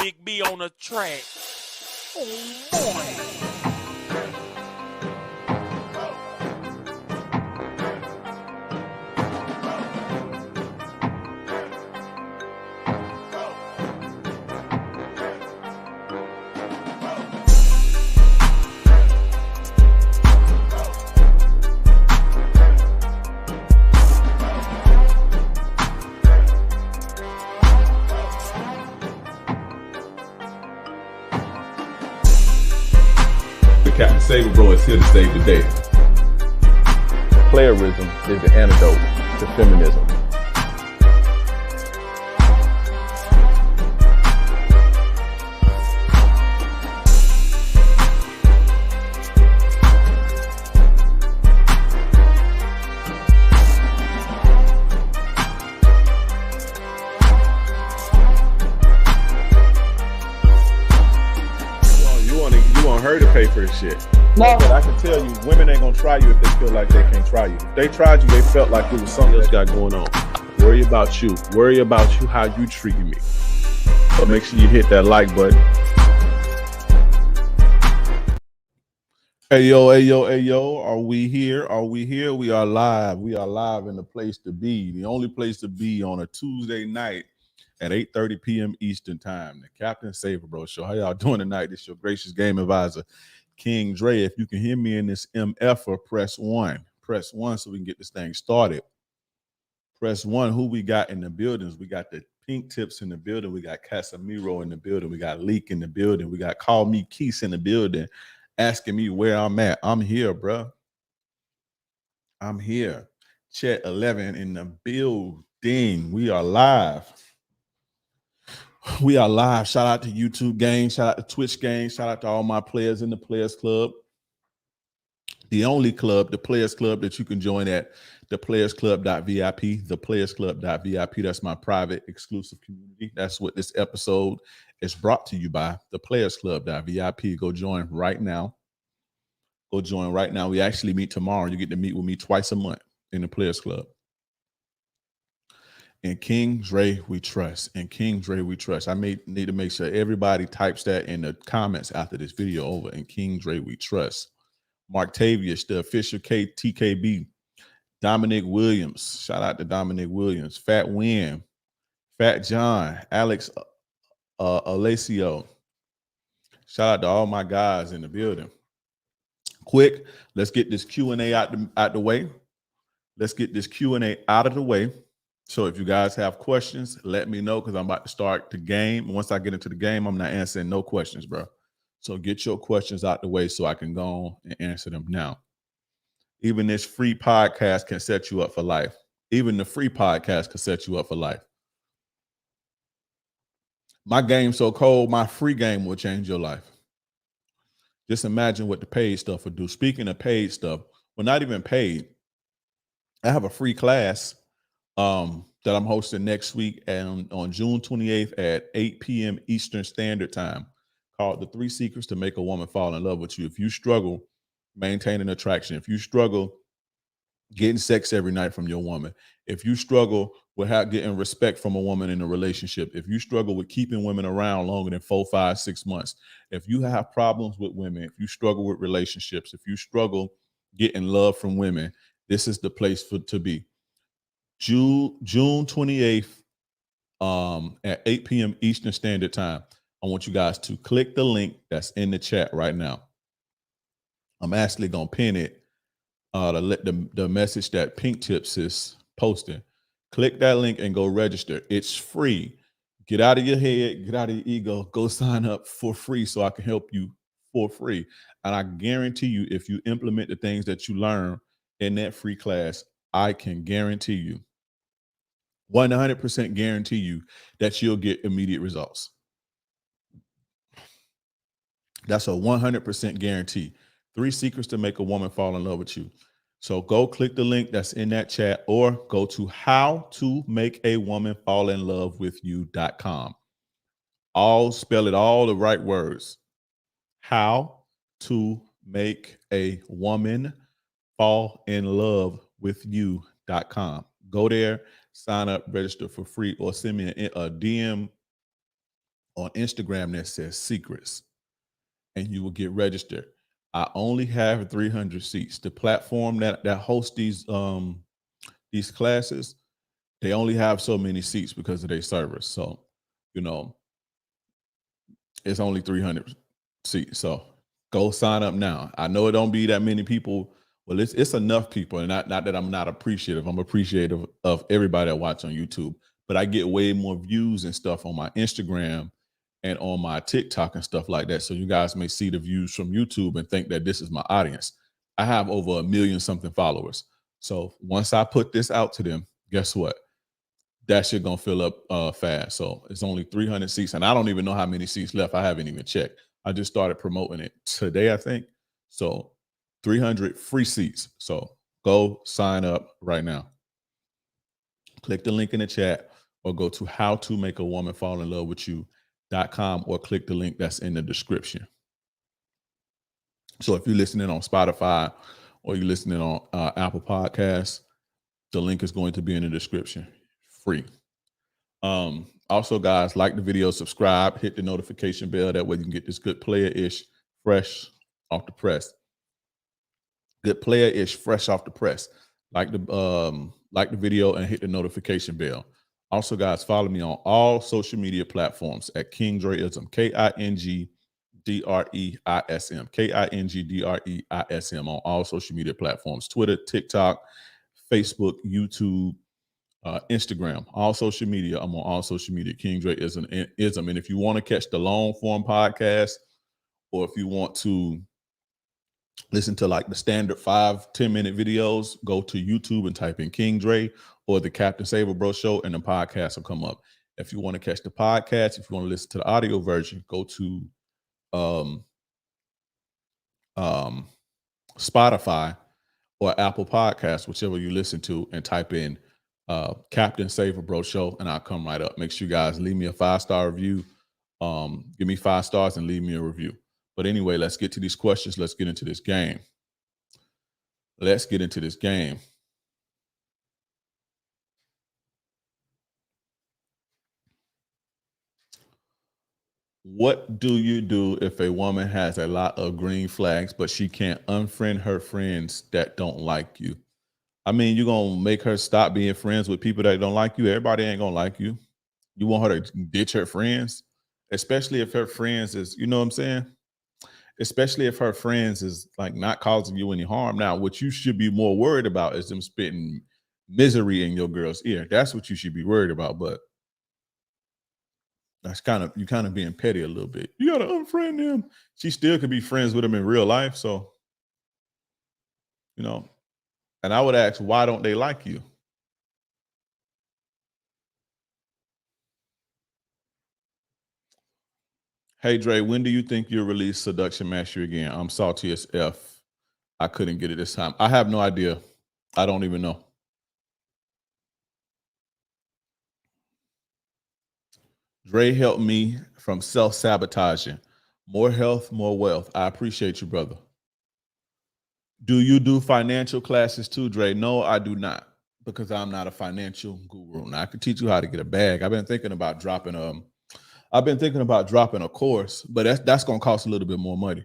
Big B on the track. Oh, boy. Captain Saver Bro is here to save the day. Playerism is the antidote to feminism. Her to pay for this shit. No, but I can tell you, women ain't gonna try you if they feel like they can't try you. If they tried you, they felt like it was something else got going on. Worry about you. Worry about you, how you treating me. So make sure you hit that like button. Hey yo, are we here? Are we here? We are live. We are live in the place to be. The only place to be on a Tuesday night at 8:30 p.m. Eastern time. The Captain Saver Bro Show. How y'all doing tonight? This is your gracious game advisor, King Dre. If you can hear me in this MF, press 1. Press 1 so we can get this thing started. Press 1. Who we got in the buildings? We got the Pink Tips in the building. We got Casemiro in the building. We got Leak in the building. We got Call Me Keese in the building, asking me where I'm at. I'm here, bro. I'm here. Chat 11 in the building. We are live. We are live. Shout out to YouTube gang. Shout out to Twitch gang. Shout out to all my players in the Players Club. The only club, the Players Club that you can join at theplayersclub.vip, theplayersclub.vip. That's my private exclusive community. That's what this episode is brought to you by, theplayersclub.vip. Go join right now. Go join right now. We actually meet tomorrow. You get to meet with me twice a month in the Players Club. And King Dre, we trust. And King Dre, we trust. I need to make sure everybody types that in the comments after this video over. And King Dre, we trust. Mark Tavius, the official TKB. Dominic Williams. Shout out to Dominic Williams. Fat Win. Fat John. Alex Alacio. Shout out to all my guys in the building. Quick, let's get this Q&A out the way. Let's get this Q&A out of the way. So if you guys have questions, let me know because I'm about to start the game. Once I get into the game, I'm not answering no questions, bro. So get your questions out the way so I can go on and answer them now. Even this free podcast can set you up for life. Even the free podcast can set you up for life. My game's so cold, my free game will change your life. Just imagine what the paid stuff will do. Speaking of paid stuff, well, not even paid. I have a free class that I'm hosting next week and on June 28th at 8 p.m. Eastern Standard Time, called The 3 Secrets to Make a Woman Fall in Love with You. If you struggle maintaining attraction, if you struggle getting sex every night from your woman, if you struggle with getting respect from a woman in a relationship, if you struggle with keeping women around longer than 4, 5, 6 months, if you have problems with women, if you struggle with relationships, if you struggle getting love from women, this is the place to be. June 28th at 8 p.m. Eastern Standard Time. I want you guys to click the link that's in the chat right now. I'm actually going to pin it to let the message that Pink Tips is posting. Click that link and go register. It's free. Get out of your head, get out of your ego, go sign up for free so I can help you for free. And I guarantee you, if you implement the things that you learn in that free class, I can guarantee you, 100% guarantee you that you'll get immediate results. That's a 100% guarantee. 3 secrets to make a woman fall in love with you. So go click the link that's in that chat or go to howtomakeawomanfallinlovewithyou.com. All spell it all the right words. How to make a woman fall in love with you.com. Go there, sign up, register for free, or send me a DM on Instagram that says secrets, and you will get registered. I only have 300 seats. The platform that hosts these classes, they only have so many seats because of their service. So, you know, it's only 300 seats. So go sign up now. I know it don't be that many people. Well, it's enough people, and not that I'm not appreciative. I'm appreciative of everybody that watch on YouTube, but I get way more views and stuff on my Instagram and on my TikTok and stuff like that. So you guys may see the views from YouTube and think that this is my audience. I have over 1 million something followers. So once I put this out to them, guess what? That shit gonna fill up fast. So it's only 300 seats, and I don't even know how many seats left. I haven't even checked. I just started promoting it today, I think. So 300 free seats. So go sign up right now. Click the link in the chat, or go to howtomakeawomanfallinlovewithyou.com, or click the link that's in the description. So if you're listening on Spotify or you're listening on Apple Podcasts, the link is going to be in the description. Free. Also, guys, like the video, subscribe, hit the notification bell. That way you can get this good player-ish fresh off the press. Good player-ish fresh off the press. Like the video and hit the notification bell. Also, guys, follow me on all social media platforms at KingDreism, KingDreism, KingDreism on all social media platforms: Twitter, TikTok, Facebook, YouTube, Instagram, all social media. I'm on all social media. KingDreism. And if you want to catch the long form podcast, or if you want to listen to like the standard 5-10 minute videos, go to YouTube and type in King Dre or the Captain Saver Bro Show, and the podcast will come up. If you want to catch the podcast, if you want to listen to the audio version, go to Spotify or Apple Podcasts, whichever you listen to, and type in Captain Saver Bro Show, and I'll come right up. Make sure you guys leave me a 5-star review. Give me 5 stars and leave me a review. But anyway, let's get to these questions. Let's get into this game. What do you do if a woman has a lot of green flags, but she can't unfriend her friends that don't like you? I mean, you're going to make her stop being friends with people that don't like you? Everybody ain't going to like you. You want her to ditch her friends, especially if her friends is, you know what I'm saying? Especially if her friends is like not causing you any harm. Now, what you should be more worried about is them spitting misery in your girl's ear. That's what you should be worried about. But that's you kind of being petty a little bit. You got to unfriend them. She still could be friends with them in real life. So, you know, and I would ask, why don't they like you? Hey, Dre, when do you think you'll release Seduction Mastery again? I'm salty as F. I couldn't get it this time. I have no idea. I don't even know. Dre helped me from self-sabotaging. More health, more wealth. I appreciate you, brother. Do you do financial classes too, Dre? No, I do not, because I'm not a financial guru. Now, I can teach you how to get a bag. I've been thinking about dropping a course, but that's going to cost a little bit more money.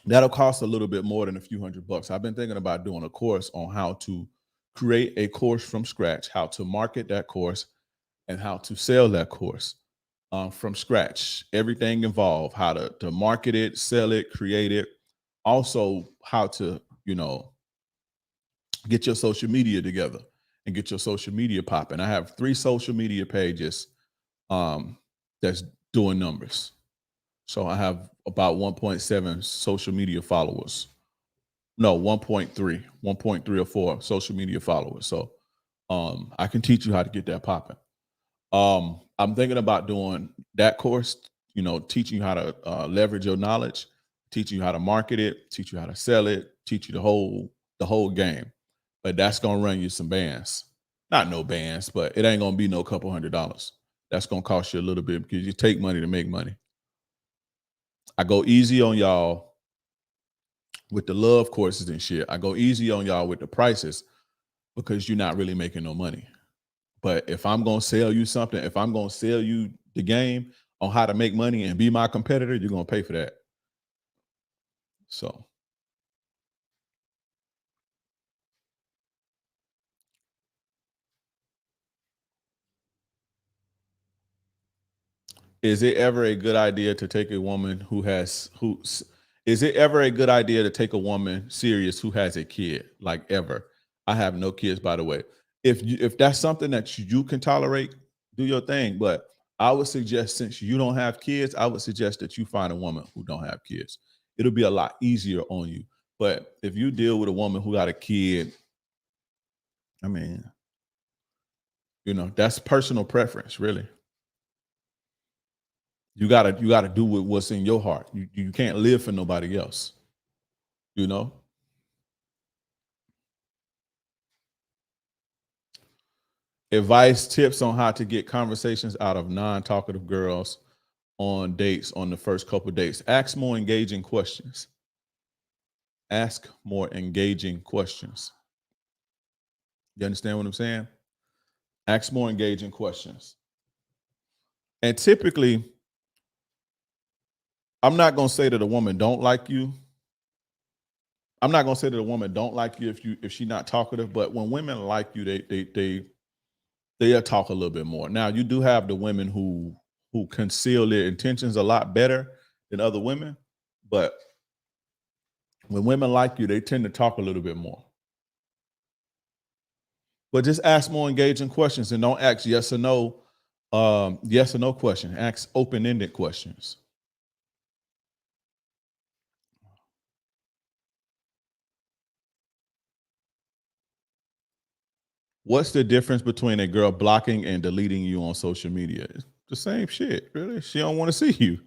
That'll cost a little bit more than a few $100. I've been thinking about doing a course on how to create a course from scratch, how to market that course, and how to sell that course from scratch. Everything involved, how to market it, sell it, create it. Also, how to, you know, get your social media together and get your social media popping. I have 3 social media pages that's doing numbers. So I have about 1.7 social media followers. No, 1.3 or 4 social media followers. So I can teach you how to get that popping. I'm thinking about doing that course, you know, teaching you how to leverage your knowledge, teaching you how to market it, teach you how to sell it, teach you the whole game. But that's gonna run you some bands. Not no bands, but it ain't gonna be no couple $100. That's gonna cost you a little bit, because you take money to make money. I go easy on y'all with the love courses and shit. I go easy on y'all with the prices, because you're not really making no money. But if I'm gonna sell you something, if I'm gonna sell you the game on how to make money and be my competitor, you're gonna pay for that. So is it ever a good idea to take a woman is it ever a good idea to take a woman serious who has a kid? Like ever? I have no kids, by the way. If that's something that you can tolerate, do your thing. But I would suggest, since you don't have kids, I would suggest that you find a woman who don't have kids. It'll be a lot easier on you. But if you deal with a woman who got a kid, I mean, that's personal preference, really. You gotta do with what's in your heart. You can't live for nobody else. Advice, tips on how to get conversations out of non-talkative girls on dates on the first couple dates. Ask more engaging questions. Ask more engaging questions. You understand what I'm saying? Ask more engaging questions. And typically, I'm not going to say that a woman don't like you. I'm not going to say that a woman don't like you if she's not talkative, but when women like you, they'll talk a little bit more. Now, you do have the women who conceal their intentions a lot better than other women, but when women like you, they tend to talk a little bit more. But just ask more engaging questions and don't ask yes or no question. Ask open-ended questions. What's the difference between a girl blocking and deleting you on social media? It's the same shit, really. She don't want to see you,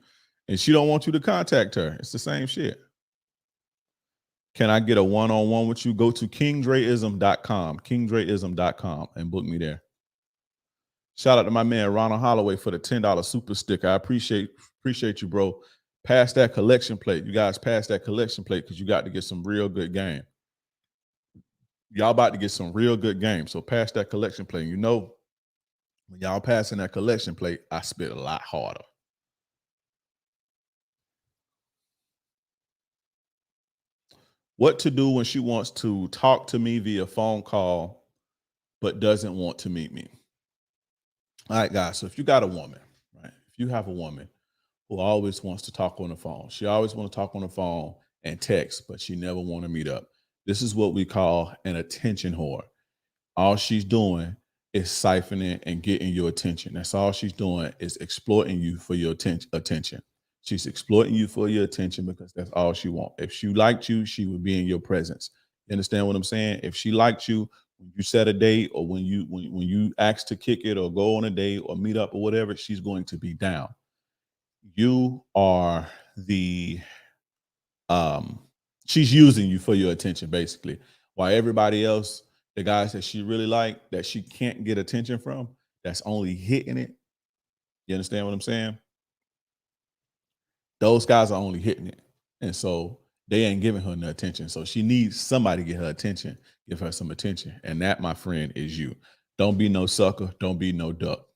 and she don't want you to contact her. It's the same shit. Can I get a one-on-one with you? Go to kingdreism.com, and book me there. Shout out to my man Ronald Holloway for the $10 super sticker. I appreciate you, bro. Pass that collection plate. You guys pass that collection plate because you got to get some real good game. Y'all about to get some real good games. So pass that collection plate. When y'all passing that collection plate, I spit a lot harder. What to do when she wants to talk to me via phone call, but doesn't want to meet me? All right, guys. So if you got a woman, right? If you have a woman who always wants to talk on the phone, she always want to talk on the phone and text, but she never want to meet up. This is what we call an attention whore. All she's doing is siphoning and getting your attention. That's all she's doing, is exploiting you for your attention. She's exploiting you for your attention because that's all she wants. If she liked you, she would be in your presence. You understand what I'm saying? If she liked you, when you set a date or when you ask to kick it or go on a date or meet up or whatever, she's going to be down. You are she's using you for your attention, basically. While everybody else, the guys that she really like, that she can't get attention from, that's only hitting it. You understand what I'm saying? Those guys are only hitting it. And so they ain't giving her no attention. So she needs somebody to get her attention, give her some attention. And that, my friend, is you. Don't be no sucker. Don't be no duck.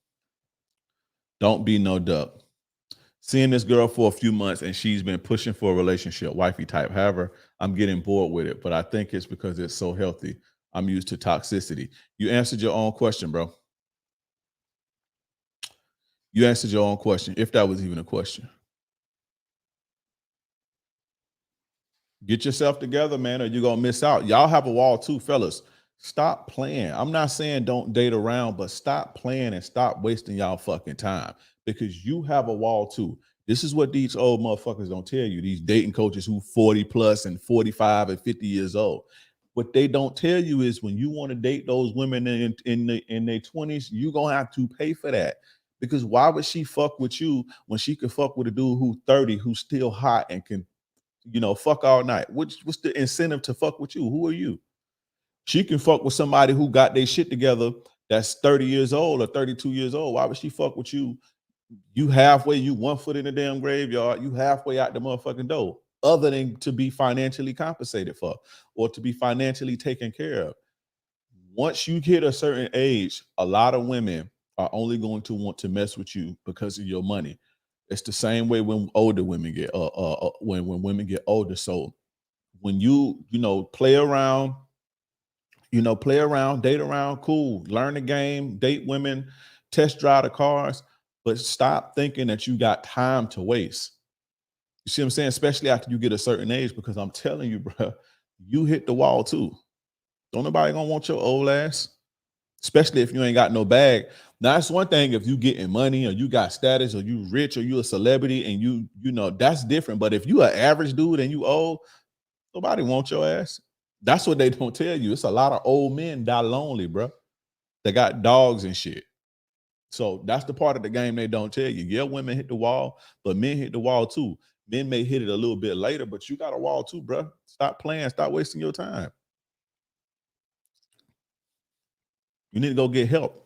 Don't be no duck. Seeing this girl for a few months and she's been pushing for a relationship, wifey type. However, I'm getting bored with it, but I think it's because it's so healthy. I'm used to toxicity. You answered your own question, bro. You answered your own question, if that was even a question. Get yourself together, man, or you're going to miss out. Y'all have a wall too, fellas. Stop playing. I'm not saying don't date around, but stop playing and stop wasting y'all fucking time, because you have a wall too. This is what these old motherfuckers don't tell you. These dating coaches who 40 plus and 45 and 50 years old. What they don't tell you is when you want to date those women in their 20s, you're going to have to pay for that. Because why would she fuck with you when she could fuck with a dude who's 30, who's still hot and can, fuck all night? What's the incentive to fuck with you? Who are you? She can fuck with somebody who got their shit together that's 30 years old or 32 years old. Why would she fuck with you? You halfway, you 1 foot in the damn graveyard, you halfway out the motherfucking door, other than to be financially compensated for or to be financially taken care of. Once you hit a certain age, a lot of women are only going to want to mess with you because of your money. It's the same way when older women get when women get older. So when you play around, date around, cool, learn the game, date women, test drive the cars, but stop thinking that you got time to waste. You see what I'm saying? Especially after you get a certain age, because I'm telling you, bro, you hit the wall too. Don't nobody gonna want your old ass, especially if you ain't got no bag. Now, that's one thing if you getting money or you got status or you rich or you a celebrity and you know, that's different. But if you an average dude and you old, nobody wants your ass. That's what they don't tell you. It's a lot of old men die lonely, bro. They got dogs and shit. So that's the part of the game they don't tell you. Yeah, women hit the wall, but men hit the wall too. Men may hit it a little bit later, but you got a wall too, bro. Stop playing. Stop wasting your time. You need to go get help.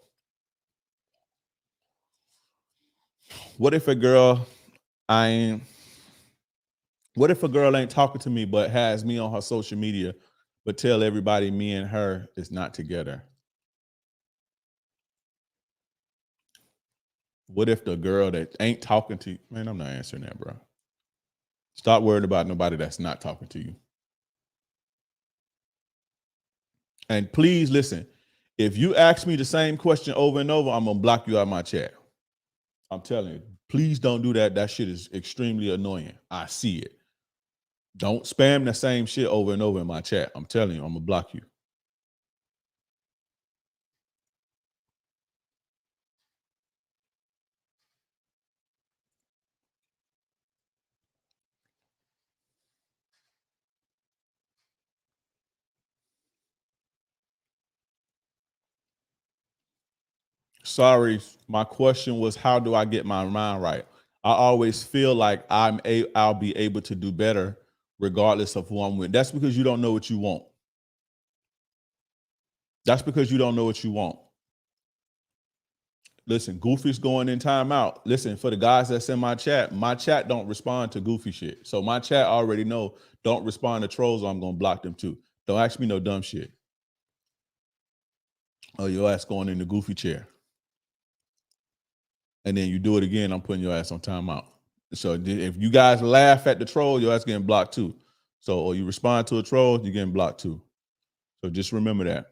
What if a girl ain't talking to me but has me on her social media, but tell everybody me and her is not together? What if the girl that ain't talking to you, man, I'm not answering that, bro. Stop worrying about nobody that's not talking to you. And please listen, if you ask me the same question over and over, I'm gonna block you out of my chat. I'm telling you, please don't do that. That shit is extremely annoying. I see it. Don't spam the same shit over and over in my chat. I'm telling you, I'm gonna block you. Sorry, my question was, how do I get my mind right? I always feel like I'll be able to do better regardless of who I'm with. That's because you don't know what you want. That's because you don't know what you want. Listen, Goofy's going in timeout. Listen, for the guys that's in my chat don't respond to goofy shit. So my chat already know, don't respond to trolls or I'm going to block them too. Don't ask me no dumb shit. Oh, your ass going in the goofy chair. And then you do it again, I'm putting your ass on timeout. So if you guys laugh at the troll, your ass getting blocked too. So, or you respond to a troll, you're getting blocked too. So just remember that.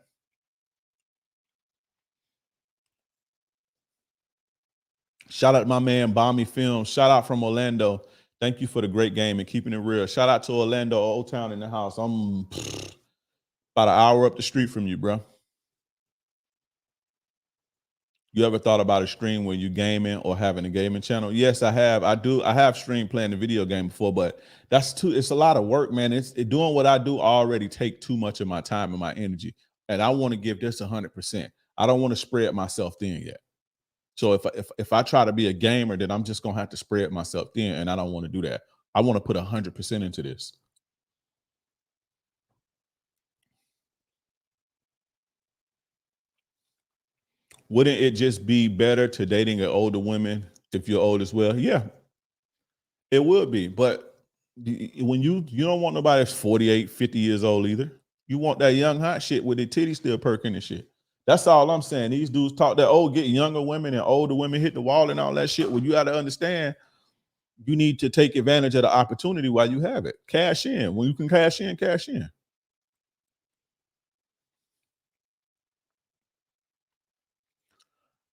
Shout out to my man, Bomby Films. Shout out from Orlando. Thank you for the great game and keeping it real. Shout out to Orlando, Old Town in the house. I'm about an hour up the street from you, bro. You ever thought about a stream where you gaming or having a gaming channel? Yes, I have. I have streamed playing the video game before, but it's a lot of work, man. Doing what I do already take too much of my time and my energy. And I want to give this 100%. I don't want to spread myself thin yet. So if I try to be a gamer, then I'm just gonna have to spread myself thin, and I don't want to do that. I want to put 100% into this. Wouldn't it just be better to dating an older woman if you're old as well? Yeah, it would be. But when you don't want nobody that's 48, 50 years old either. You want that young hot shit with their titties still perking and shit. That's all I'm saying. These dudes talk that, get younger women and older women hit the wall and all that shit. Well, you got to understand, you need to take advantage of the opportunity while you have it. Cash in. When you can cash in, cash in.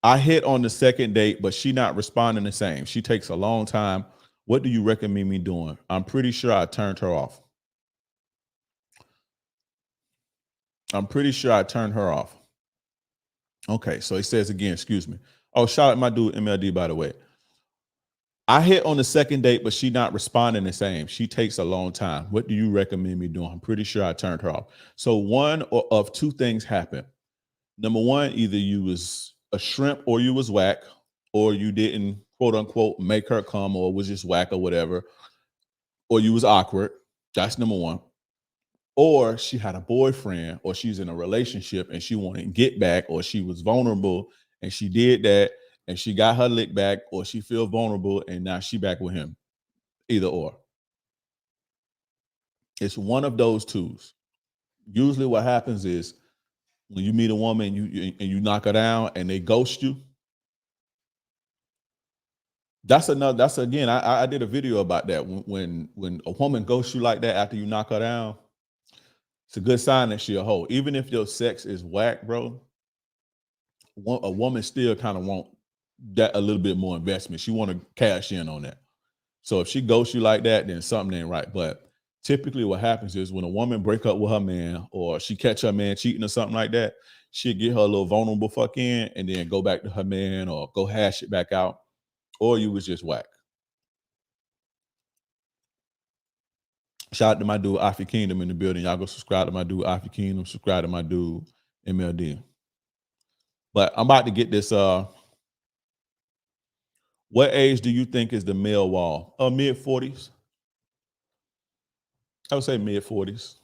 I hit on the second date, but she not responding the same. She takes a long time. What do you recommend me doing? I'm pretty sure I turned her off. Okay, so he says again, excuse me. Oh, shout out my dude MLD, by the way. I hit on the second date, but she not responding the same. She takes a long time. What do you recommend me doing? I'm pretty sure I turned her off. So one of two things happened. Number one, either you was a shrimp or you was whack, or you didn't, quote unquote, make her come, or was just whack or whatever, or you was awkward. That's number one. Or she had a boyfriend, or she's in a relationship and she wanted to get back, or she was vulnerable and she did that and she got her lick back, or she feel vulnerable and now she back with him. Either or. It's one of those twos. Usually what happens is when you meet a woman and you knock her down and they ghost you, That's another. That's again. I did a video about that. When a woman ghosts you like that after you knock her down, it's a good sign that she a hoe. Even if your sex is whack, bro, a woman still kind of want that a little bit more investment. She want to cash in on that. So if she ghosts you like that, then something ain't right. But typically what happens is when a woman break up with her man or she catch her man cheating or something like that, she'll get her a little vulnerable fuck in and then go back to her man or go hash it back out. Or you was just whack. Shout out to my dude, Afi Kingdom in the building. Y'all go subscribe to my dude, Afi Kingdom. Subscribe to my dude, MLD. But I'm about to get this. What age do you think is the male wall? Mid-40s. I would say mid-40s.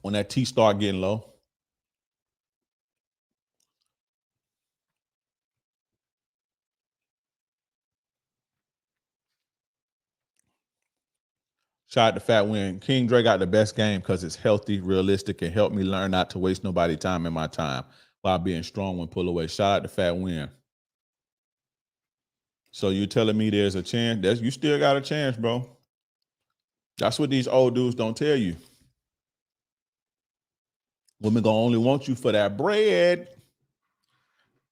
When that T start getting low. Shout out to Fat Win. King Dre got the best game because it's healthy, realistic, and helped me learn not to waste nobody time in my time while being strong when pull away. Shout out to Fat Win. So you telling me there's a chance? You still got a chance, bro. That's what these old dudes don't tell you. Women gonna only want you for that bread.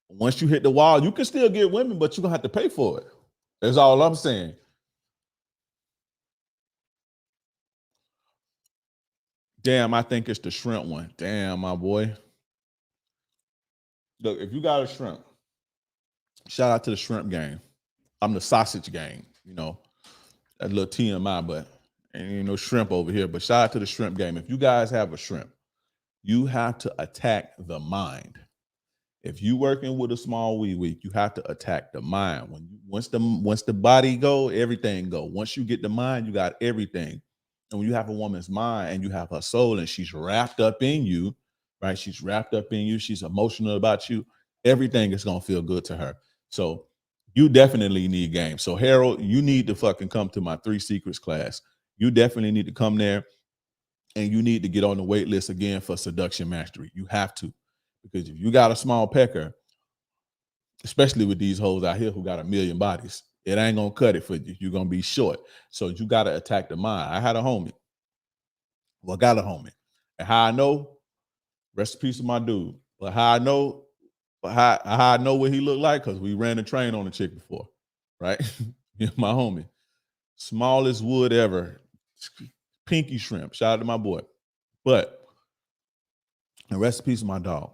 Once you hit the wall, you can still get women, but you're gonna have to pay for it. That's all I'm saying. Damn, I think it's the shrimp one. Damn, my boy. Look, if you got a shrimp, shout out to the shrimp game. I'm the sausage gang, you know. A little TMI, but ain't no shrimp over here. But shout out to the shrimp game. If you guys have a shrimp, you have to attack the mind. If you working with a small wee, you have to attack the mind. Once the body go, everything go. Once you get the mind, you got everything. And when you have a woman's mind and you have her soul and she's wrapped up in you, right? She's wrapped up in you. She's emotional about you. Everything is going to feel good to her. So you definitely need game. So Harold, you need to fucking come to my 3 Secrets class. You definitely need to come there and you need to get on the wait list again for seduction mastery. You have to, because if you got a small pecker, especially with these hoes out here who got 1 million bodies, it ain't gonna cut it for you. You're gonna be short. So you gotta attack the mind. I had a homie. Well, I got a homie. And how I know, rest in peace to my dude. But how I know what he looked like, because we ran a train on a chick before, right? My homie. Smallest wood ever. Pinky shrimp. Shout out to my boy. But, and rest in peace to my dog.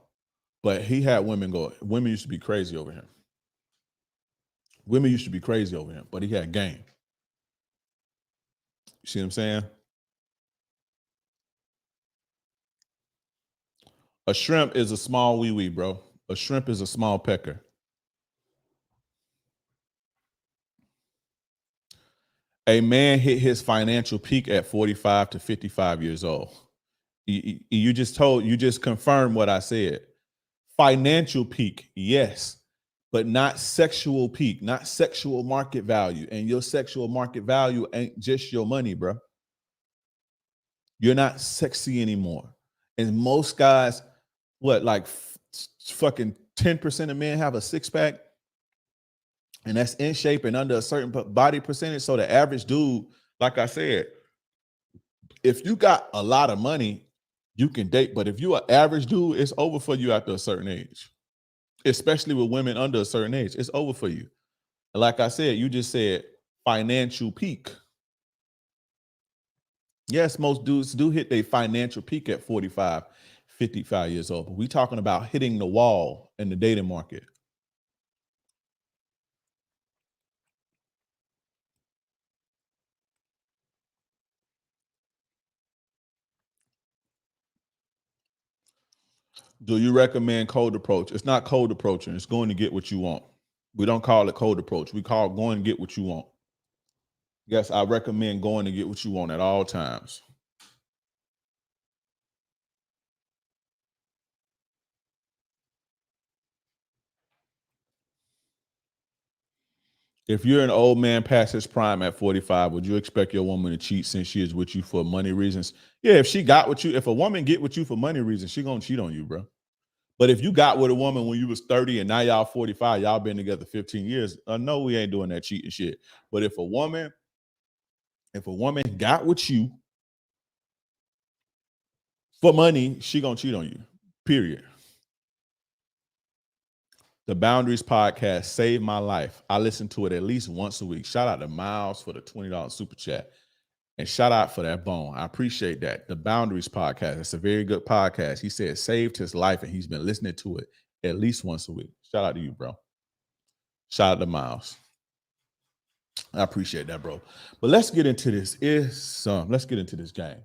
But he had women go, women used to be crazy over him. Women used to be crazy over him, but he had game. You see what I'm saying? A shrimp is a small wee-wee, bro. A shrimp is a small pecker. A man hit his financial peak at 45 to 55 years old. You just confirmed what I said. Financial peak, yes, but not sexual peak, not sexual market value. And your sexual market value ain't just your money, bro. You're not sexy anymore. And most guys, like fucking 10% of men have a six-pack, and that's in shape and under a certain body percentage. So the average dude, like I said, if you got a lot of money, you can date. But if you're an average dude, it's over for you after a certain age, especially with women under a certain age. It's over for you. And like I said, you just said financial peak. Yes, most dudes do hit their financial peak at 45, 55 years old. But we're talking about hitting the wall in the dating market. Do you recommend cold approach? It's not cold approaching. It's going to get what you want. We don't call it cold approach. We call it going to get what you want. Yes, I recommend going to get what you want at all times. If you're an old man past his prime at 45, would you expect your woman to cheat since she is with you for money reasons? Yeah, if a woman get with you for money reasons, she gonna cheat on you, bro. But if you got with a woman when you was 30 and now y'all 45, y'all been together 15 years, no, we ain't doing that cheating shit. But if a woman got with you for money, she gonna cheat on you. Period. The Boundaries podcast saved my life. I listen to it at least once a week. Shout out to Miles for the $20 super chat. And shout out for that bone. I appreciate that. The Boundaries podcast. It's a very good podcast. He said it saved his life and he's been listening to it at least once a week. Shout out to you, bro. Shout out to Miles. I appreciate that, bro. But let's get into this. Let's get into this game.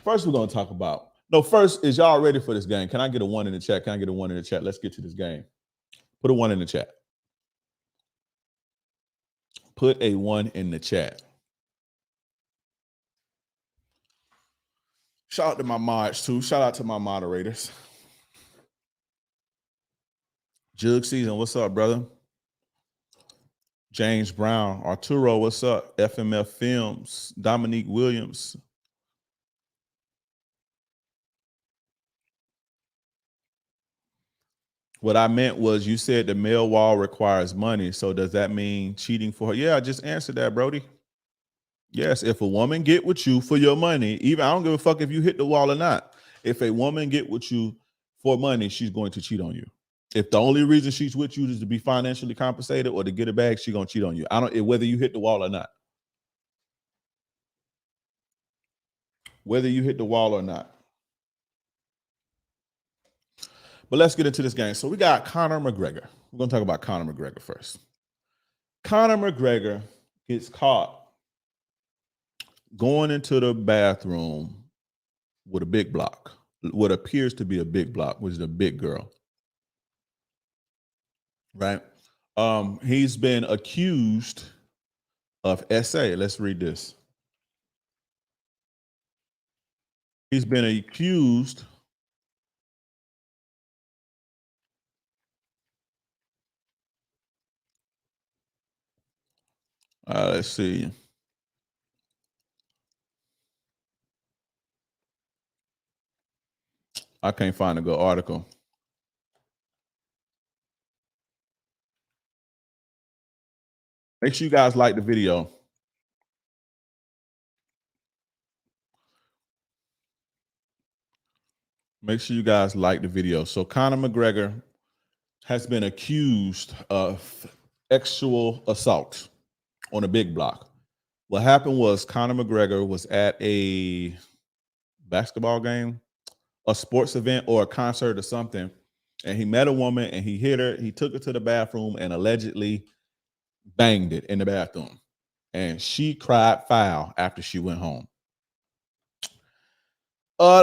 First, we're going to talk about. No, first, is y'all ready for this game? Can I get a 1 in the chat? Can I get a 1 in the chat? Let's get to this game. Put a 1 in the chat. Put a 1 in the chat. Shout out to my mods too. Shout out to my moderators. Jug Season, what's up, brother? James Brown, Arturo, what's up? FMF Films, Dominique Williams. What I meant was you said the male wall requires money. So does that mean cheating for her? Yeah, I just answered that, Brody. Yes, if a woman get with you for your money, even I don't give a fuck if you hit the wall or not. If a woman get with you for money, she's going to cheat on you. If the only reason she's with you is to be financially compensated or to get a bag, she's gonna cheat on you. Whether you hit the wall or not. Whether you hit the wall or not. But let's get into this game. So we got Conor McGregor. We're gonna talk about Conor McGregor first. Conor McGregor gets caught going into the bathroom with a big block, what appears to be a big block, which is a big girl. Right? He's been accused of SA. Let's read this. He's been accused let's see. I can't find a good article. Make sure you guys like the video. Make sure you guys like the video. So Conor McGregor has been accused of sexual assault on a big block. What happened was Conor McGregor was at a basketball game, a sports event or a concert or something, and he met a woman and he hit her. He took her to the bathroom and allegedly banged it in the bathroom. And she cried foul after she went home.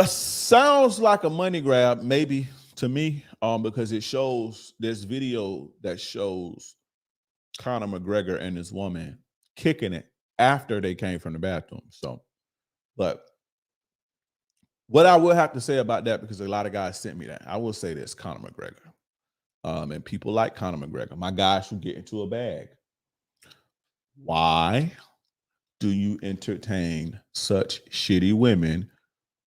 Sounds like a money grab, maybe to me, because it shows this video that shows Conor McGregor and this woman kicking it after they came from the bathroom. So, but what I will have to say about that, because a lot of guys sent me that, I will say this: Conor McGregor, and people like Conor McGregor, my guys who get into a bag. Why do you entertain such shitty women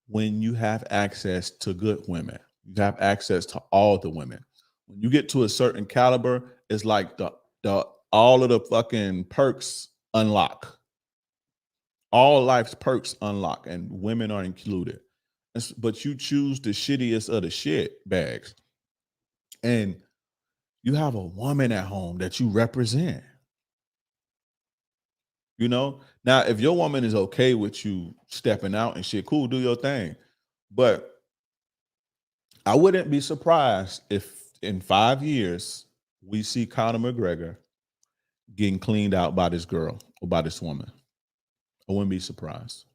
when you have access to good women? You have access to all the women. When you get to a certain caliber, it's like the all of the fucking perks unlock. All life's perks unlock, and women are included. But you choose the shittiest of the shit bags. And you have a woman at home that you represent. You know, now if your woman is okay with you stepping out and shit, cool, do your thing. But I wouldn't be surprised if in 5 years we see Conor McGregor getting cleaned out by this girl or by this woman. I wouldn't be surprised.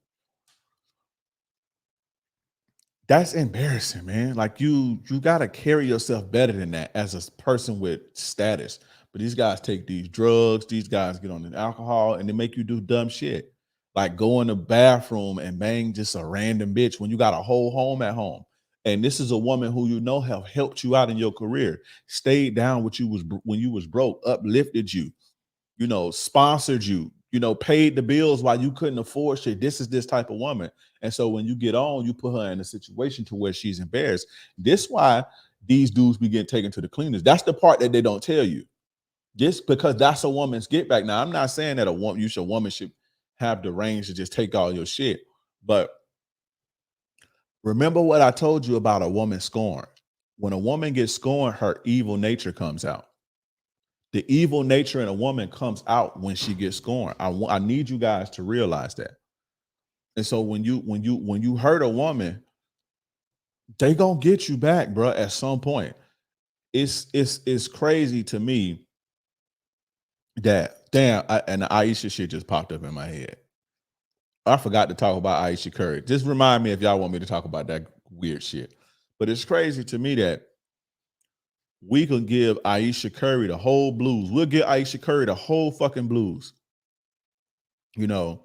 That's embarrassing, man. Like you got to carry yourself better than that as a person with status. But these guys take these drugs, these guys get on the alcohol, and they make you do dumb shit. Like go in the bathroom and bang just a random bitch when you got a whole home at home. And this is a woman who you know have helped you out in your career, stayed down with you when you was broke, uplifted you, you know, sponsored you, you know, paid the bills while you couldn't afford shit. This is this type of woman. And so when you get on, you put her in a situation to where she's embarrassed. This these dudes be getting taken to the cleaners. That's the part that they don't tell you. Just because that's a woman's get back. Now, I'm not saying that a woman should have the range to just take all your shit. But remember what I told you about a woman scorned. When a woman gets scorned, her evil nature comes out. The evil nature in a woman comes out when she gets scorned. I need you guys to realize that. And so when you hurt a woman, they gonna get you back, bro. At some point, it's crazy to me that and the Aisha shit just popped up in my head. I forgot to talk about Aisha Curry. Just remind me if y'all want me to talk about that weird shit. But it's crazy to me that we can give Aisha Curry the whole blues. We'll give Aisha Curry the whole fucking blues. You know,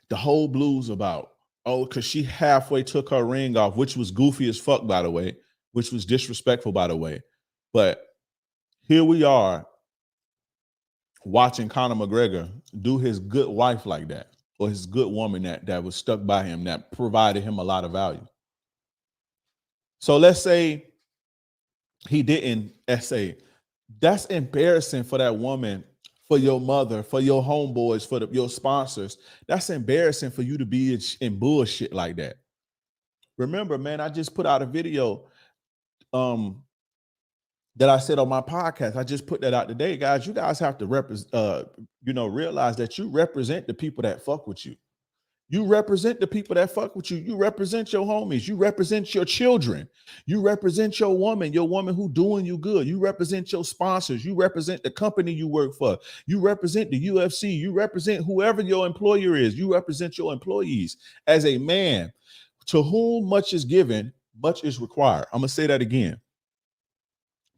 the whole blues about, oh, because she halfway took her ring off, which was goofy as fuck, by the way, which was disrespectful, by the way. But here we are watching Conor McGregor do his good wife like that, or his good woman that was stuck by him, that provided him a lot of value. So let's say he didn't essay. That's embarrassing for that woman, for your mother, for your homeboys, for your sponsors. That's embarrassing for you to be in bullshit like that. Remember, man, I just put out a video that I said on my podcast. I just put that out today, guys. You guys have to realize that you represent the people that fuck with you. You represent the people that fuck with you. You represent your homies. You represent your children. You represent your woman who doing you good. You represent your sponsors. You represent the company you work for. You represent the UFC. You represent whoever your employer is. You represent your employees. As a man, to whom much is given, much is required. I'm going to say that again.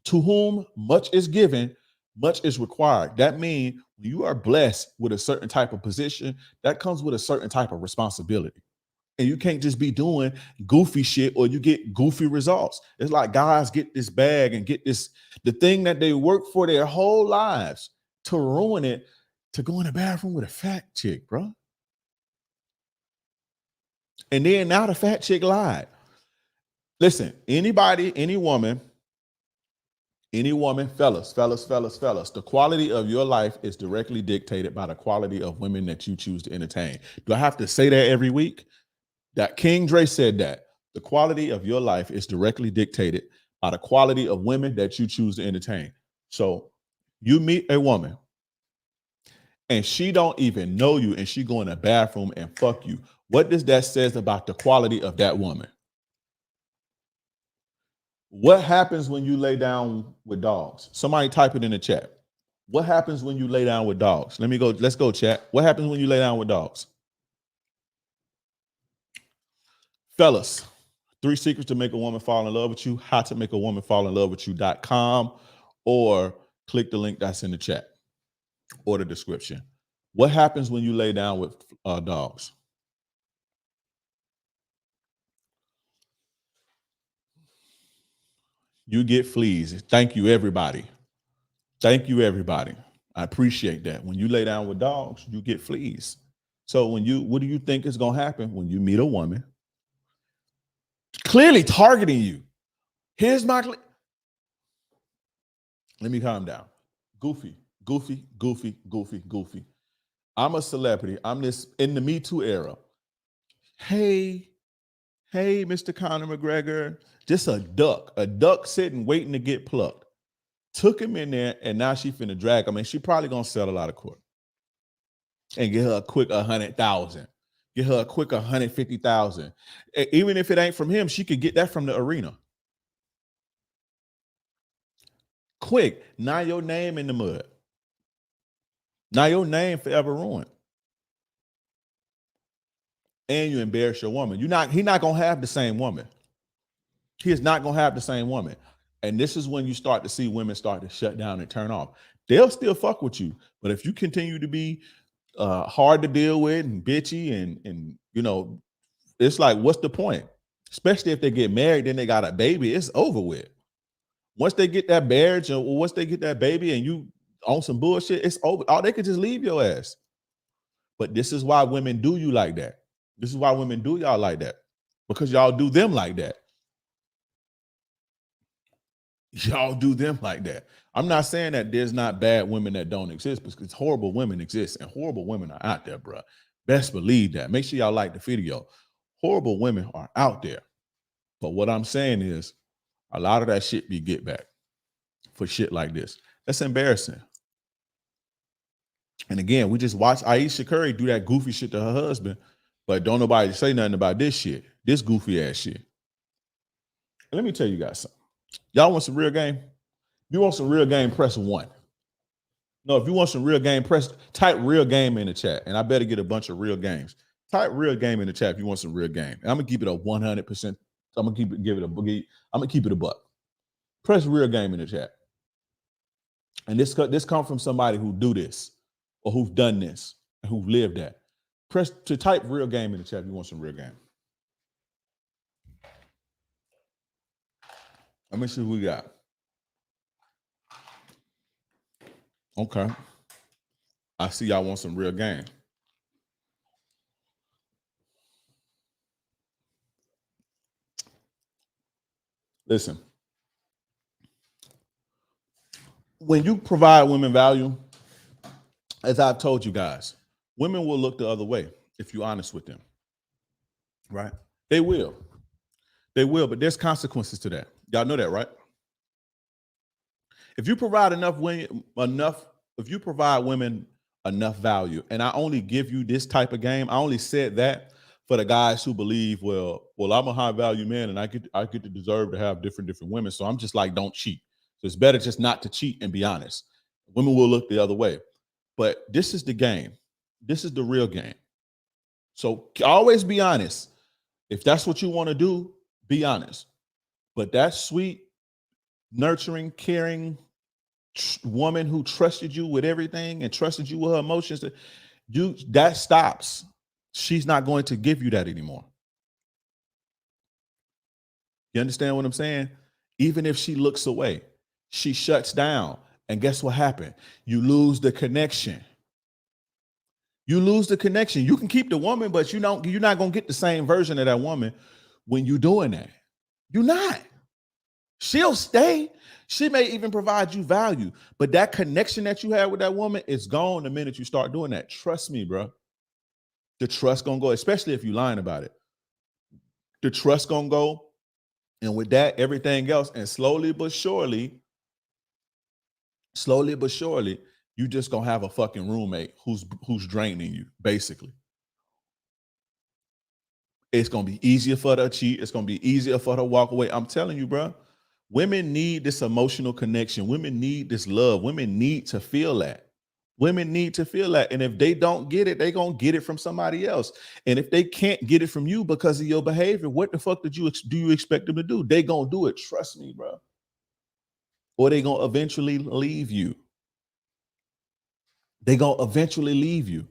To whom much is given, much is required. That means you are blessed with a certain type of position that comes with a certain type of responsibility. And you can't just be doing goofy shit or you get goofy results. It's like guys get this bag and get the thing that they work for their whole lives, to ruin it, to go in the bathroom with a fat chick, bro. And then now the fat chick lied. Listen, anybody, any woman, fellas, the quality of your life is directly dictated by the quality of women that you choose to entertain. Do I have to say that every week? That King Dre said that. The quality of your life is directly dictated by the quality of women that you choose to entertain. So you meet a woman and she don't even know you and she go in the bathroom and fuck you. What does that says about the quality of that woman? What happens when you lay down with dogs? Somebody type it in the chat. What happens when you lay down with dogs? Let's go chat. What happens when you lay down with dogs? Fellas, 3 secrets to make a woman fall in love with you, how to make a woman fall in love with you.com, or click the link that's in the chat or the description. What happens when you lay down with dogs? You get fleas. Thank you, everybody. Thank you, everybody. I appreciate that. When you lay down with dogs, you get fleas. So what do you think is going to happen when you meet a woman clearly targeting you? Here's my, let me calm down. Goofy. I'm a celebrity. I'm this in the Me Too era. Hey, Mr. Conor McGregor, just a duck sitting waiting to get plucked. Took him in there, and now she finna drag him, and she probably gonna settle out of court and get her a quick 100,000, get her a quick 150,000. Even if it ain't from him, she could get that from the arena. Quick, now your name in the mud. Now your name forever ruined. And you embarrass your woman. He's not gonna have the same woman. He is not gonna have the same woman. And this is when you start to see women start to shut down and turn off. They'll still fuck with you, but if you continue to be hard to deal with and bitchy and it's like, what's the point? Especially if they get married, then they got a baby, it's over with. Once they get that marriage or once they get that baby and you on some bullshit, it's over. Oh, they could just leave your ass. But this is why women do you like that. This is why women do y'all like that, because y'all do them like that. Y'all do them like that. I'm not saying that there's not bad women that don't exist, because horrible women exist and horrible women are out there, bro. Best believe that. Make sure y'all like the video. Horrible women are out there. But what I'm saying is a lot of that shit be get back for shit like this. That's embarrassing. And again, we just watched Aisha Curry do that goofy shit to her husband, but don't nobody say nothing about this shit, this goofy ass shit. Let me tell you guys something. Y'all want some real game? If you want some real game, press 1. No, if you want some real game, type real game in the chat, and I better get a bunch of real games. Type real game in the chat if you want some real game. And I'm gonna keep it a 100%. I'm gonna keep it a buck. Press real game in the chat. And this comes from somebody who do this, or who've done this, and who've lived that. Type real game in the chat if you want some real game. Let me see who we got. Okay. I see y'all want some real game. Listen. When you provide women value, as I've told you guys, women will look the other way if you're honest with them. Right? They will. They will, but there's consequences to that. Y'all know that, right? If you provide if you provide women enough value, and I only give you this type of game, I only said that for the guys who believe, well, I'm a high value man, and I get to deserve to have different women. So I'm just like, don't cheat. So it's better just not to cheat and be honest. Women will look the other way. But this is the game. This is the real game. So always be honest. If that's what you want to do, be honest. But that sweet, nurturing, caring woman who trusted you with everything and trusted you with her emotions, that stops. She's not going to give you that anymore. You understand what I'm saying? Even if she looks away, she shuts down. And guess what happened? You lose the connection. You lose the connection. You can keep the woman, but you're not going to get the same version of that woman when you're doing that. You're not. She'll stay. She may even provide you value, but that connection that you have with that woman is gone the minute you start doing that. Trust me, bro. The trust gonna go, especially if you're lying about it. The trust gonna go, and with that, everything else, and slowly but surely, you just gonna have a fucking roommate who's draining you, basically. It's gonna be easier for her to cheat. It's gonna be easier for her to walk away. I'm telling you, bro. Women need this emotional connection. Women need this love. Women need to feel that. Women need to feel that. And if they don't get it, they're going to get it from somebody else. And if they can't get it from you because of your behavior, what the fuck do you expect them to do? They going to do it. Trust me, bro. Or they going to eventually leave you. They going to eventually leave you.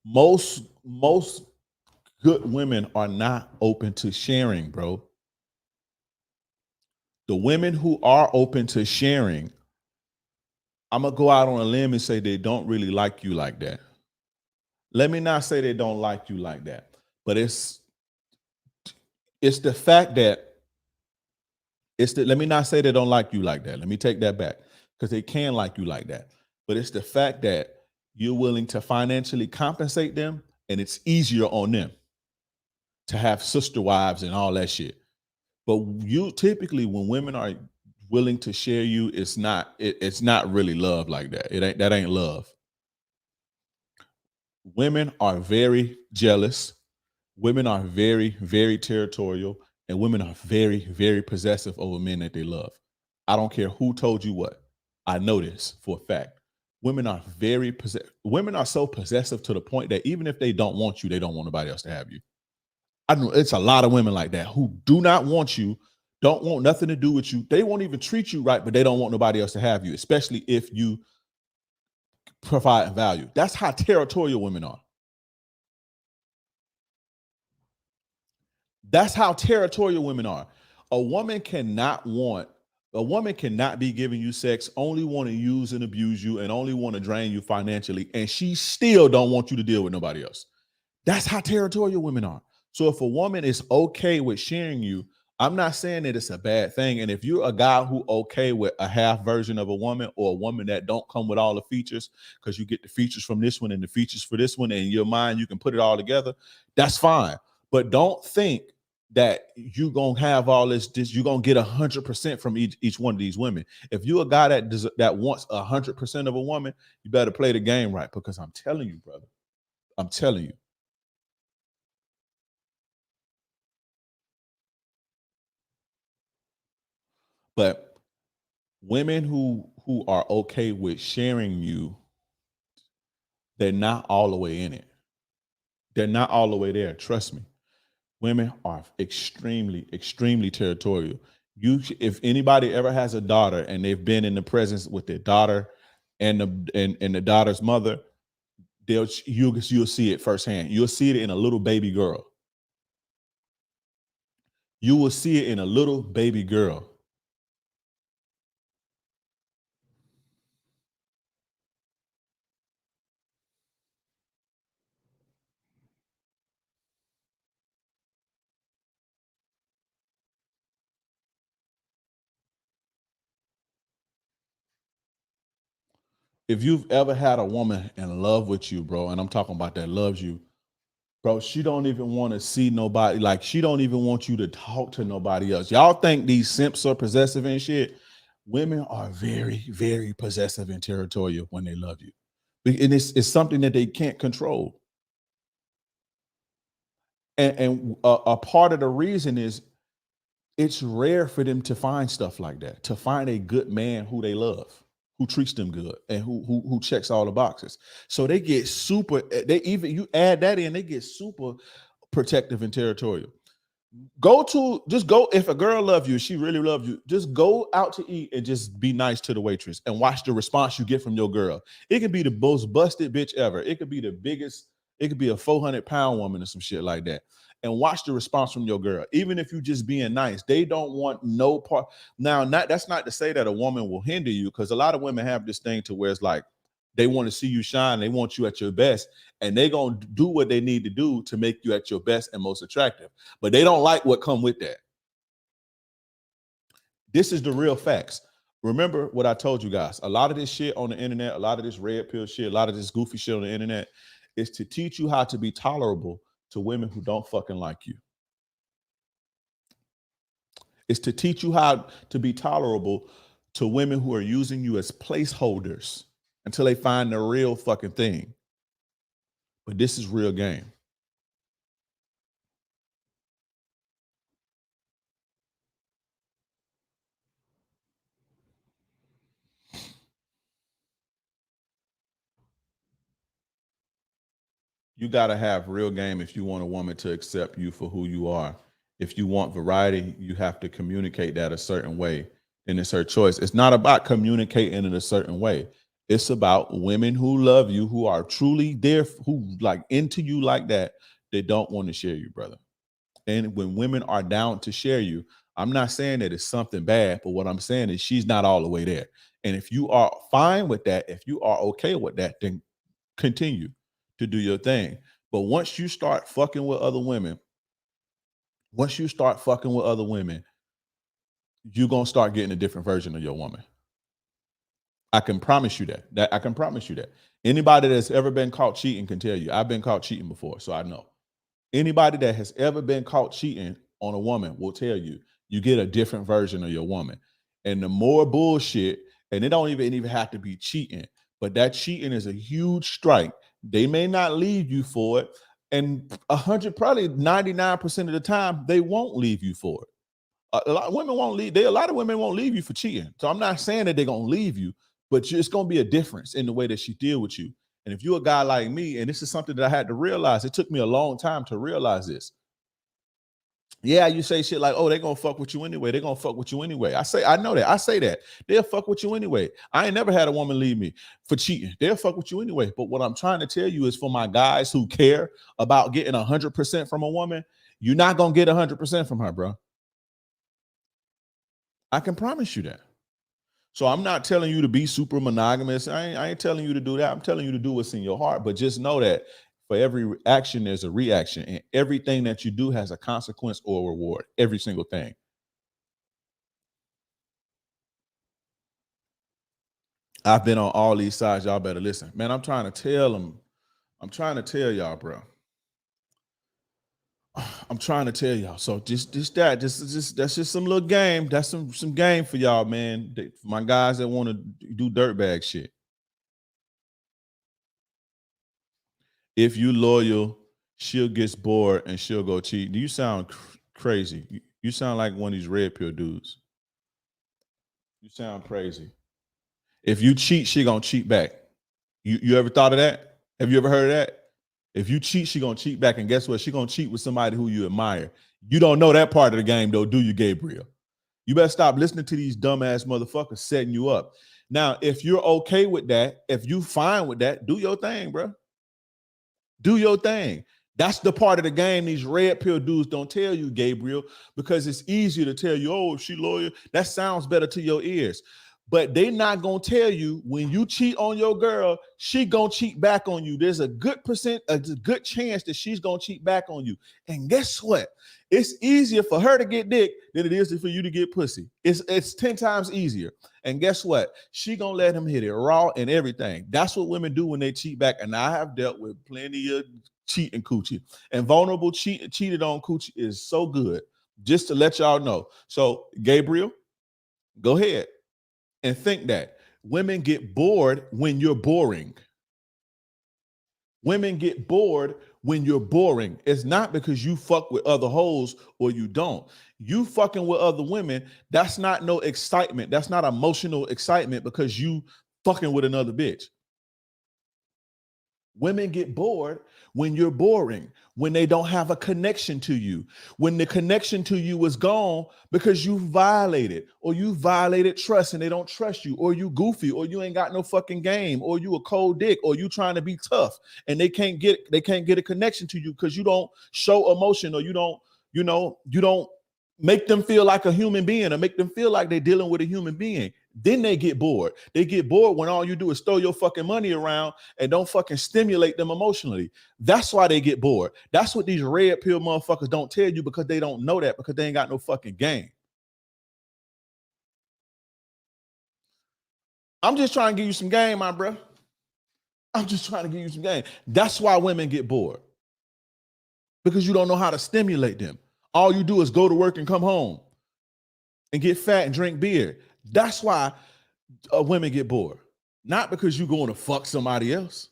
Most good women are not open to sharing, bro. The women who are open to sharing, I'm going to go out on a limb and say they don't really like you like that. Let me not say they don't like you like that, but it's the fact that let me not say they don't like you like that. Let me take that back, because they can like you like that. But it's the fact that you're willing to financially compensate them, and it's easier on them to have sister wives and all that shit. But you typically, when women are willing to share you, it's not really love like that. That ain't love. Women are very jealous. Women are very, very territorial, and women are very, very possessive over men that they love. I don't care who told you what. I know this for a fact. Women are women are so possessive to the point that even if they don't want you, they don't want nobody else to have you. I know it's a lot of women like that who do not want you, don't want nothing to do with you. They won't even treat you right, but they don't want nobody else to have you, especially if you provide value. That's how territorial women are. That's how territorial women are. A woman cannot be giving you sex, only want to use and abuse you, and only want to drain you financially, and she still don't want you to deal with nobody else. That's how territorial women are. So if a woman is okay with sharing you, I'm not saying that it's a bad thing. And if you're a guy who okay with a half version of a woman or a woman that don't come with all the features, because you get the features from this one and the features for this one, and in your mind you can put it all together, that's fine. But don't think that you're gonna have all this you're gonna get 100% from each one of these women. If you're a guy that wants 100% of a woman, you better play the game right, because I'm telling you, brother, I'm telling you. But women who are okay with sharing you, they're not all the way in it. They're not all the way there. Trust me. Women are extremely, extremely territorial. If anybody ever has a daughter and they've been in the presence with their daughter and the daughter's mother, you'll see it firsthand. You'll see it in a little baby girl. You will see it in a little baby girl. If you've ever had a woman in love with you, bro, and I'm talking about that loves you, bro, she don't even want to see nobody. Like, she don't even want you to talk to nobody else. Y'all think these simps are possessive and shit? Women are very, very possessive and territorial when they love you. And it's something that they can't control. And a part of the reason is it's rare for them to find stuff like that, to find a good man who they love, who treats them good, and who checks all the boxes. So they get super, you add that in, they get super protective and territorial. Just go, if a girl loves you, she really loves you, just go out to eat and just be nice to the waitress and watch the response you get from your girl. It could be the most busted bitch ever. It could be the biggest, it could be a 400-pound woman or some shit like that. And watch the response from your girl. Even if you just being nice, they don't want no part. Now, that's not to say that a woman will hinder you, because a lot of women have this thing to where it's like they want to see you shine. They want you at your best, and they're going to do what they need to do to make you at your best and most attractive. But they don't like what come with that. This is the real facts. Remember what I told you guys. A lot of this shit on the internet, a lot of this red pill shit, a lot of this goofy shit on the internet is to teach you how to be tolerable to women who don't fucking like you. It's to teach you how to be tolerable to women who are using you as placeholders until they find the real fucking thing. But this is real game. You got to have real game if you want a woman to accept you for who you are. If you want variety, you have to communicate that a certain way, and it's her choice. It's not about communicating in a certain way. It's about women who love you, who are truly there, who like into you like that. They don't want to share you, brother. And when women are down to share you, I'm not saying that it's something bad, but what I'm saying is she's not all the way there. And if you are fine with that, if you are okay with that, then continue to do your thing. But once you start fucking with other women, you're going to start getting a different version of your woman. I can promise you that. I can promise you that. Anybody that's ever been caught cheating can tell you. I've been caught cheating before, so I know. Anybody that has ever been caught cheating on a woman will tell you, you get a different version of your woman. And the more bullshit, and it don't even have to be cheating, but that cheating is a huge strike. They may not leave you for it, and probably 99% of the time, they won't leave you for it. A lot of women won't leave. A lot of women won't leave you for cheating. So I'm not saying that they're gonna leave you, but it's gonna be a difference in the way that she deal with you. And if you're a guy like me, and this is something that I had to realize, it took me a long time to realize this. Yeah, you say shit like, oh, they're gonna fuck with you anyway. They're gonna fuck with you anyway. I know that. I say that. They'll fuck with you anyway. I ain't never had a woman leave me for cheating. They'll fuck with you anyway. But what I'm trying to tell you is, for my guys who care about getting 100% from a woman, you're not gonna get 100% from her, bro. I can promise you that. So I'm not telling you to be super monogamous. I ain't telling you to do that. I'm telling you to do what's in your heart. But just know that for every action, there's a reaction. And everything that you do has a consequence or a reward. Every single thing. I've been on all these sides. Y'all better listen. Man, I'm trying to tell them. I'm trying to tell y'all, bro. I'm trying to tell y'all. So just that's just some little game. That's some game for y'all, man. For my guys that want to do dirtbag shit. If you loyal, she'll get bored and she'll go cheat. Do you sound crazy? You sound like one of these red pill dudes. You sound crazy. If you cheat, she gonna cheat back. You ever thought of that? Have you ever heard of that? If you cheat, she gonna cheat back, and guess what? She gonna cheat with somebody who you admire. You don't know that part of the game, though, do you, Gabriel? You better stop listening to these dumbass motherfuckers setting you up. Now, if you're okay with that, if you fine with that, do your thing, bro. Do your thing. That's the part of the game these red pill dudes don't tell you, Gabriel, because it's easier to tell you, oh, she loyal. That sounds better to your ears. But they not gonna tell you when you cheat on your girl, she gonna cheat back on you. There's a good chance that she's gonna cheat back on you. And guess what? It's easier for her to get dick than it is for you to get pussy. It's 10 times easier. And guess what? She gonna let him hit it raw and everything. That's what women do when they cheat back. And I have dealt with plenty of cheating coochie. And vulnerable cheated on coochie is so good. Just to let y'all know. So Gabriel, go ahead. And think that women get bored when you're boring. Women get bored when you're boring. It's not because you fuck with other hoes or you don't. You fucking with other women, that's not no excitement. That's not emotional excitement because you fucking with another bitch. Women get bored when you're boring, when they don't have a connection to you, when the connection to you is gone because you violated trust and they don't trust you, or you goofy, or you ain't got no fucking game, or you a cold dick, or you trying to be tough and they can't get a connection to you because you don't show emotion, or you don't make them feel like a human being or make them feel like they're dealing with a human being. Then they get bored. They get bored when all you do is throw your fucking money around and don't fucking stimulate them emotionally. That's why they get bored. That's what these red pill motherfuckers don't tell you, because they don't know that, because they ain't got no fucking game. I'm just trying to give you some game, my bro. I'm just trying to give you some game. That's why women get bored, because you don't know how to stimulate them. All you do is go to work and come home and get fat and drink beer. That's why women get bored. Not because you're going to fuck somebody else.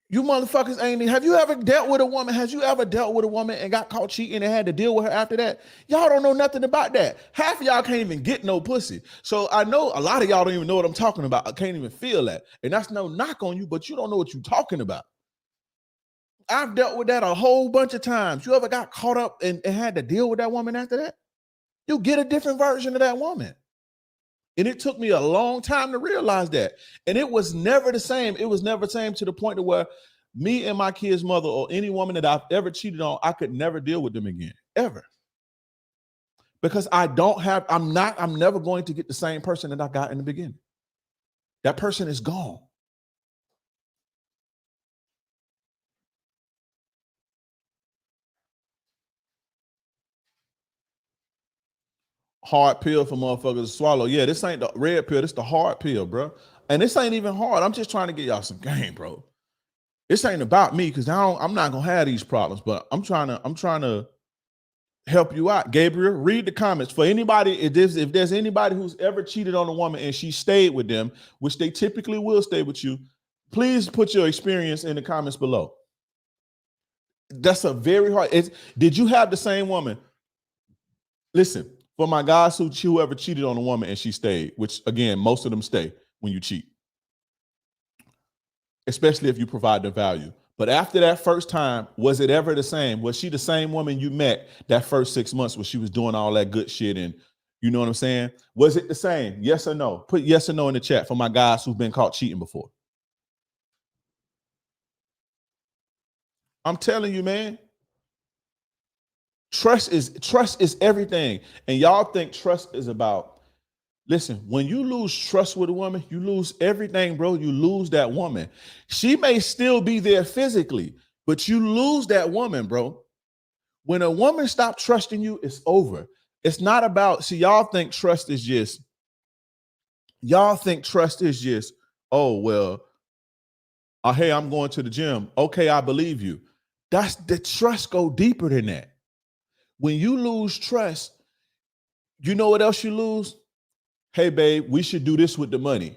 You motherfuckers ain't. Have you ever dealt with a woman? Has you ever dealt with a woman and got caught cheating and had to deal with her after that? Y'all don't know nothing about that. Half of y'all can't even get no pussy. So I know a lot of y'all don't even know what I'm talking about. I can't even feel that. And that's no knock on you, but you don't know what you're talking about. I've dealt with that a whole bunch of times. You ever got caught up and had to deal with that woman after that? You get a different version of that woman. And it took me a long time to realize that. And it was never the same. It was never the same to the point to where me and my kid's mother or any woman that I've ever cheated on, I could never deal with them again, ever. Because I'm never going to get the same person that I got in the beginning. That person is gone. Hard pill for motherfuckers to swallow. Yeah, this ain't the red pill. This the hard pill, bro. And this ain't even hard. I'm just trying to get y'all some game, bro. This ain't about me, because I'm not gonna have these problems. But I'm trying to help you out. Gabriel, read the comments. For anybody, if there's anybody who's ever cheated on a woman and she stayed with them, which they typically will stay with you, please put your experience in the comments below. That's a very hard. Did you have the same woman? Listen. For my guys whoever cheated on a woman and she stayed, which again, most of them stay when you cheat, especially if you provide the value. But after that first time, was it ever the same? Was she the same woman you met that first 6 months when she was doing all that good shit? And you know what I'm saying? Was it the same? Yes or no? Put yes or no in the chat for my guys who've been caught cheating before. I'm telling you, man. Trust is everything. And y'all think trust is about, listen, when you lose trust with a woman, you lose everything, bro. You lose that woman. She may still be there physically, but you lose that woman, bro. When a woman stops trusting you, it's over. It's not about, see, y'all think trust is just Y'all think trust is just, oh, well, hey, I'm going to the gym. Okay, I believe you. That's the trust go deeper than that. When you lose trust, you know what else you lose? Hey, babe, we should do this with the money.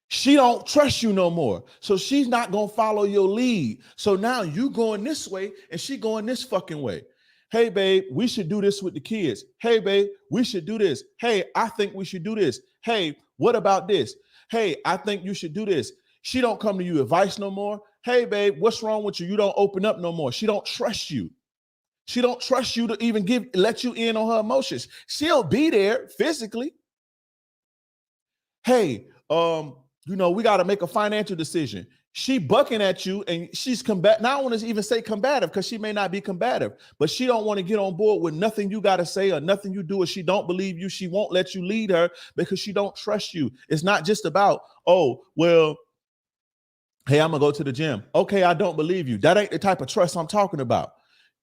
She don't trust you no more. So she's not going to follow your lead. So now you going this way and she going this fucking way. Hey, babe, we should do this with the kids. Hey, babe, we should do this. Hey, I think we should do this. Hey, what about this? Hey, I think you should do this. She don't come to you advice no more. Hey, babe, what's wrong with you? You don't open up no more. She don't trust you. She don't trust you to even let you in on her emotions. She'll be there physically. Hey, we got to make a financial decision. She bucking at you and she's combative. Now I want to even say combative because she may not be combative, but she don't want to get on board with nothing you got to say or nothing you do. Or she don't believe you. She won't let you lead her because she don't trust you. It's not just about, oh, well, hey, I'm going to go to the gym. Okay, I don't believe you. That ain't the type of trust I'm talking about.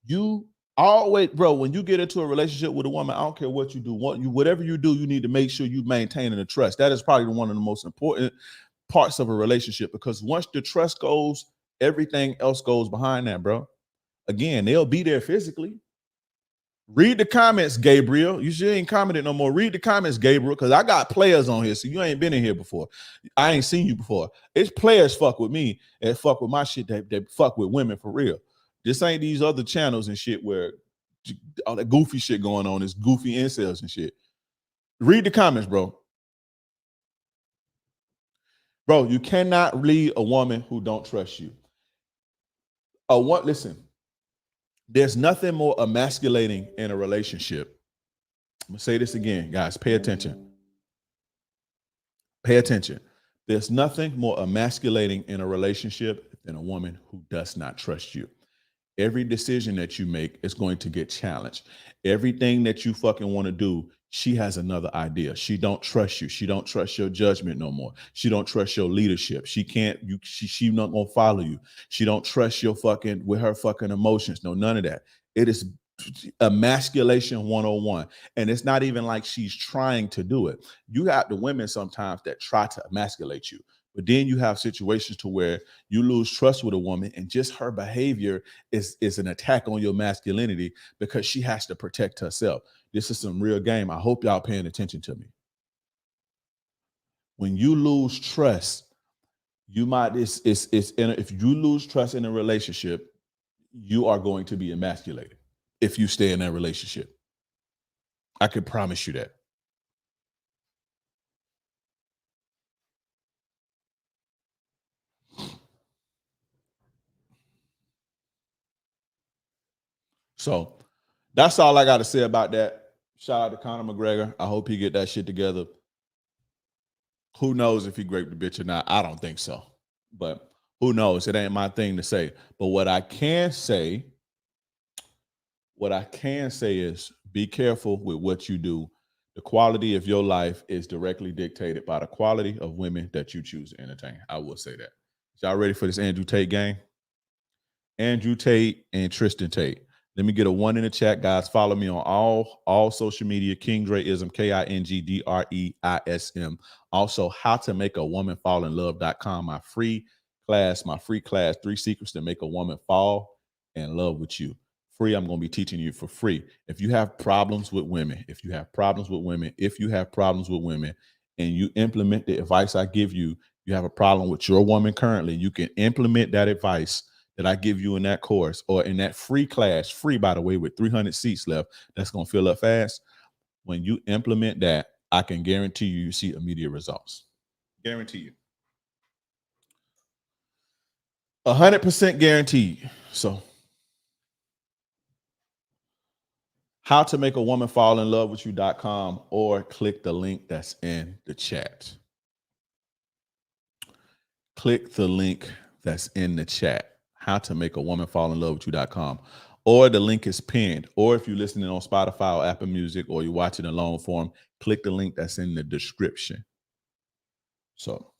You always, bro, when you get into a relationship with a woman, I don't care what you do. Whatever you do, you need to make sure you maintain the trust. That is probably one of the most important parts of a relationship, because once the trust goes, everything else goes behind that, bro. Again, they'll be there physically. Read the comments, Gabriel. You ain't commented no more. Read the comments, Gabriel, because I got players on here, so you ain't been in here before. I ain't seen you before. It's players fuck with me and fuck with my shit. They fuck with women for real. This ain't these other channels and shit where all that goofy shit going on is goofy incels and shit. Read the comments, bro. Bro, you cannot lead a woman who don't trust you. Listen, there's nothing more emasculating in a relationship. I'm gonna say this again, guys. Pay attention. Pay attention. There's nothing more emasculating in a relationship than a woman who does not trust you. Every decision that you make is going to get challenged. Everything that you fucking want to do, she has another idea. She don't trust you. She don't trust your judgment no more. She don't trust your leadership. She not gonna follow you. She don't trust your fucking with her fucking emotions. No, none of that. It is emasculation 101. And it's not even like she's trying to do it. You have the women sometimes that try to emasculate you. But then you have situations to where you lose trust with a woman and just her behavior is an attack on your masculinity because she has to protect herself. This is some real game. I hope y'all paying attention to me. When you lose trust, if you lose trust in a relationship, you are going to be emasculated if you stay in that relationship. I can promise you that. So that's all I got to say about that. Shout out to Conor McGregor. I hope he get that shit together. Who knows if he raped the bitch or not? I don't think so. But who knows? It ain't my thing to say. But what I can say is be careful with what you do. The quality of your life is directly dictated by the quality of women that you choose to entertain. I will say that. Y'all ready for this Andrew Tate game? Andrew Tate and Tristan Tate. Let me get a 1 in the chat, guys. Follow me on all social media. King Dreism, KINGDREISM. Also, howtomakeawomanfallinlove.com. My free class, 3 secrets to make a woman fall in love with you. Free. I'm going to be teaching you for free. If you have problems with women, and you implement the advice I give you, you have a problem with your woman currently, you can implement that advice that I give you in that course or in that free class, free, by the way, with 300 seats left, that's going to fill up fast. When you implement that, I can guarantee you see immediate results. Guarantee you. 100% guaranteed. So, howtomakeawomanfallinlove.com or click the link that's in the chat. Click the link that's in the chat. Howtomakeawomanfallinlove.com, or the link is pinned. Or if you're listening on Spotify or Apple Music, or you're watching in long form, click the link that's in the description. So,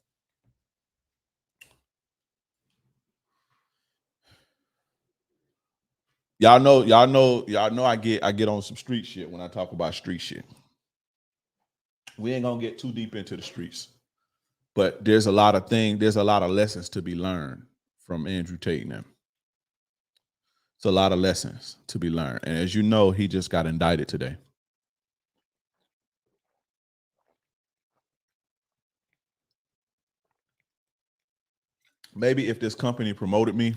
y'all know I get on some street shit when I talk about street shit. We ain't gonna get too deep into the streets, but there's a lot of lessons to be learned from Andrew Tate and them. It's a lot of lessons to be learned. And as you know, he just got indicted today. Maybe if this company promoted me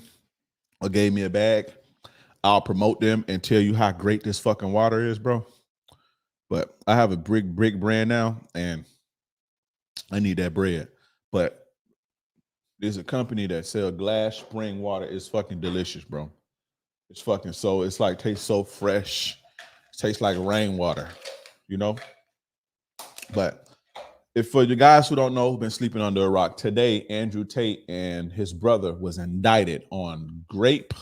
or gave me a bag, I'll promote them and tell you how great this fucking water is, bro. But I have a big brand now, and I need that bread. But there's a company that sells glass spring water. It's fucking delicious, bro. It's fucking it's like tastes so fresh. It tastes like rainwater, you know? But if for the guys who don't know, who've been sleeping under a rock, today Andrew Tate and his brother was indicted on grape.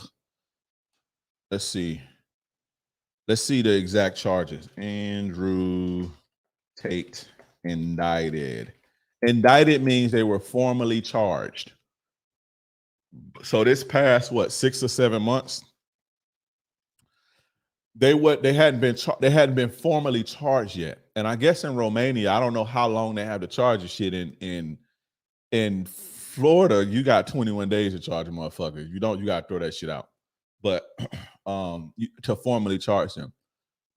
Let's see the exact charges. Andrew Tate indicted. Indicted means they were formally charged. So this past 6 or 7 months, they hadn't been formally charged yet. And I guess in Romania, I don't know how long they have to charge the shit. In Florida, you got 21 days to charge a motherfucker. You got to throw that shit out. But to formally charge them.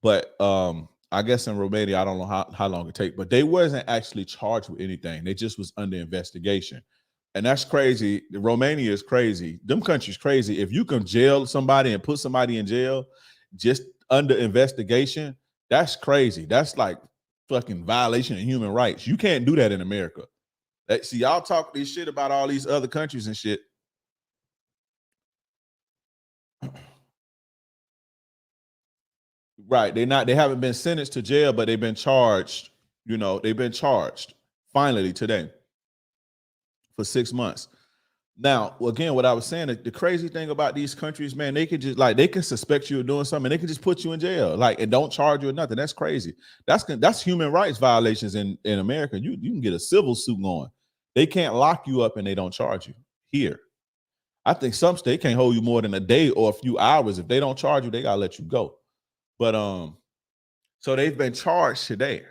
But I guess in Romania, I don't know how long it takes. But they wasn't actually charged with anything. They just was under investigation. And that's crazy. Romania is crazy. Them countries crazy. If you can jail somebody and put somebody in jail just under investigation, that's crazy. That's like fucking violation of human rights. You can't do that in America. See, y'all talk this shit about all these other countries and shit. Right. They haven't been sentenced to jail, but they've been charged. You know, they've been charged finally today for 6 months. Now, again, what I was saying, the crazy thing about these countries, man, they could just they can suspect you of doing something, and they can just put you in jail, and don't charge you or nothing. That's crazy. That's human rights violations in America. You can get a civil suit going. They can't lock you up and they don't charge you here. I think some state can't hold you more than a day or a few hours. If they don't charge you, they gotta let you go. But so they've been charged today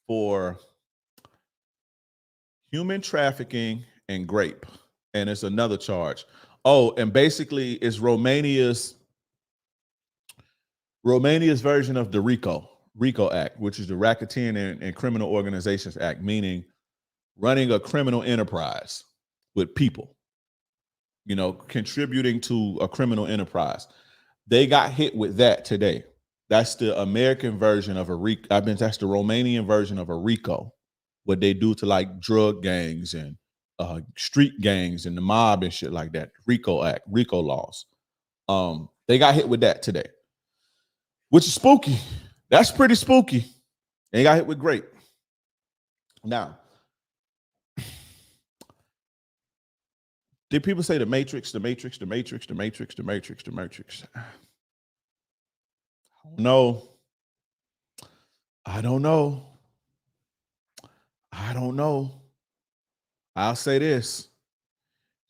for human trafficking and grape. And it's another charge. Oh, and basically it's Romania's version of the RICO Act, which is the Racketeering and Criminal Organizations Act, meaning running a criminal enterprise with people, contributing to a criminal enterprise. They got hit with that today. That's the American version of a RICO. That's the Romanian version of a RICO, what they do to drug gangs and street gangs and the mob and shit like that. RICO Act, RICO laws. They got hit with that today, which is spooky. That's pretty spooky. They got hit with grape. Now, did people say the Matrix, the Matrix, the Matrix, the Matrix, the Matrix, the Matrix? No. I don't know. I'll say this.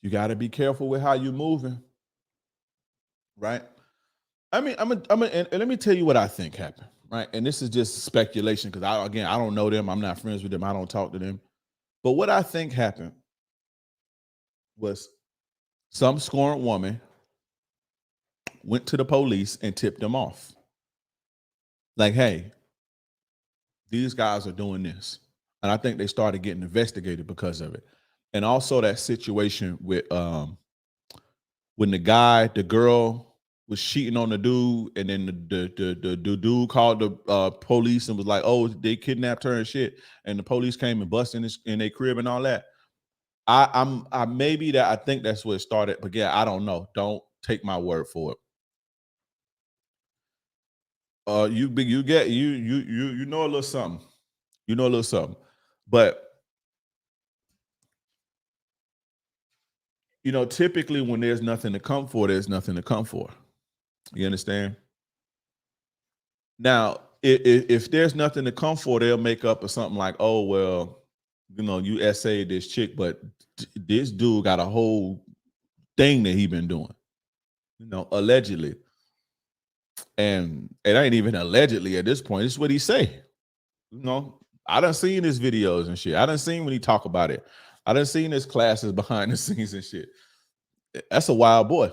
You got to be careful with how you're moving. Right? I mean, and let me tell you what I think happened. Right? And this is just speculation because I don't know them. I'm not friends with them. I don't talk to them. But what I think happened was some scorned woman went to the police and tipped them off. Hey, these guys are doing this. And I think they started getting investigated because of it. And also that situation with when the girl was cheating on the dude, and then the dude called the police and was like, oh, they kidnapped her and shit. And the police came and busted in their crib and all that. I think that's where it started, but yeah, I don't know. Don't take my word for it. You know a little something. You know a little something. But typically when there's nothing to come for, there's nothing to come for. You understand? Now, if there's nothing to come for, they'll make up or something like, oh, well, you essayed this chick, but this dude got a whole thing that he been doing, allegedly. And it ain't even allegedly at this point. It's what he say. I done seen his videos and shit. I done seen when he talk about it. I done seen his classes behind the scenes and shit. That's a wild boy.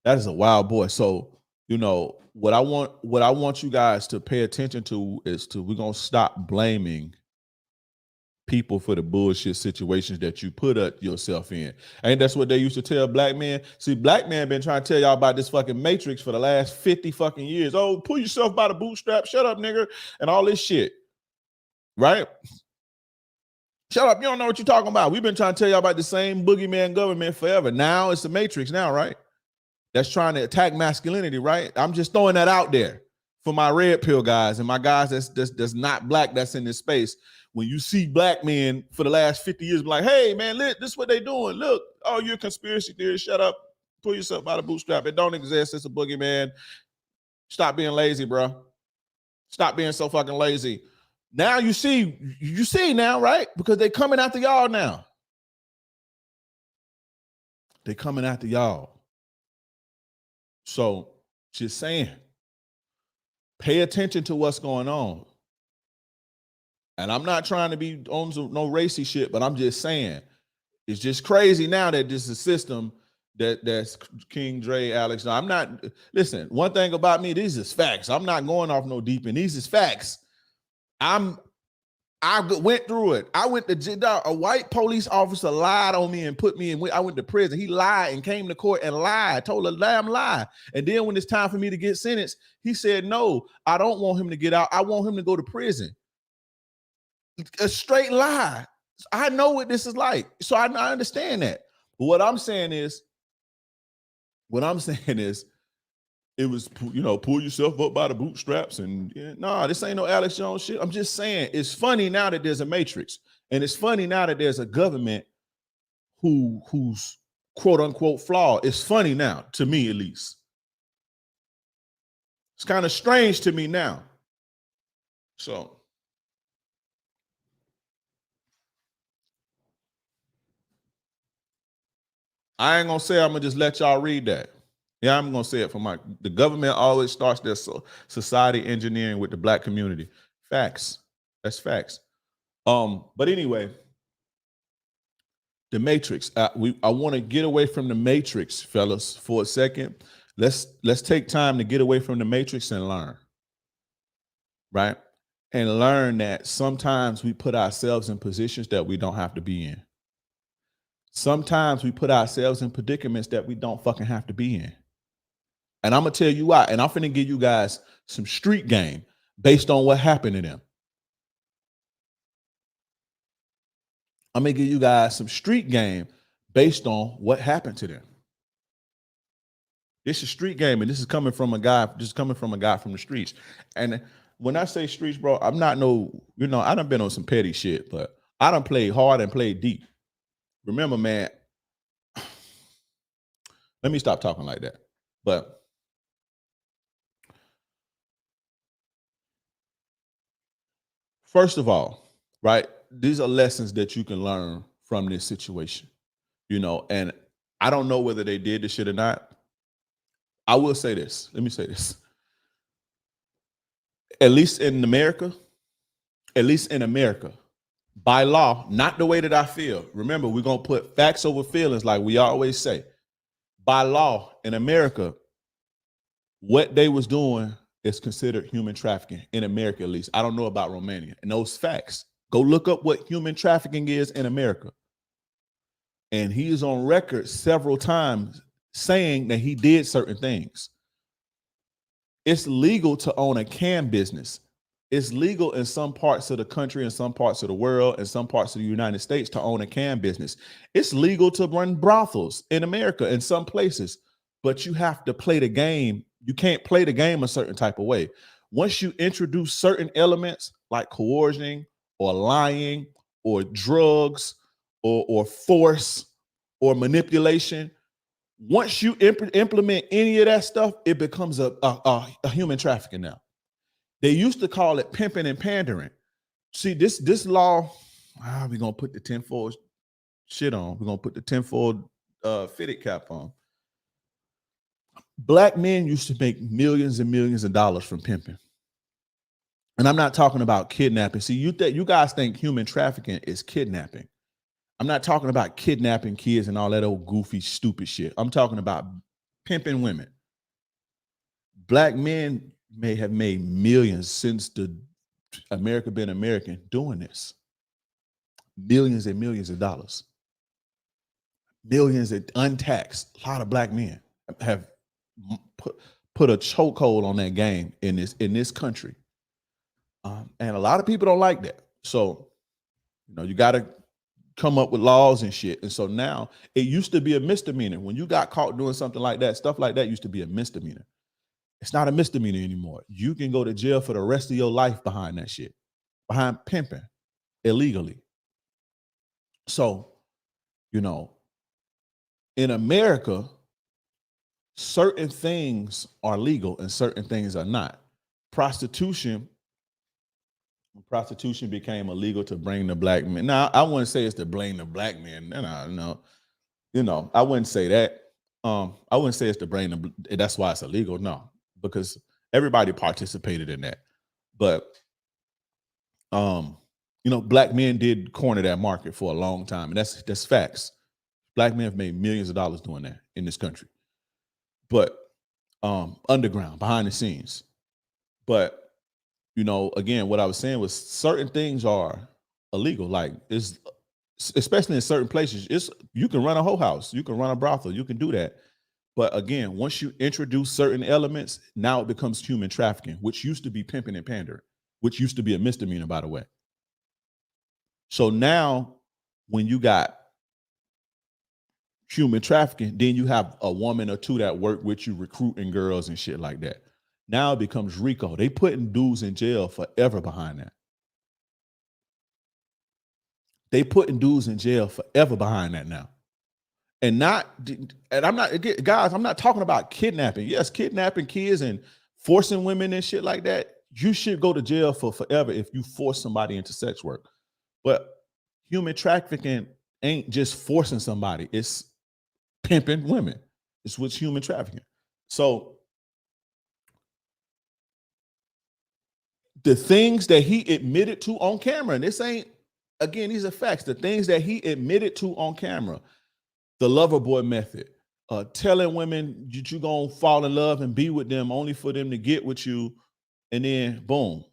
That is a wild boy. So, you know, what I want you guys to pay attention to is we're gonna stop blaming people for the bullshit situations that you put yourself in. And that's what they used to tell black men. See, black men been trying to tell y'all about this fucking matrix for the last 50 fucking years. Oh, pull yourself by the bootstrap, shut up, nigga, and all this shit. Right? Shut up, you don't know what you're talking about. We've been trying to tell y'all about the same boogeyman government forever. Now it's the matrix now, right? That's trying to attack masculinity, right? I'm just throwing that out there for my red pill guys and my guys that's not black that's in this space. When you see black men for the last 50 years be like, hey, man, this is what they doing. Look, oh, you're a conspiracy theorist. Shut up. Pull yourself by the bootstrap. It don't exist. It's a boogeyman. Stop being lazy, bro. Stop being so fucking lazy. Now you see now, right? Because they coming after y'all now. They coming after y'all. So just saying, pay attention to what's going on. And I'm not trying to be on no racy shit, but I'm just saying, it's just crazy now that this is a system that's King Dre, Alex. No, I'm not, listen, one thing about me, these is facts. I'm not going off no deep end. These is facts. I went through it. I went to a white police officer lied on me and put me in. I went to prison. He lied and came to court and lied, told a damn lie. And then when it's time for me to get sentenced, he said, no, I don't want him to get out. I want him to go to prison. A straight lie. I know what this is like. So I understand that. But what I'm saying is, it was, you know, pull yourself up by the bootstraps and nah, this ain't no Alex Jones shit. I'm just saying it's funny now that there's a matrix, and it's funny now that there's a government who's quote unquote flawed. It's funny now, to me at least. It's kind of strange to me now. So I ain't gonna say I'm gonna just let y'all read that. Yeah, I'm gonna say it for the government always starts their society engineering with the black community. Facts. That's facts. But anyway, the matrix. I want to get away from the matrix, fellas, for a second. Let's take time to get away from the matrix and learn. Right? And learn that sometimes we put ourselves in positions that we don't have to be in. Sometimes we put ourselves in predicaments that we don't fucking have to be in. And I'm going to tell you why. And I'm finna give you guys some street game based on what happened to them. I'm going to give you guys some street game based on what happened to them. This is street game, and this is coming from a guy from the streets. And when I say streets, bro, I'm not I done been on some petty shit, but I done played hard and played deep. Remember, man, let me stop talking like that. But first of all, right, these are lessons that you can learn from this situation, and I don't know whether they did this shit or not. I will say this. Let me say this. At least in America, by law, not the way that I feel. Remember, we're going to put facts over feelings like we always say. By law in America, what they was doing is considered human trafficking in America, at least. I don't know about Romania. And those facts, go look up what human trafficking is in America. And he is on record several times saying that he did certain things. It's legal to own a cam business. It's legal in some parts of the country, in some parts of the world, in some parts of the United States to own a cam business. It's legal to run brothels in America in some places, but you have to play the game. You can't play the game a certain type of way. Once you introduce certain elements like coercion or lying or drugs or force or manipulation, once you implement any of that stuff, it becomes a human trafficking now. They used to call it pimping and pandering. See, this law, we're going to put the tinfoil shit on. We're going to put the tinfoil fitted cap on. Black men used to make millions and millions of dollars from pimping. And I'm not talking about kidnapping. See, you guys think human trafficking is kidnapping. I'm not talking about kidnapping kids and all that old goofy, stupid shit. I'm talking about pimping women. Black men may have made millions since the America been American doing this. Millions and millions of dollars. Millions untaxed. A lot of black men have put a chokehold on that game in this country. And a lot of people don't like that. So, you got to come up with laws and shit. And so now it used to be a misdemeanor. When you got caught doing something like that, stuff like that used to be a misdemeanor. It's not a misdemeanor anymore. You can go to jail for the rest of your life behind that shit, behind pimping illegally. So, in America, certain things are legal and certain things are not. Prostitution became illegal to bring the black men. Now, I wouldn't say it's to blame the black men. No, I wouldn't say that. I wouldn't say it's to bring them. That's why it's illegal. No, because everybody participated in that. But, black men did corner that market for a long time, and that's facts. Black men have made millions of dollars doing that in this country, but underground, behind the scenes. But again, what I was saying was certain things are illegal. Like especially in certain places, you can run a whole house, you can run a brothel, you can do that. But again, once you introduce certain elements, now it becomes human trafficking, which used to be pimping and pandering, which used to be a misdemeanor, by the way. So now when you got human trafficking, then you have a woman or two that work with you recruiting girls and shit like that. Now it becomes RICO. They putting dudes in jail forever behind that. They putting dudes in jail forever behind that now. And I'm not, guys, I'm not talking about kidnapping. Yes, kidnapping kids and forcing women and shit like that. You should go to jail for forever if you force somebody into sex work. But human trafficking ain't just forcing somebody. It's pimping women. It's what's human trafficking. So the things that he admitted to on camera, and this ain't, again, these are facts. The things that he admitted to on camera, the lover boy method, telling women you're going to fall in love and be with them only for them to get with you. And then boom,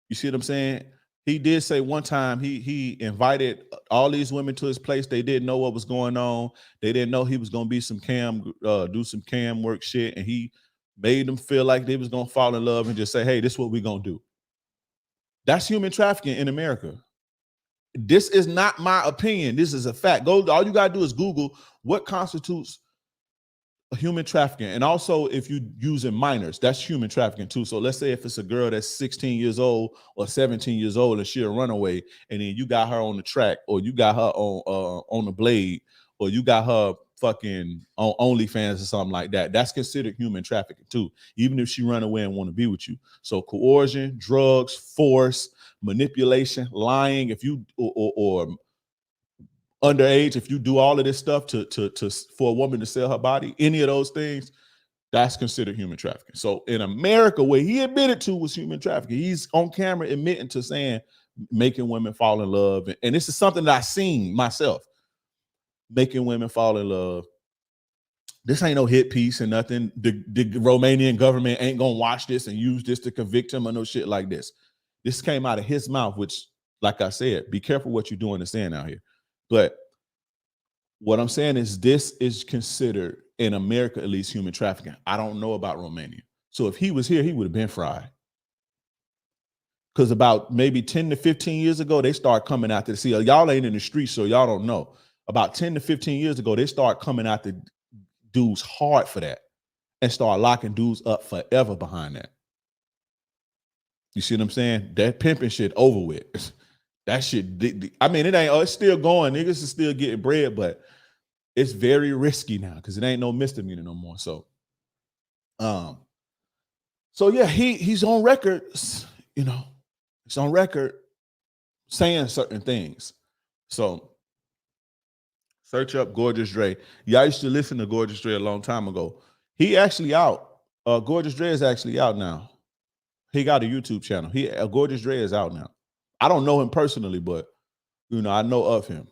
you see what I'm saying? He did say one time he invited all these women to his place. They didn't know what was going on. They didn't know he was going to be do some cam work shit. And he made them feel like they was going to fall in love and just say, hey, this is what we're going to do. That's human trafficking in America. This is not my opinion. This is a fact. All you got to do is Google what constitutes human trafficking. And also, if you're using minors, that's human trafficking too. So let's say if it's a girl that's 16 years old or 17 years old and she's a runaway, and then you got her on the track, or you got her on the blade, or you got her fucking on OnlyFans or something like that, that's considered human trafficking too, even if she run away and want to be with you. So coercion, drugs, force, manipulation, lying, if you or underage, if you do all of this stuff to for a woman to sell her body, any of those things, that's considered human trafficking. So in America, what he admitted to was human trafficking. He's on camera admitting to saying making women fall in love. And this is something that I've seen myself, making women fall in love. This ain't no hit piece and nothing. The Romanian government ain't gonna watch this and use this to convict him or no shit like this. This came out of his mouth, which, like I said, be careful what you're doing and saying out here. But what I'm saying is this is considered, in America at least, human trafficking. I don't know about Romania. So if he was here, he would have been fried. Because about maybe 10 to 15 years ago, they start coming out to see, y'all ain't in the streets, so y'all don't know. About 10 to 15 years ago, they start coming out to dudes hard for that and start locking dudes up forever behind that. You see what I'm saying? That pimping shit over with. That shit, I mean, it's still going. Niggas is still getting bread, but it's very risky now because it ain't no misdemeanor no more. So yeah, he's on record, it's on record saying certain things. So search up Gorgeous Dre. Yeah, I used to listen to Gorgeous Dre a long time ago. He actually out. Gorgeous Dre is actually out now. He got a YouTube channel. Gorgeous Dre is out now. I don't know him personally, but you know, I know of him.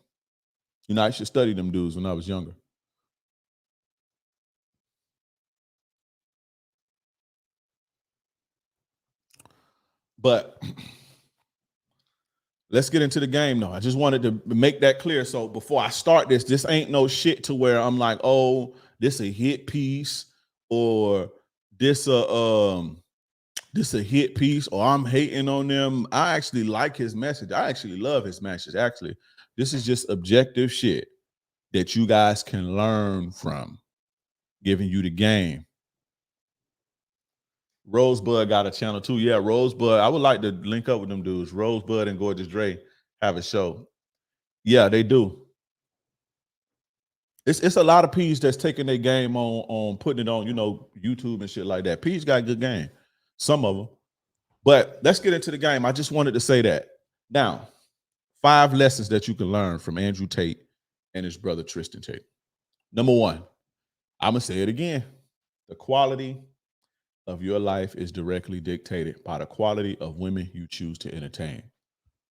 You know, I should study them dudes when I was younger. But let's get into the game though. I just wanted to make that clear. So before I start this ain't no shit to where I'm like, oh, this a hit piece or this a hit piece or I'm hating on them. I actually like his message. I actually love his message. Actually, this is just objective shit that you guys can learn from, giving you the game. Rosebud got a channel too. Yeah, Rosebud. I would like to link up with them dudes. Rosebud and Gorgeous Dre have a show. Yeah, they do. It's a lot of P's that's taking their game on putting it on, you know, YouTube and shit like that. P's got good game. Some of them. But let's get into the game. I just wanted to say that. Now, 5 lessons that you can learn from Andrew Tate and his brother Tristan Tate. Number 1, I'm going to say it again. The quality of your life is directly dictated by the quality of women you choose to entertain.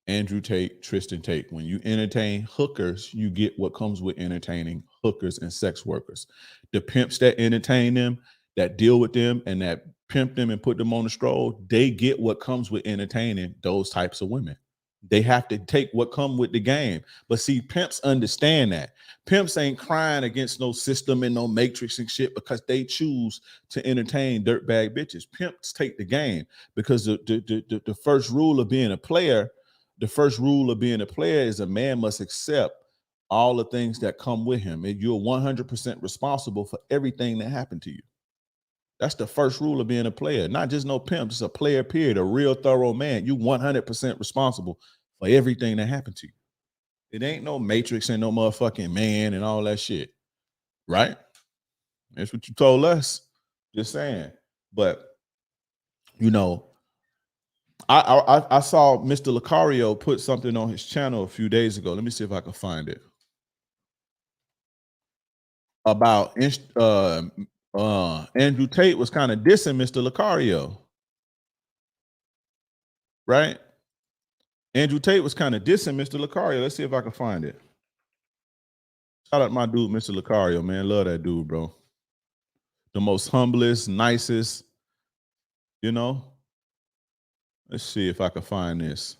Andrew Tate, Tristan Tate. When you entertain hookers, you get what comes with entertaining hookers and sex workers. The pimps that entertain them, that deal with them, and that pimp them and put them on the stroll, they get what comes with entertaining those types of women. They have to take what come with the game. But see, pimps understand that. Pimps ain't crying against no system and no matrix and shit because they choose to entertain dirtbag bitches. Pimps take the game because the first rule of being a player, is a man must accept all the things that come with him. And you're 100% responsible for everything that happened to you. That's the first rule of being a player. Not just no pimp, just a player, period. A real thorough man. You 100% responsible for everything that happened to you. It ain't no matrix and no motherfucking man and all that shit. Right? That's what you told us. Just saying. But, you know, I saw Mr. Lucario put something on his channel a few days ago. Let me see if I can find it. About Andrew Tate was kind of dissing Mr. Lucario. Right? Andrew Tate was kind of dissing Mr. Lucario. Let's see if I can find it. Shout out my dude, Mr. Lucario, man. Love that dude, bro. The most humblest, nicest, you know. Let's see if I can find this.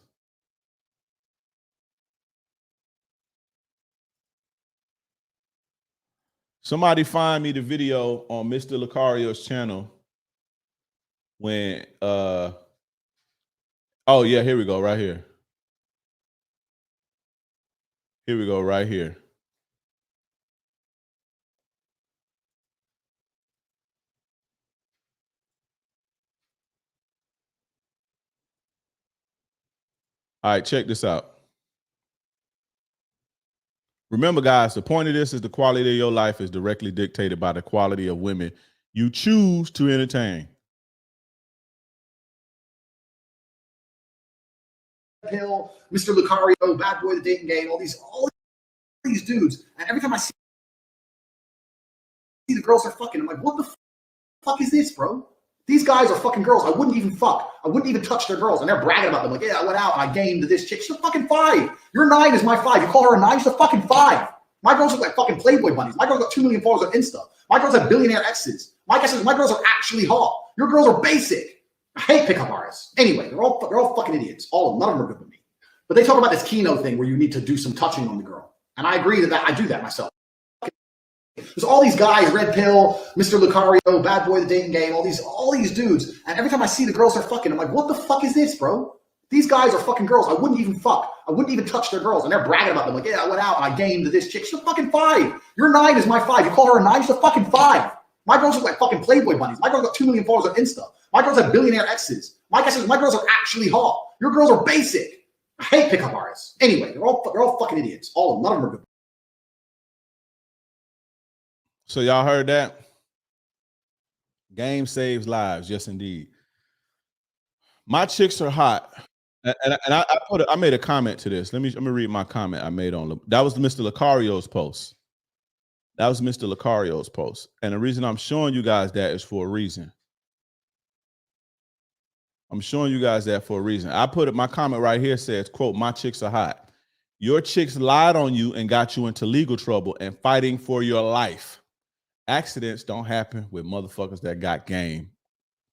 Somebody find me the video on Mr. Lucario's channel when oh yeah, here we go, right here. Here we go, right here. All right, check this out. Remember, guys, the point of this is the quality of your life is directly dictated by the quality of women you choose to entertain. Hill, Mr. Lucario, Bad Boy, the Dating Game, all these dudes, and every time I see the girls are fucking, I'm like, what the fuck is this, bro? These guys are fucking girls. I wouldn't even fuck. I wouldn't even touch their girls. And they're bragging about them. Like, yeah, I went out and I gamed this chick. She's a fucking 5. Your 9 is my 5. You call her a 9? She's a fucking 5. My girls look like fucking Playboy bunnies. My girls got 2 million followers on Insta. My girls have billionaire exes. My guess is my girls are actually hot. Your girls are basic. I hate pickup artists. Anyway, they're all fucking idiots. All of them. None of them are good with me. But they talk about this Keno thing where you need to do some touching on the girl. And I agree that I do that myself. There's all these guys, Red Pill, Mr. Lucario, Bad Boy, the Dating Game, all these dudes. And every time I see the girls are fucking, I'm like, what the fuck is this, bro? These guys are fucking girls. I wouldn't even fuck. I wouldn't even touch their girls. And they're bragging about them. Like, yeah, I went out and I gamed this chick. She's a fucking 5. Your 9 is my 5. You call her a 9? She's a fucking 5. My girls look like fucking Playboy bunnies. My girls got 2 million followers on Insta. My girls have billionaire exes. My guess is my girls are actually hot. Your girls are basic. I hate pickup artists. Anyway, they're all fucking idiots. All of them. None of them are good. So y'all heard that? Game saves lives. Yes, indeed. My chicks are hot. And I made a comment to this. Let me read my comment I made on that was Mr. Lucario's post. That was Mr. Lucario's post. And the reason I'm showing you guys that is for a reason. I'm showing you guys that for a reason. I put it, my comment right here says, quote, my chicks are hot. Your chicks lied on you and got you into legal trouble and fighting for your life. Accidents don't happen with motherfuckers that got game,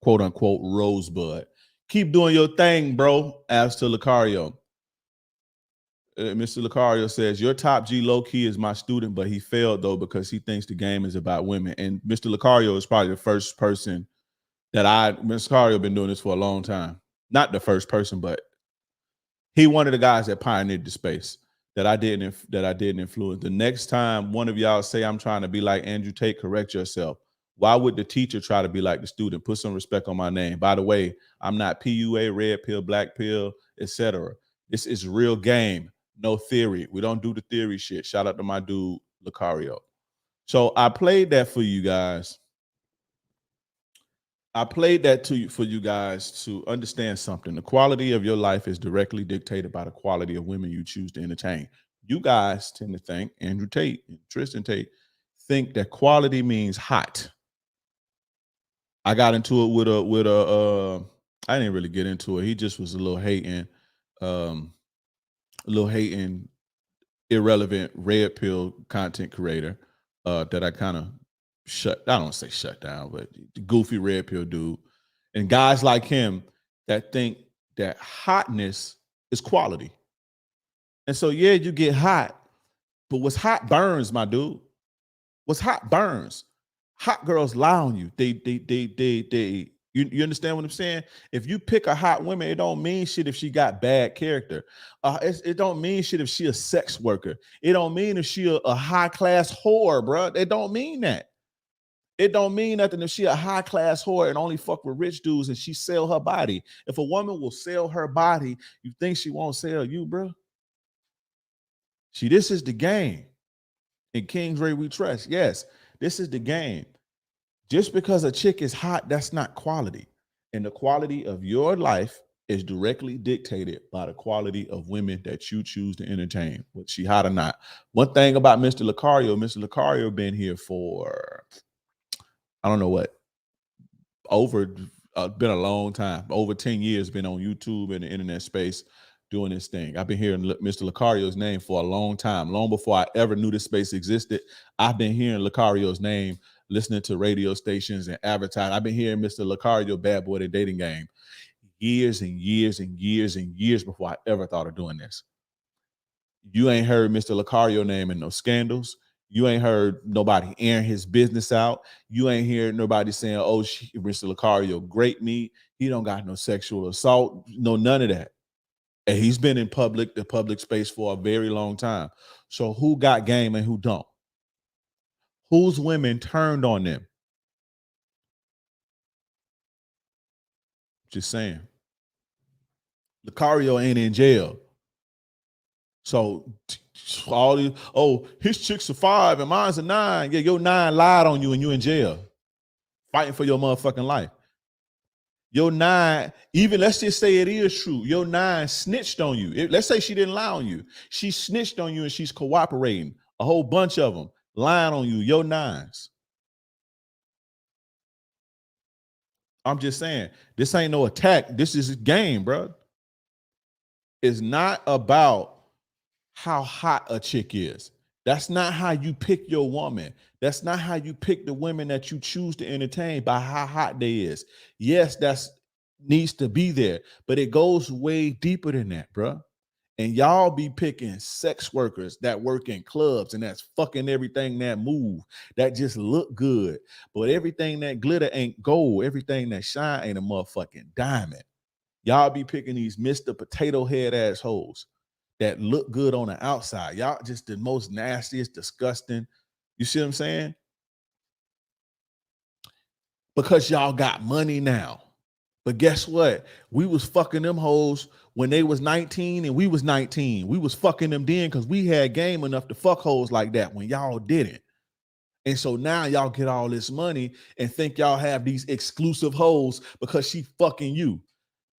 quote unquote, rosebud. Keep doing your thing, bro. As to Lucario. Mr. Lucario says, your top G low-key is my student, but he failed, though, because he thinks the game is about women. And Mr. Lucario is probably the first person that Mr. Lucario been doing this for a long time. Not the first person, but he one of the guys that pioneered the space that I didn't influence. The next time one of y'all say I'm trying to be like Andrew Tate, correct yourself. Why would the teacher try to be like the student? Put some respect on my name. By the way, I'm not PUA, red pill, black pill, etc. This is real game. No theory. We don't do the theory shit. Shout out to my dude, Lucario. So I played that for you guys. I played that for you guys to understand something. The quality of your life is directly dictated by the quality of women you choose to entertain. You guys tend to think, Andrew Tate and Tristan Tate, think that quality means hot. I got into it with a I didn't really get into it. He just was a little hating, irrelevant red pill content creator that I kind of I don't say shut down, but the goofy red pill dude. And guys like him that think that hotness is quality. And so, yeah, you get hot, but what's hot burns, my dude. What's hot burns. Hot girls lie on you. You understand what I'm saying? If you pick a hot woman, it don't mean shit if she got bad character. It don't mean shit if she a sex worker. It don't mean if she a high-class whore, bro. It don't mean that. It don't mean nothing if she a high-class whore and only fuck with rich dudes and she sell her body. If a woman will sell her body, you think she won't sell you, bro? See, this is the game. In Kingsbury we trust. Yes, this is the game. Just because a chick is hot, that's not quality. And the quality of your life is directly dictated by the quality of women that you choose to entertain, whether she hot or not. One thing about Mr. Lucario been here for, I don't know what, been a long time, over 10 years, been on YouTube and the internet space doing this thing. I've been hearing Mr. Lucario's name for a long time, long before I ever knew this space existed. I've been hearing Lucario's name, listening to radio stations and advertising. I've been hearing Mr. Lucario, Bad Boy, The Dating Game, years and years and years and years before I ever thought of doing this. You ain't heard Mr. Lucario name in no scandals. You ain't heard nobody airing his business out. You ain't heard nobody saying, oh, Mr. Lucario, great me. He don't got no sexual assault. No, none of that. And he's been in the public space for a very long time. So who got game and who don't? Whose women turned on them? Just saying. Lucario ain't in jail. So all these, oh, his chick's a 5 and mine's a 9. Yeah, your 9 lied on you and you in jail. Fighting for your motherfucking life. Your 9, even let's just say it is true. Your 9 snitched on you. Let's say she didn't lie on you. She snitched on you and she's cooperating. A whole bunch of them lying on you. Your 9s. I'm just saying, this ain't no attack. This is a game, bro. It's not about how hot a chick is. That's not how you pick your woman. That's not how you pick the women that you choose to entertain, by how hot they is. Yes, that's needs to be there, but it goes way deeper than that, bro. And y'all be picking sex workers that work in clubs and that's fucking everything that move, that just look good. But everything that glitter ain't gold. Everything that shine ain't a motherfucking diamond. Y'all be picking these Mr. Potato Head assholes that look good on the outside. Y'all just the most nastiest, disgusting. You see what I'm saying? Because y'all got money now. But guess what? We was fucking them hoes when they was 19 and we was 19. We was fucking them then because we had game enough to fuck hoes like that when y'all didn't. And so now y'all get all this money and think y'all have these exclusive hoes because she fucking you.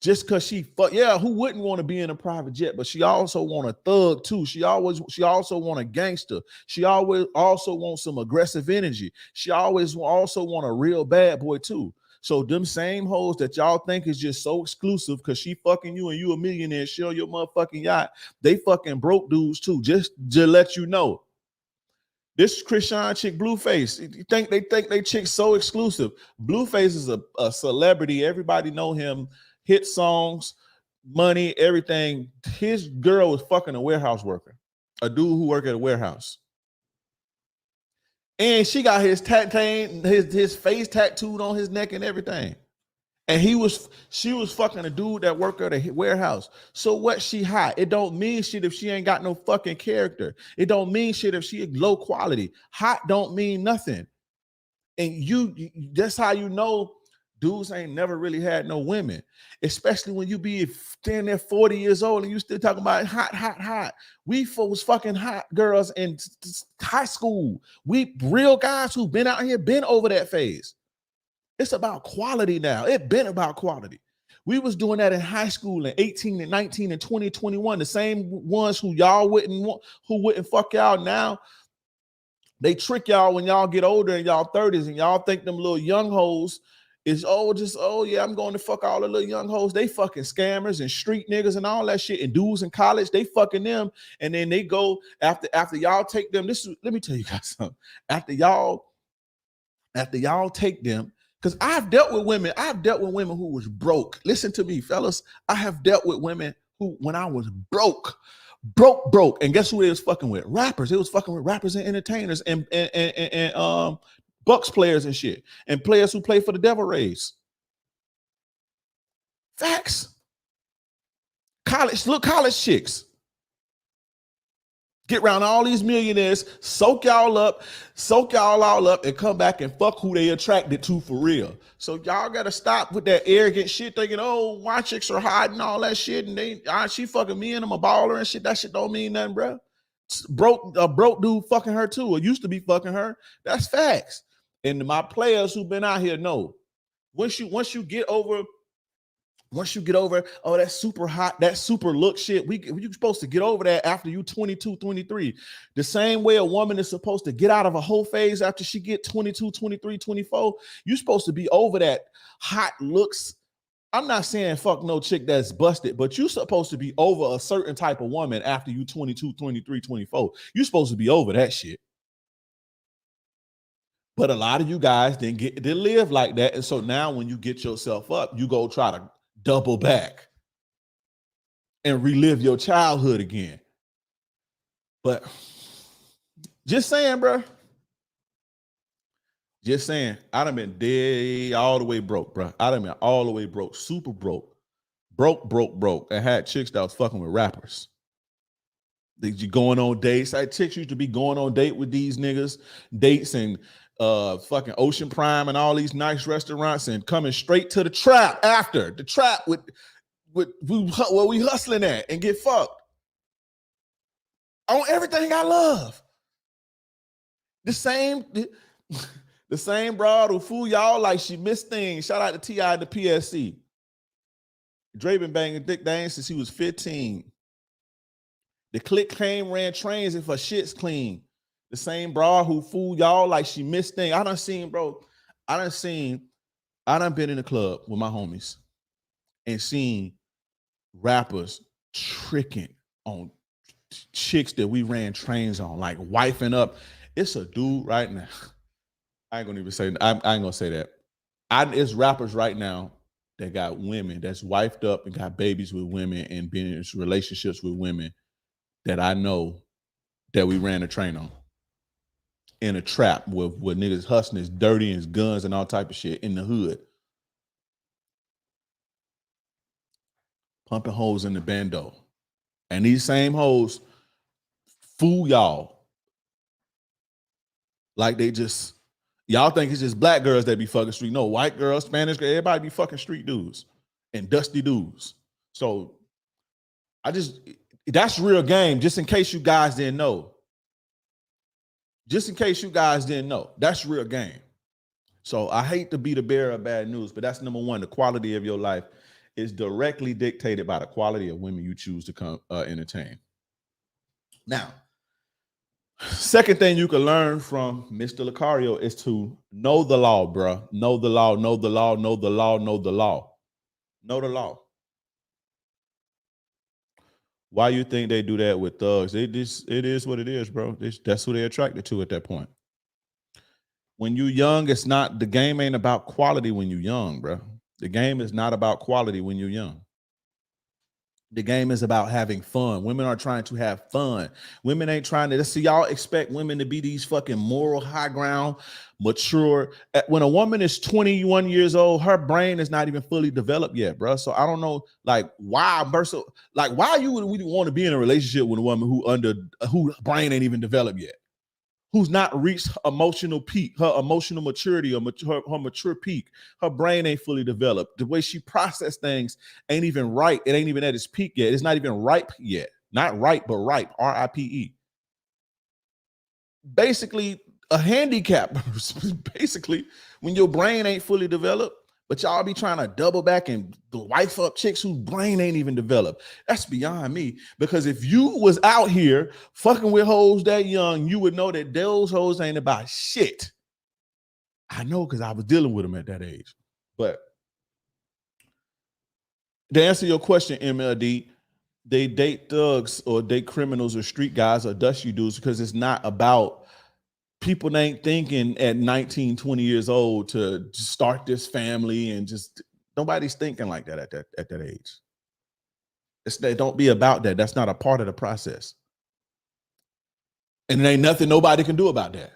Just because she fuck, yeah, who wouldn't want to be in a private jet? But she also want a thug too. She also want a gangster. She always also wants some aggressive energy. She always also want a real bad boy too. So them same hoes that y'all think is just so exclusive because she fucking you and you a millionaire, shell your motherfucking yacht, they fucking broke dudes too. Just to let you know. This Christian chick, Blueface, they think they chick so exclusive. Blueface is a celebrity. Everybody know him. Hit songs, money, everything. His girl was fucking a warehouse worker, a dude who worked at a warehouse. And she got his his face tattooed on his neck and everything. And she was fucking a dude that worked at a warehouse. So what, she hot? It don't mean shit if she ain't got no fucking character. It don't mean shit if she low quality. Hot don't mean nothing. And that's how you know dudes ain't never really had no women, especially when you be standing there 40 years old and you still talking about hot. We was fucking hot girls in high school. We real guys who been out here, been over that phase. It's about quality now. It's been about quality. We was doing that in high school in 18 and 19 and 20, 21. The same ones who y'all wouldn't fuck y'all now. They trick y'all when y'all get older in y'all 30s and y'all think them little young hoes is yeah, I'm going to fuck all the little young hoes. They fucking scammers and street niggas and all that shit. And dudes in college, they fucking them. And then they go after y'all take them. Let me tell you guys something. After y'all take them, because I've dealt with women who was broke. Listen to me, fellas. I have dealt with women who, when I was broke. And guess who they was fucking with? Rappers. It was fucking with rappers and entertainers and Bucks players and shit. And players who play for the Devil Rays. Facts. College chicks. Get around all these millionaires, soak y'all all up, and come back and fuck who they attracted to for real. So y'all gotta stop with that arrogant shit, thinking, oh, my chicks are hiding all that shit, and she fucking me and I'm a baller and shit. That shit don't mean nothing, bro. A broke dude fucking her too, or used to be fucking her. That's facts. And my players who've been out here know. Once you get over, oh, that's super hot, that super look shit, you're supposed to get over that after you 22, 23. The same way a woman is supposed to get out of a whole phase after she get 22, 23, 24, you're supposed to be over that hot looks. I'm not saying fuck no chick that's busted, but you're supposed to be over a certain type of woman after you 22, 23, 24. You're supposed to be over that shit. But a lot of you guys didn't live like that. And so now when you get yourself up, you go try to double back and relive your childhood again. But just saying, bro. Just saying, I done been dead all the way broke, bro. I done been all the way broke, super broke. Broke. I had chicks that was fucking with rappers. You going on dates. I chicks used to be going on date with these niggas, dates and fucking Ocean Prime and all these nice restaurants and coming straight to the trap after the trap with where we hustling at and get fucked on everything I love. The same broad who fool y'all like she missed things. Shout out to T.I. and the PSC. Dre been banging Dick Dane since he was 15. The clique came, ran trains and for shit's clean. The same broad who fool y'all like she missed things. I done been in the club with my homies and seen rappers tricking on chicks that we ran trains on, like wifing up. It's a dude right now. I ain't gonna even say, I ain't gonna say that. It's rappers right now that got women that's wifed up and got babies with women and been in relationships with women that I know that we ran a train on. In a trap with niggas hustling, dirty and guns and all type of shit in the hood. Pumping hoes in the bando. And these same hoes fool y'all. Like y'all think it's just black girls that be fucking street. No, white girls, Spanish girls, everybody be fucking street dudes and dusty dudes. So that's real game, just in case you guys didn't know. That's real game. So I hate to be the bearer of bad news, but that's number one. The quality of your life is directly dictated by the quality of women you choose to come entertain. Now, Second thing you can learn from Mr. Lucario is to know the law, bro. Know the law, know the law, know the law, know the law. Know the law. Why you think they do that with thugs? It is what it is, bro. That's who they're attracted to at that point. When you young, it's not, the game ain't about quality when you young, bro. The game is not about quality when you're young. The game is about having fun. Women are trying to have fun. Women ain't trying to, see, y'all expect women to be these fucking moral high ground, mature. When a woman is 21 years old, her brain is not even fully developed yet, bro. So I don't know, like, why you would want to be in a relationship with a woman who brain ain't even developed yet, who's not reached emotional peak, her emotional maturity, or her mature peak. Her brain ain't fully developed. The way she processes things ain't even right. It ain't even at its peak yet. It's not even ripe yet. Not ripe, but ripe, R-I-P-E. Basically, a handicap, basically, when your brain ain't fully developed, but y'all be trying to double back and wife up chicks whose brain ain't even developed. That's beyond me. Because if you was out here fucking with hoes that young, you would know that those hoes ain't about shit. I know, because I was dealing with them at that age. But to answer your question, MLD, they date thugs or date criminals or street guys or dusty dudes because it's not about, people ain't thinking at 19, 20 years old to start this family, and just nobody's thinking like that at that age. They don't be about that. That's not a part of the process. And there ain't nothing nobody can do about that.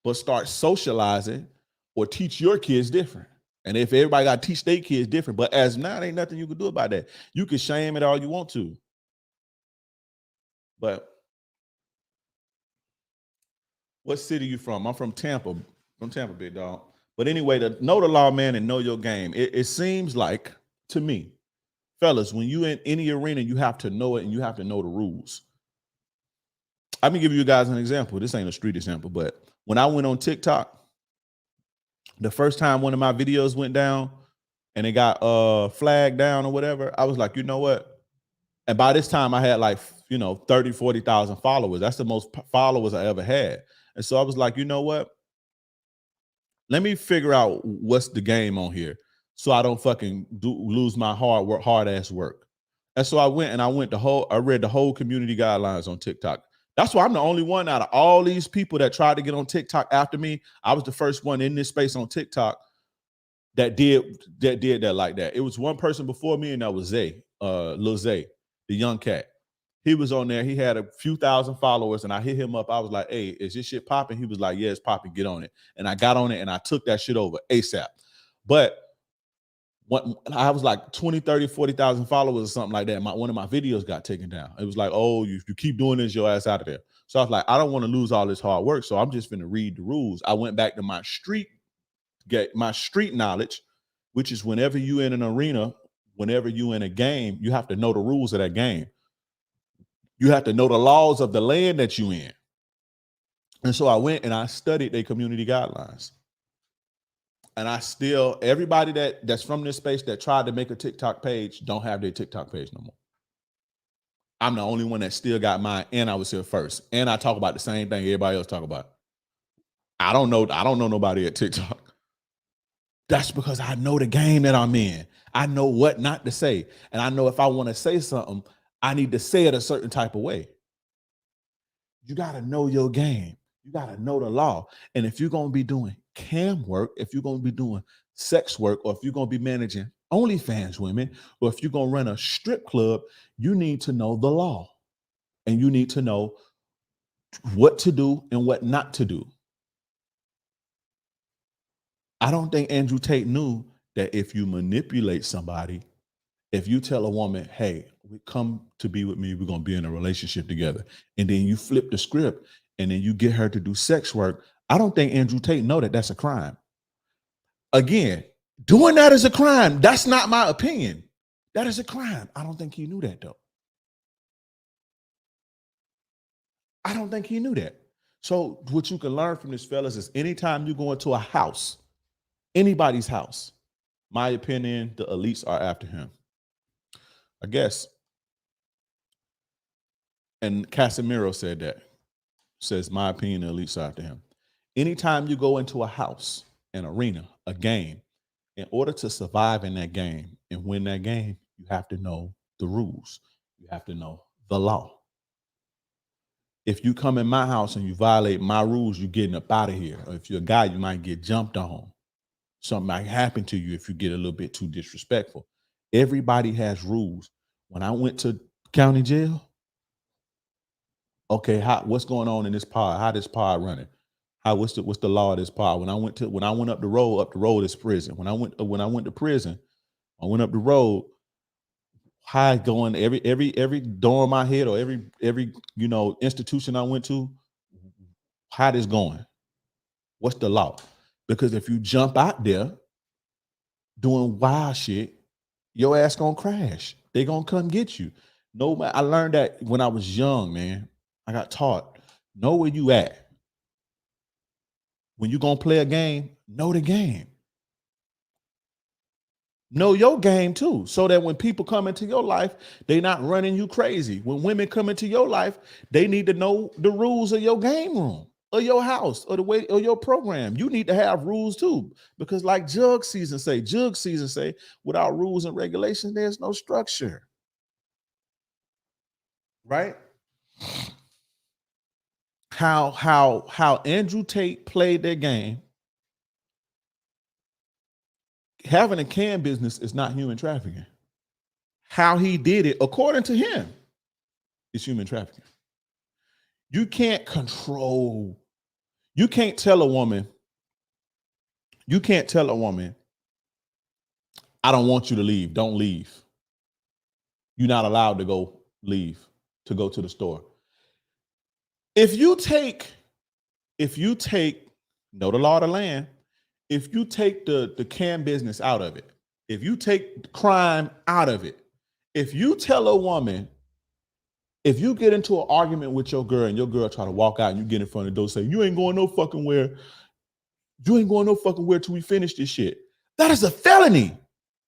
But start socializing or teach your kids different. And if everybody got to teach their kids different, but as now, there ain't nothing you can do about that. You can shame it all you want to. But what city you from? I'm from Tampa. From Tampa, big dog. But anyway, to know the law, man, and know your game. It seems like, to me, fellas, when you in any arena, you have to know it and you have to know the rules. I'm gonna give you guys an example. This ain't a street example, but when I went on TikTok, the first time one of my videos went down and it got flagged down or whatever, I was like, you know what? And by this time I had like, 30, 40,000 followers. That's the most followers I ever had. And so I was like, you know what? Let me figure out what's the game on here so I don't fucking lose my hard ass work. And so I read the whole community guidelines on TikTok. That's why I'm the only one out of all these people that tried to get on TikTok after me. I was the first one in this space on TikTok that did that like that. It was one person before me, and that was Zay, Lil Zay, the young cat. He was on there. He had a few thousand followers, and I hit him up. I was like, hey, is this shit popping? He was like, yeah, it's popping. Get on it. And I got on it, and I took that shit over ASAP. But I was like 20, 30, 40,000 followers or something like that. One of my videos got taken down. It was like, oh, you keep doing this, your ass out of there. So I was like, I don't want to lose all this hard work, so I'm just going to read the rules. I went back to my street knowledge, which is whenever you in an arena, whenever you in a game, you have to know the rules of that game. You have to know the laws of the land that you in. And so I went and I studied their community guidelines. And everybody that's from this space that tried to make a TikTok page don't have their TikTok page no more. I'm the only one that still got mine, and I was here first. And I talk about the same thing everybody else talk about. I don't know nobody at TikTok. That's because I know the game that I'm in. I know what not to say. And I know if I want to say something, I need to say it a certain type of way. You got to know your game. You got to know the law. And if you're going to be doing cam work, if you're going to be doing sex work, or if you're going to be managing OnlyFans women, or if you're going to run a strip club, you need to know the law. And you need to know what to do and what not to do. I don't think Andrew Tate knew that if you manipulate somebody, if you tell a woman, hey, we come to be with me, we're going to be in a relationship together, and then you flip the script and then you get her to do sex work, I don't think Andrew Tate know that that's a crime. Again, doing that is a crime. That's not my opinion. That is a crime. I don't think he knew that, though. I don't think he knew that. So what you can learn from this, fellas, is anytime you go into a house, anybody's house, my opinion, the elites are after him. I guess. And Casemiro said that. says my opinion, the elite side to him. Anytime you go into a house, an arena, a game, in order to survive in that game and win that game, you have to know the rules. You have to know the law. If you come in my house and you violate my rules, you're getting up out of here. Or if you're a guy, you might get jumped on. Something might happen to you if you get a little bit too disrespectful. Everybody has rules. When I went to county jail, okay, what's going on in this pod? How this pod running? What's the law of this pod? When I went up the road is prison. When I went to prison, I went up the road. How it going? Every dorm I hit or every institution I went to, how this going? What's the law? Because if you jump out there doing wild shit, your ass gonna crash. They gonna come get you. No, I learned that when I was young, man. I got taught, know where you at. When you gonna play a game, know the game. Know your game too, so that when people come into your life, they not running you crazy. When women come into your life, they need to know the rules of your game room, or your house, or the way, or your program. You need to have rules too, because like Jug season say, without rules and regulations, there's no structure. Right? How Andrew Tate played their game. Having a can business is not human trafficking. How he did it, according to him, is human trafficking. You can't control. You can't tell a woman, I don't want you to leave. Don't leave. You're not allowed to go to the store. If you take, know the law of the land, if you take the can business out of it, if you take crime out of it, if you tell a woman, if you get into an argument with your girl and your girl try to walk out and you get in front of the door saying, you ain't going no fucking where till we finish this shit. That is a felony.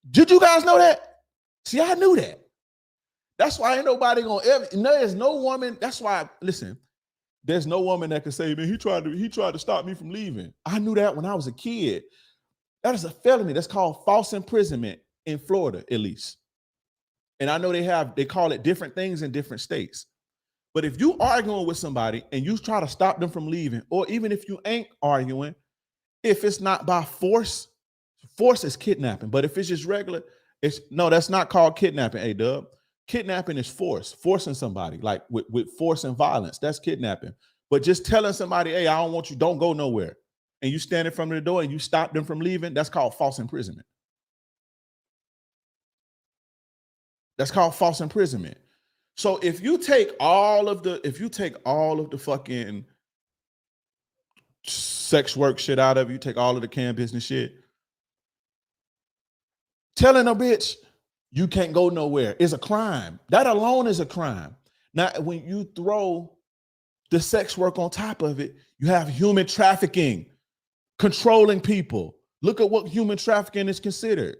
Did you guys know that? See, I knew that. That's why ain't nobody gonna ever, there's no woman, that's why, listen, there's no woman that can say, man, he tried to stop me from leaving. I knew that when I was a kid. That is a felony. That's called false imprisonment in Florida, at least. And I know they call it different things in different states. But if you arguing with somebody and you try to stop them from leaving, or even if you ain't arguing, if it's not by force is kidnapping. But if it's just regular, that's not called kidnapping, A-Dub. Kidnapping is forcing somebody, like with force and violence. That's kidnapping. But just telling somebody, hey, I don't want you, don't go nowhere. And you stand in front of the door and you stop them from leaving, that's called false imprisonment. That's called false imprisonment. So if you take all of the fucking sex work shit out of you, take all of the can business shit, telling a bitch you can't go nowhere is a crime. That alone is a crime. Now, when you throw the sex work on top of it, you have human trafficking, controlling people. Look at what human trafficking is considered.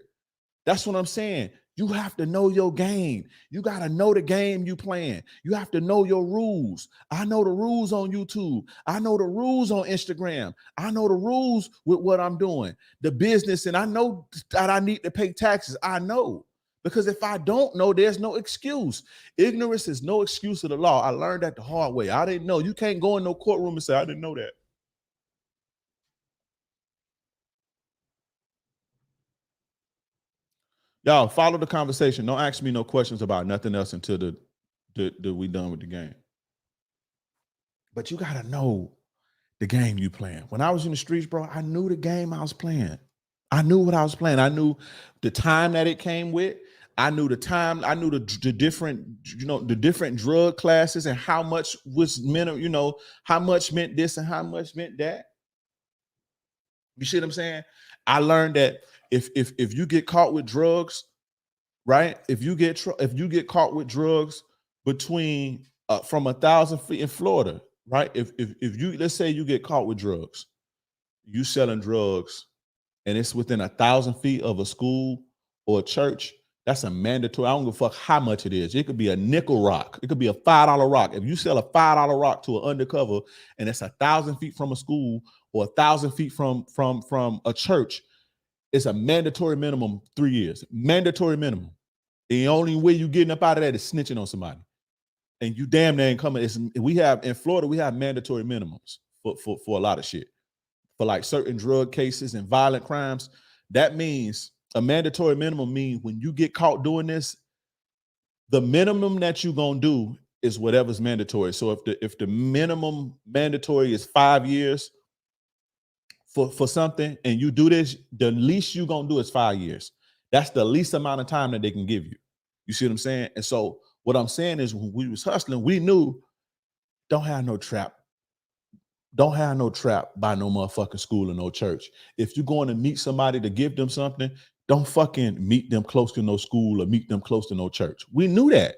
That's what I'm saying. You have to know your game. You got to know the game you playing. You have to know your rules. I know the rules on YouTube. I know the rules on Instagram. I know the rules with what I'm doing, the business, and I know that I need to pay taxes. I know. Because if I don't know, there's no excuse. Ignorance is no excuse of the law. I learned that the hard way. I didn't know. You can't go in no courtroom and say, I didn't know that. Y'all follow the conversation. Don't ask me no questions about nothing else until we done with the game. But you got to know the game you playing. When I was in the streets, bro, I knew the game I was playing. I knew what I was playing. I knew the time that it came with. I knew the time. I knew the different drug classes and how much was meant, how much meant this and how much meant that. You see what I'm saying? I learned that if you get caught with drugs, right? If you get caught with drugs between from 1,000 feet in Florida, right? If you, let's say you get caught with drugs, you selling drugs, and it's within 1,000 feet of a school or a church, That's a mandatory. I don't give a fuck how much it is. It could be a nickel rock. It could be a $5 rock. If you sell a $5 rock to an undercover and it's 1,000 feet from a school or 1,000 feet from a church, it's a mandatory minimum 3 years. Mandatory minimum. The only way you getting up out of that is snitching on somebody. And you damn near ain't coming. We have in Florida, we have mandatory minimums for a lot of shit. For like certain drug cases and violent crimes. That means a mandatory minimum means when you get caught doing this, the minimum that you're gonna do is whatever's mandatory. So if the minimum mandatory is 5 years for something and you do this, the least you're gonna do is 5 years. That's the least amount of time that they can give you. You see what I'm saying? And so what I'm saying is when we was hustling, we knew don't have no trap. Don't have no trap by no motherfucking school or no church. If you're going to meet somebody to give them something, don't fucking meet them close to no school or meet them close to no church. We knew that.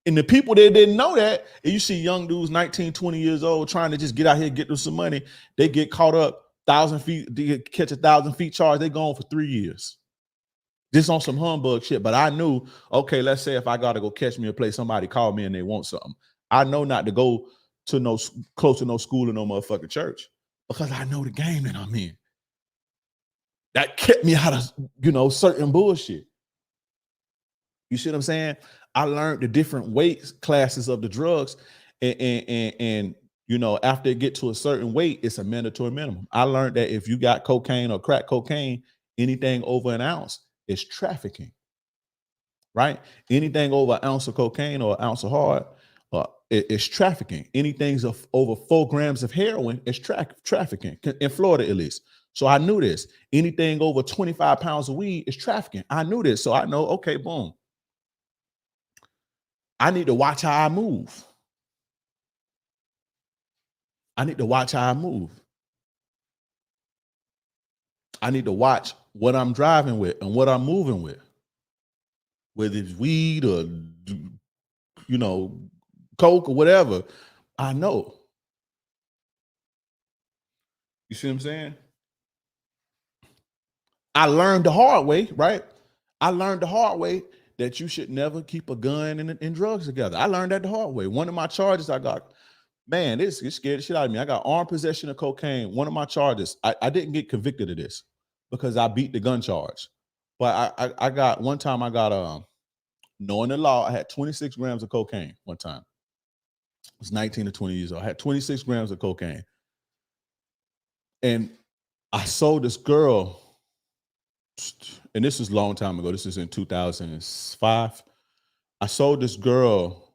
And the people that didn't know that, and you see young dudes, 19, 20 years old, trying to just get out here and get them some money, they get caught up 1,000 feet, they catch 1,000 feet charge, they gone for 3 years. Just on some humbug shit. But I knew, okay, let's say if I got to go catch me a place, somebody called me and they want something. I know not to go to no close to no school or no motherfucking church because I know the game that I'm in. That kept me out of, certain bullshit. You see what I'm saying? I learned the different weight classes of the drugs and after it get to a certain weight, it's a mandatory minimum. I learned that if you got cocaine or crack cocaine, anything over an ounce is trafficking, right? Anything over an ounce of cocaine or an ounce of hard, it's trafficking. Anything's over 4 grams of heroin is trafficking, in Florida at least. So I knew this. Anything over 25 pounds of weed is trafficking. I knew this. So I know, okay, boom. I need to watch how I move. I need to watch how I move. I need to watch what I'm driving with and what I'm moving with. Whether it's weed or, coke or whatever, I know. You see what I'm saying? I learned the hard way, right? I learned the hard way that you should never keep a gun and drugs together. I learned that the hard way. One of my charges I got, man, it scared the shit out of me. I got armed possession of cocaine. One of my charges, I didn't get convicted of this because I beat the gun charge. But I got, one time I got, knowing the law, I had 26 grams of cocaine one time. I was 19 to 20 years old. I had 26 grams of cocaine. And I sold this girl, and this is a long time ago. This is in 2005. I sold this girl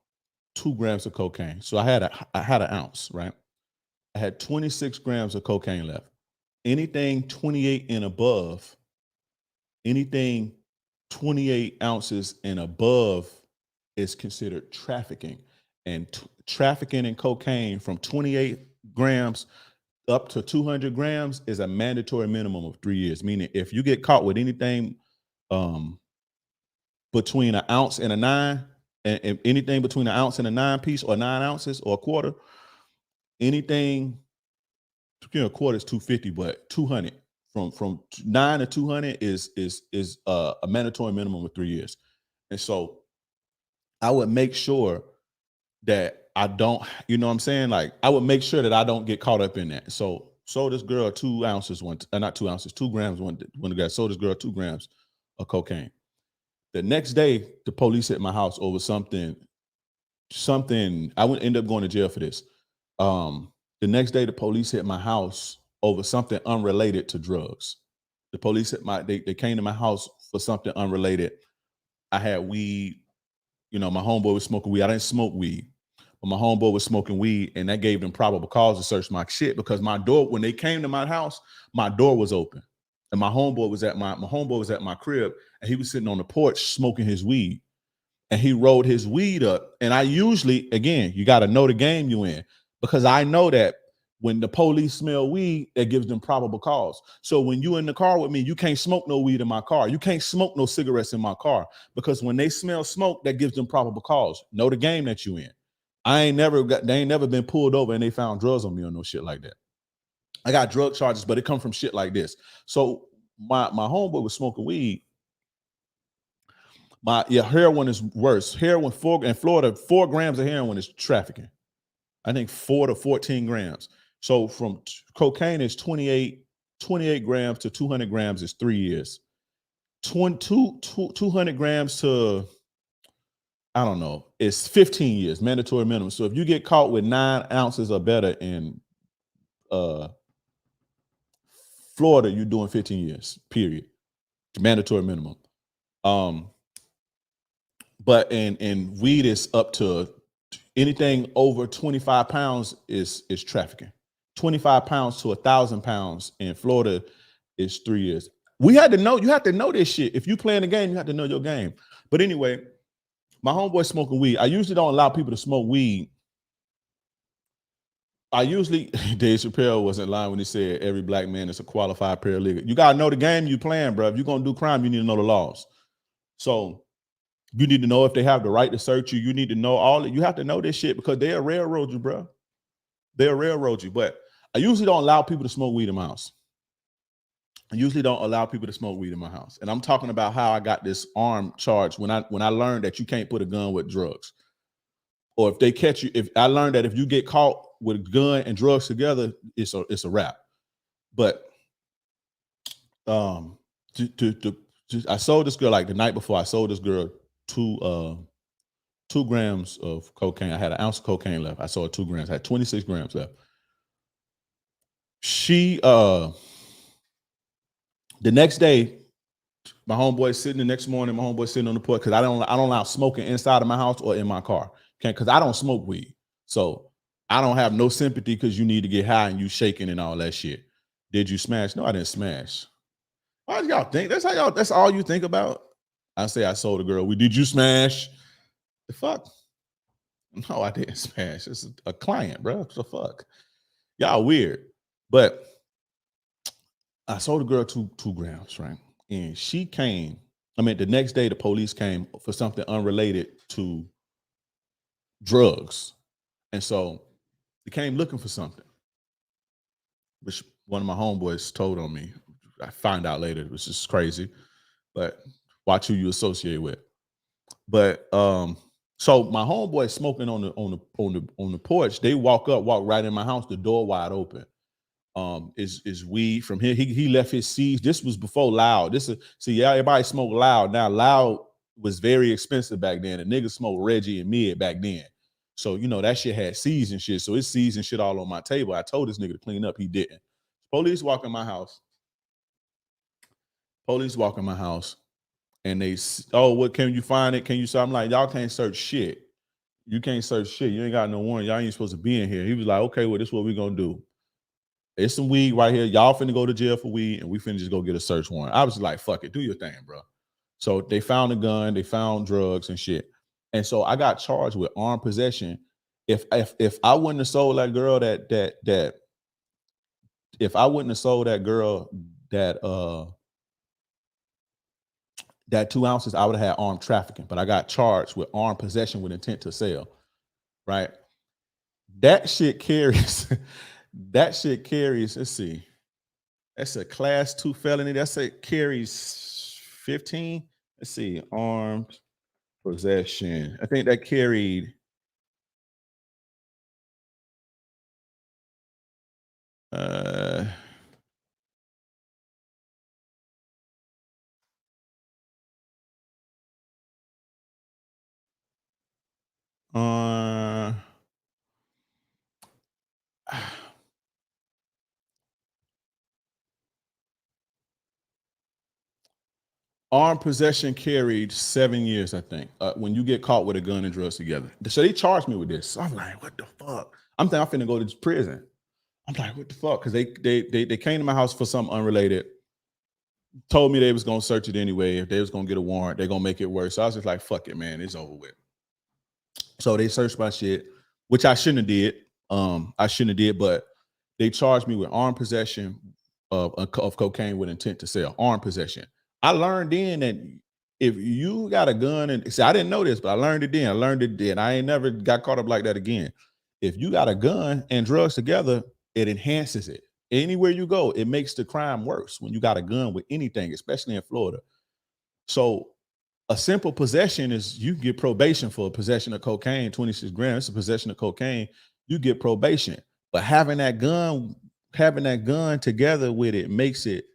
2 grams of cocaine. So I had an ounce, right? I had 26 grams of cocaine left. Anything 28 and above, anything 28 ounces and above is considered trafficking. And trafficking in cocaine from 28 grams up to 200 grams is a mandatory minimum of 3 years. Meaning if you get caught with anything between an ounce and a 9, and anything between an ounce and a 9 piece or 9 ounces or a quarter, anything, a quarter is 250, but 200 from 9 to 200 is a mandatory minimum of 3 years. And so I would make sure that I don't, like I would make sure that I don't get caught up in that. So sold this girl 2 ounces, not 2 ounces, 2 grams when the guy sold this girl 2 grams of cocaine. The next day, the police hit my house over something. I would end up going to jail for this. The next day, the police hit my house over something unrelated to drugs. The police they came to my house for something unrelated. I had weed. My homeboy was smoking weed. I didn't smoke weed, but my homeboy was smoking weed, and that gave them probable cause to search my shit because my door, when they came to my house, my door was open, and my homeboy was at my crib, and he was sitting on the porch smoking his weed, and he rolled his weed up. And I usually, again, you got to know the game you in, because I know that when the police smell weed, that gives them probable cause. So when you in the car with me, you can't smoke no weed in my car. You can't smoke no cigarettes in my car, because when they smell smoke, that gives them probable cause. Know the game that you in. They ain't never been pulled over and they found drugs on me or no shit like that. I got drug charges, but it come from shit like this. So my homeboy was smoking weed. Heroin is worse. Heroin, in Florida, 4 grams of heroin is trafficking. I think 4 to 14 grams. So from cocaine is 28 grams to 200 grams is 3 years. 200 grams to, I don't know, it's 15 years, mandatory minimum. So if you get caught with 9 ounces or better in Florida, you're doing 15 years, period. Mandatory minimum. But in weed is up to anything over 25 pounds is trafficking. 25 pounds to 1,000 pounds in Florida is 3 years. You have to know this shit. If you playing the game, you have to know your game. But anyway, my homeboy smoking weed. I usually don't allow people to smoke weed. Dave Chappelle wasn't lying when he said every black man is a qualified paralegal. You gotta know the game you playing, bro. If you're gonna do crime, you need to know the laws. So you need to know if they have the right to search you. You need to know you have to know this shit because they'll railroad you, bro. They'll railroad you. But I usually don't allow people to smoke weed in my house. And I'm talking about how I got this arm charge when I learned that you can't put a gun with drugs. Or if they catch you, if I learned that if you get caught with a gun and drugs together, it's a wrap. But I sold this girl like the night before. I sold this girl 2 grams of cocaine. I had 1 ounce of cocaine left. I sold 2 grams. I had 26 grams left. The next day, my homeboy sitting the next morning. My homeboy sitting on the porch because I don't allow smoking inside of my house or in my car. Okay, because I don't smoke weed, so I don't have no sympathy because you need to get high and you shaking and all that shit. Did you smash? No, I didn't smash. Why do y'all think that's all you think about? I say I sold a girl. Did you smash? The fuck? No, I didn't smash. It's a client, bro. What the fuck? Y'all weird. But I sold a girl 2 grams, right? And she came. The next day the police came for something unrelated to drugs. And so they came looking for something, which one of my homeboys told on me. I find out later, which is crazy, but watch who you associate with. But so my homeboy smoking on the porch. They walk right in my house, the door wide open. Is weed from here. He left his seeds. This was before Loud. Everybody smoked Loud. Now Loud was very expensive back then. The niggas smoked Reggie and Mid back then. So, that shit had seeds and shit. So it's seeds and shit all on my table. I told this nigga to clean up. He didn't. Police walk in my house. And they, what, can you find it? Can you search? I'm like, y'all can't search shit. You can't search shit. You ain't got no warrant. Y'all ain't supposed to be in here. He was like, okay, well, this is what we gonna do. It's some weed right here. Y'all finna go to jail for weed, and we finna just go get a search warrant. I was just like, fuck it, do your thing, bro. So they found a gun, they found drugs and shit. And so I got charged with armed possession. If I wouldn't have sold that girl that 2 ounces, I would have had armed trafficking. But I got charged with armed possession with intent to sell. Right? That shit carries. Let's see. That's a class 2 felony. Carries 15. Let's see. Armed possession. I think that carried armed possession carried 7 years, I think, when you get caught with a gun and drugs together. So they charged me with this. So I'm like, what the fuck? I'm finna go to prison. I'm like, what the fuck? Because they came to my house for something unrelated, told me they was gonna search it anyway. If they was gonna get a warrant, they're gonna make it worse. So I was just like, fuck it, man, it's over with. So they searched my shit, which I shouldn't have did. But they charged me with armed possession of cocaine with intent to sell. Armed possession. I learned then that if you got a gun, and see, I didn't know this, but I learned it then. I ain't never got caught up like that again. If you got a gun and drugs together, it enhances it. Anywhere you go, it makes the crime worse when you got a gun with anything, especially in Florida. So a simple possession is you get probation for a possession of cocaine, 26 grams. It's a possession of cocaine. You get probation. But having that gun together with it makes it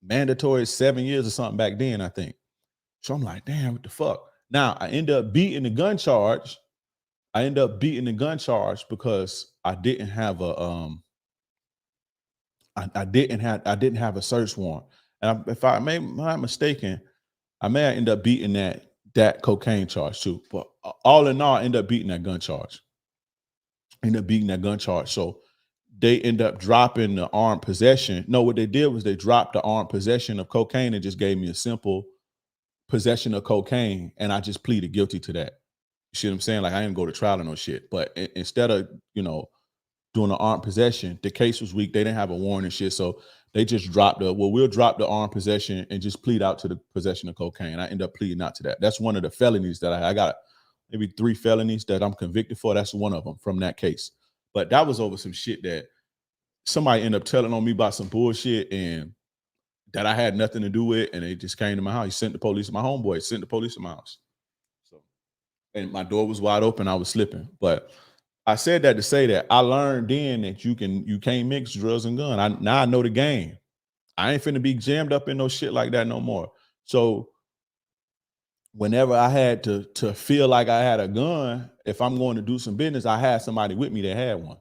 mandatory 7 years or something back then, I think. So I'm like, damn, what the fuck? Now I end up beating the gun charge. Because I didn't have a I didn't have a search warrant. And if I'm not mistaken, I may end up beating that cocaine charge too. But all in all, I end up beating that gun charge. So they end up dropping the armed possession. No, what they did was they dropped the armed possession of cocaine and just gave me a simple possession of cocaine, and I just pleaded guilty to that. You see what I'm saying? Like I didn't go to trial or no shit. But instead of doing an armed possession, the case was weak. They didn't have a warrant and shit, so they just dropped we'll drop the armed possession and just plead out to the possession of cocaine. I end up pleading out to that. That's one of the felonies that I got. Maybe 3 felonies that I'm convicted for. That's one of them from that case. But that was over some shit that somebody ended up telling on me about some bullshit and that I had nothing to do with, and they just came to my house. He sent the police. My homeboy sent the police to my house. So, and my door was wide open. I was slipping. But I said that to say that I learned then that you can't mix drugs and gun. Now I know the game. I ain't finna be jammed up in no shit like that no more. So whenever I had to feel like I had a gun, if I'm going to do some business, I had somebody with me that had one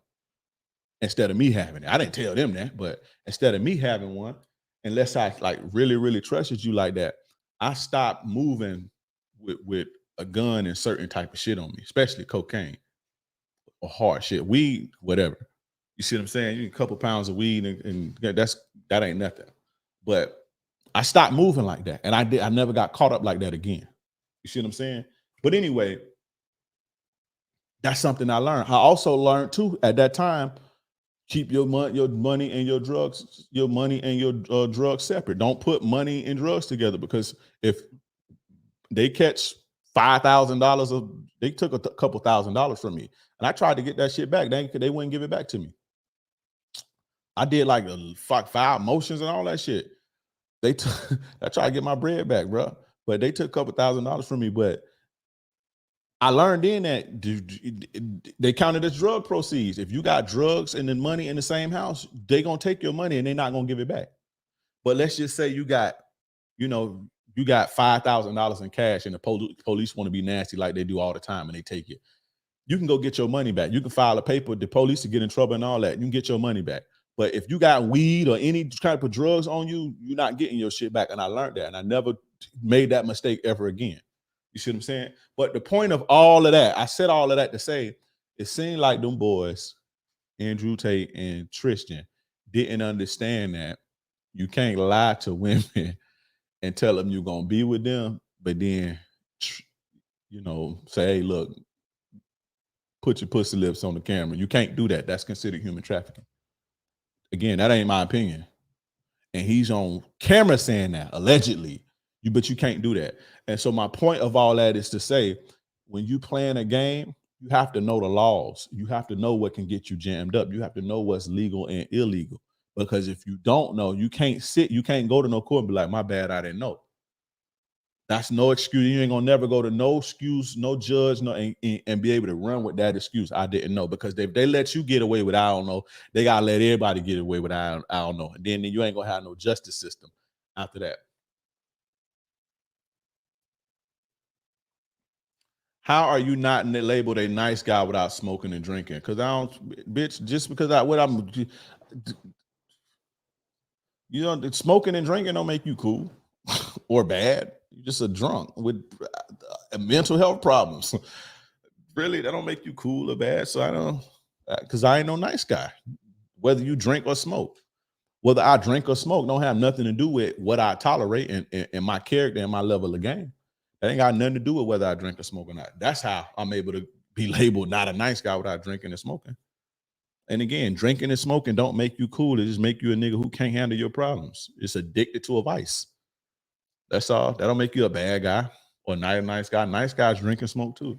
instead of me having it. I didn't tell them that, but instead of me having one, unless I like really, really trusted you like that, I stopped moving with a gun and certain type of shit on me, especially cocaine or hard shit, weed, whatever. You see what I'm saying? You get a couple pounds of weed and that ain't nothing. But I stopped moving like that, and I never got caught up like that again. You see what I'm saying? But anyway, that's something I learned. I also learned too at that time, keep your money and your drugs separate. Don't put money and drugs together, because if they catch $5,000, they took a couple $1,000s from me, and I tried to get that shit back. They wouldn't give it back to me. I did like 5 motions and all that shit. I tried to get my bread back, bro. But they took a couple $1,000s from me. But I learned then that they counted as drug proceeds. If you got drugs and then money in the same house, they gonna take your money and they're not gonna give it back. But let's just say you got $5,000 in cash, and the police want to be nasty like they do all the time, and they take it. You can go get your money back. You can file a paper with the police to get in trouble and all that. You can get your money back. But if you got weed or any type of drugs on you, you're not getting your shit back. And I learned that, and I never made that mistake ever again. You see what I'm saying? But the point of all of that, I said all of that to say, it seemed like them boys, Andrew Tate and Tristan, didn't understand that you can't lie to women and tell them you're going to be with them, but then, say, hey, look, put your pussy lips on the camera. You can't do that. That's considered human trafficking. Again, that ain't my opinion. And he's on camera saying that, allegedly. But you can't do that. And so my point of all that is to say, when you playing a game, you have to know the laws. You have to know what can get you jammed up. You have to know what's legal and illegal. Because if you don't know, you can't go to no court and be like, my bad, I didn't know. That's no excuse. You ain't gonna never go to no excuse, no judge, and be able to run with that excuse. I didn't know. Because if they let you get away with I don't know, they gotta let everybody get away with I don't know. And then you ain't gonna have no justice system after that. How are you not labeled a nice guy without smoking and drinking? Because I don't, bitch, just because smoking and drinking don't make you cool or bad. You're just a drunk with mental health problems. Really, that don't make you cool or bad. So I don't, because I ain't no nice guy. Whether you drink or smoke, whether I drink or smoke don't have nothing to do with what I tolerate and my character and my level of game. That ain't got nothing to do with whether I drink or smoke or not. That's how I'm able to be labeled not a nice guy without drinking and smoking. And again, drinking and smoking don't make you cool. It just make you a nigga who can't handle your problems. It's addicted to a vice. That's all. That don't make you a bad guy or not a nice guy. Nice guys drink and smoke too.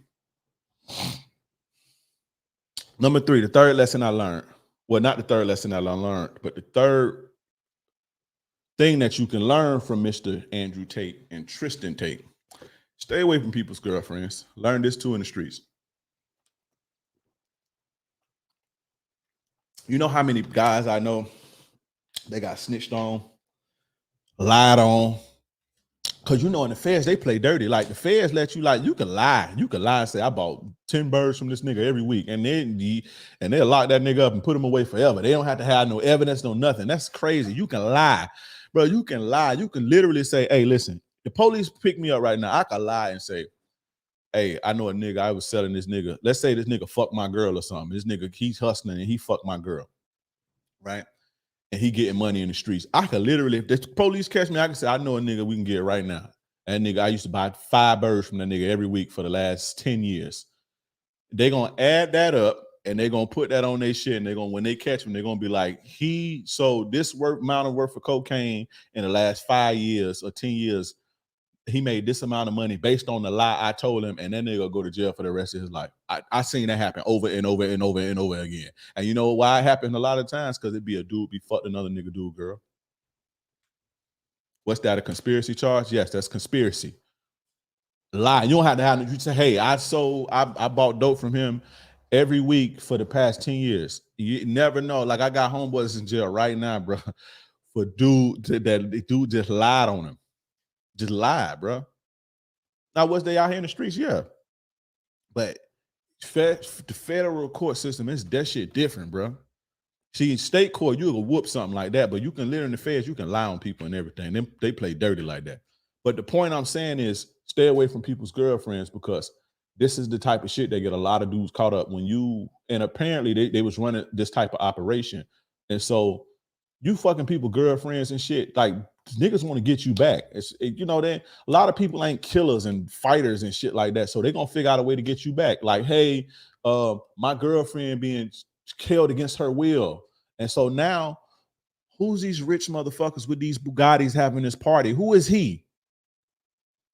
Number 3, the third lesson I learned. Well, not the third lesson I learned, but the third thing that you can learn from Mr. Andrew Tate and Tristan Tate Stay away from people's girlfriends. Learn this too in the streets. You know how many guys I know, they got snitched on, lied on. Cause you know in the feds, they play dirty. Like the feds let you you can lie. You can lie and say, I bought 10 birds from this nigga every week. And they'll lock that nigga up and put him away forever. They don't have to have no evidence, no nothing. That's crazy. You can lie. Bro, you can lie. You can literally say, hey, listen, the police pick me up right now. I can lie and say, hey, I know a nigga, I was selling this nigga. Let's say this nigga fucked my girl or something. This nigga, he's hustling and he fucked my girl, right? And he getting money in the streets. I could literally, if the police catch me, I can say, I know a nigga we can get right now. And nigga, I used to buy 5 birds from that nigga every week for the last 10 years. They're going to add that up and they're going to put that on their shit. And they're going to, when they catch him, they're going to be like, he sold this amount of worth of cocaine in the last 5 years or 10 years. He made this amount of money based on the lie I told him, and then they're gonna go to jail for the rest of his life. I seen that happen over and over and over and over again. And you know why it happened a lot of times? Because it'd be a dude be fucked another nigga dude, girl. What's that, a conspiracy charge? Yes, that's conspiracy. Lie. You don't have to have, you say, hey, I bought dope from him every week for the past 10 years. You never know. Like I got homeboys in jail right now, bro, for dude just lied on him. Just lied, bro. Now, was they out here in the streets? Yeah. But the federal court system, that shit different, bro. See, in state court, you can whoop something like that, but you can live in the feds, you can lie on people and everything. They play dirty like that. But the point I'm saying is stay away from people's girlfriends, because this is the type of shit that get a lot of dudes caught up and apparently they was running this type of operation. And so you fucking people girlfriends and shit, like niggas want to get you back. A lot of people ain't killers and fighters and shit like that. So they're gonna figure out a way to get you back. Like, hey, my girlfriend being killed against her will. And so now, who's these rich motherfuckers with these Bugattis having this party? Who is he?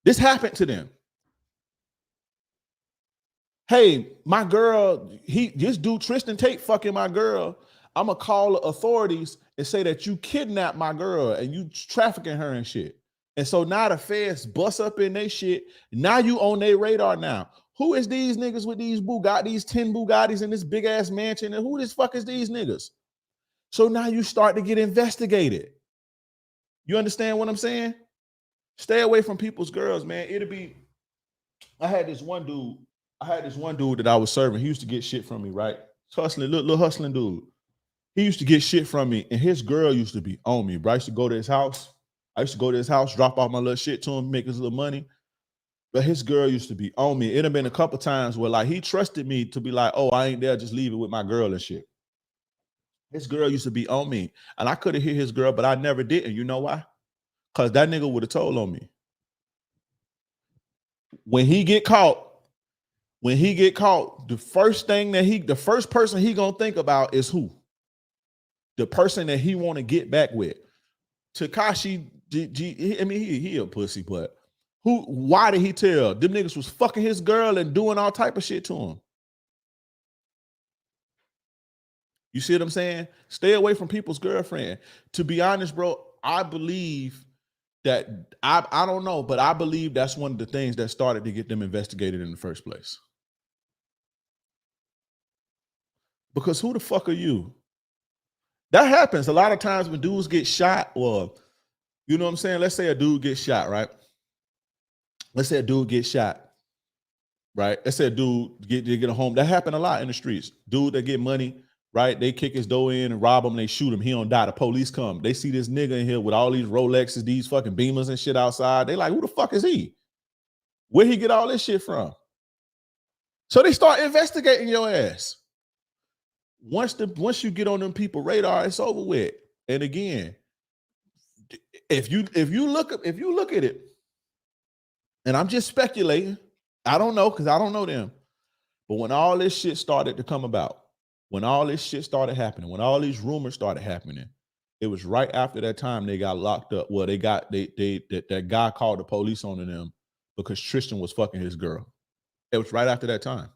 This happened to them. Hey, my girl, this dude Tristan Tate fucking my girl. I'm gonna call the authorities and say that you kidnapped my girl and you trafficking her and shit. And so now the feds bust up in they shit. Now you on their radar now. Who is these niggas with these 10 Bugattis in this big ass mansion? And who this fuck is these niggas? So now you start to get investigated. You understand what I'm saying? Stay away from people's girls, man. I had this one dude that I was serving. He used to get shit from me, right? Little hustling dude. He used to get shit from me, and his girl used to be on me, bro. I used to go to his house, drop off my little shit to him, make his little money. But his girl used to be on me. It had been a couple times where like he trusted me to be like, oh, I ain't there, just leave it with my girl and shit. His girl used to be on me, and I could have hit his girl, but I never did. And you know why? Because that nigga would have told on me. When he get caught, the first person he gonna think about is who? The person that he want to get back with. Tekashi, he a pussy, but why did he tell? Them niggas was fucking his girl and doing all type of shit to him. You see what I'm saying? Stay away from people's girlfriend. To be honest, bro, I believe that, I don't know, but I believe that's one of the things that started to get them investigated in the first place. Because who the fuck are you? That happens a lot of times when dudes get shot, or, you know what I'm saying? Let's say a dude gets shot, right? Let's say a dude gets shot, right? Let's say a dude get a home. That happened a lot in the streets. Dude that get money, right? They kick his door in and rob him. They shoot him. He don't die. The police come. They see this nigga in here with all these Rolexes, these fucking Beamers and shit outside. They like, who the fuck is he? Where he get all this shit from? So they start investigating your ass. Once you get on them people radar, it's over with. And again, if you look at it, and I'm just speculating, I don't know because I don't know them. But when all this shit started to come about, when all this shit started happening, when all these rumors started happening, it was right after that time they got locked up. Well, that guy called the police on them because Tristan was fucking his girl. It was right after that time.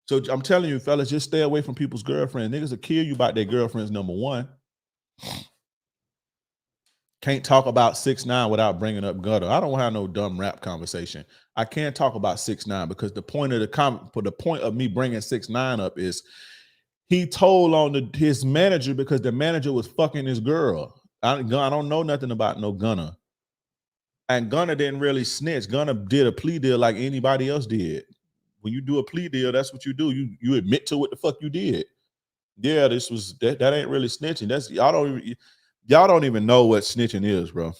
So I'm telling you, fellas, just stay away from people's girlfriends. Niggas will kill you about their girlfriends, number one. Can't talk about 6ix9ine without bringing up Gutter. I don't have no dumb rap conversation. I can't talk about 6ix9ine because the point of the point of me bringing 6ix9ine up is he told on his manager because the manager was fucking his girl. I don't know nothing about no Gunner. And Gunner didn't really snitch. Gunner did a plea deal like anybody else did. When you do a plea deal, that's what you do. You admit to what the fuck you did. Yeah, this was that ain't really snitching. That's y'all don't even know what snitching is, bro.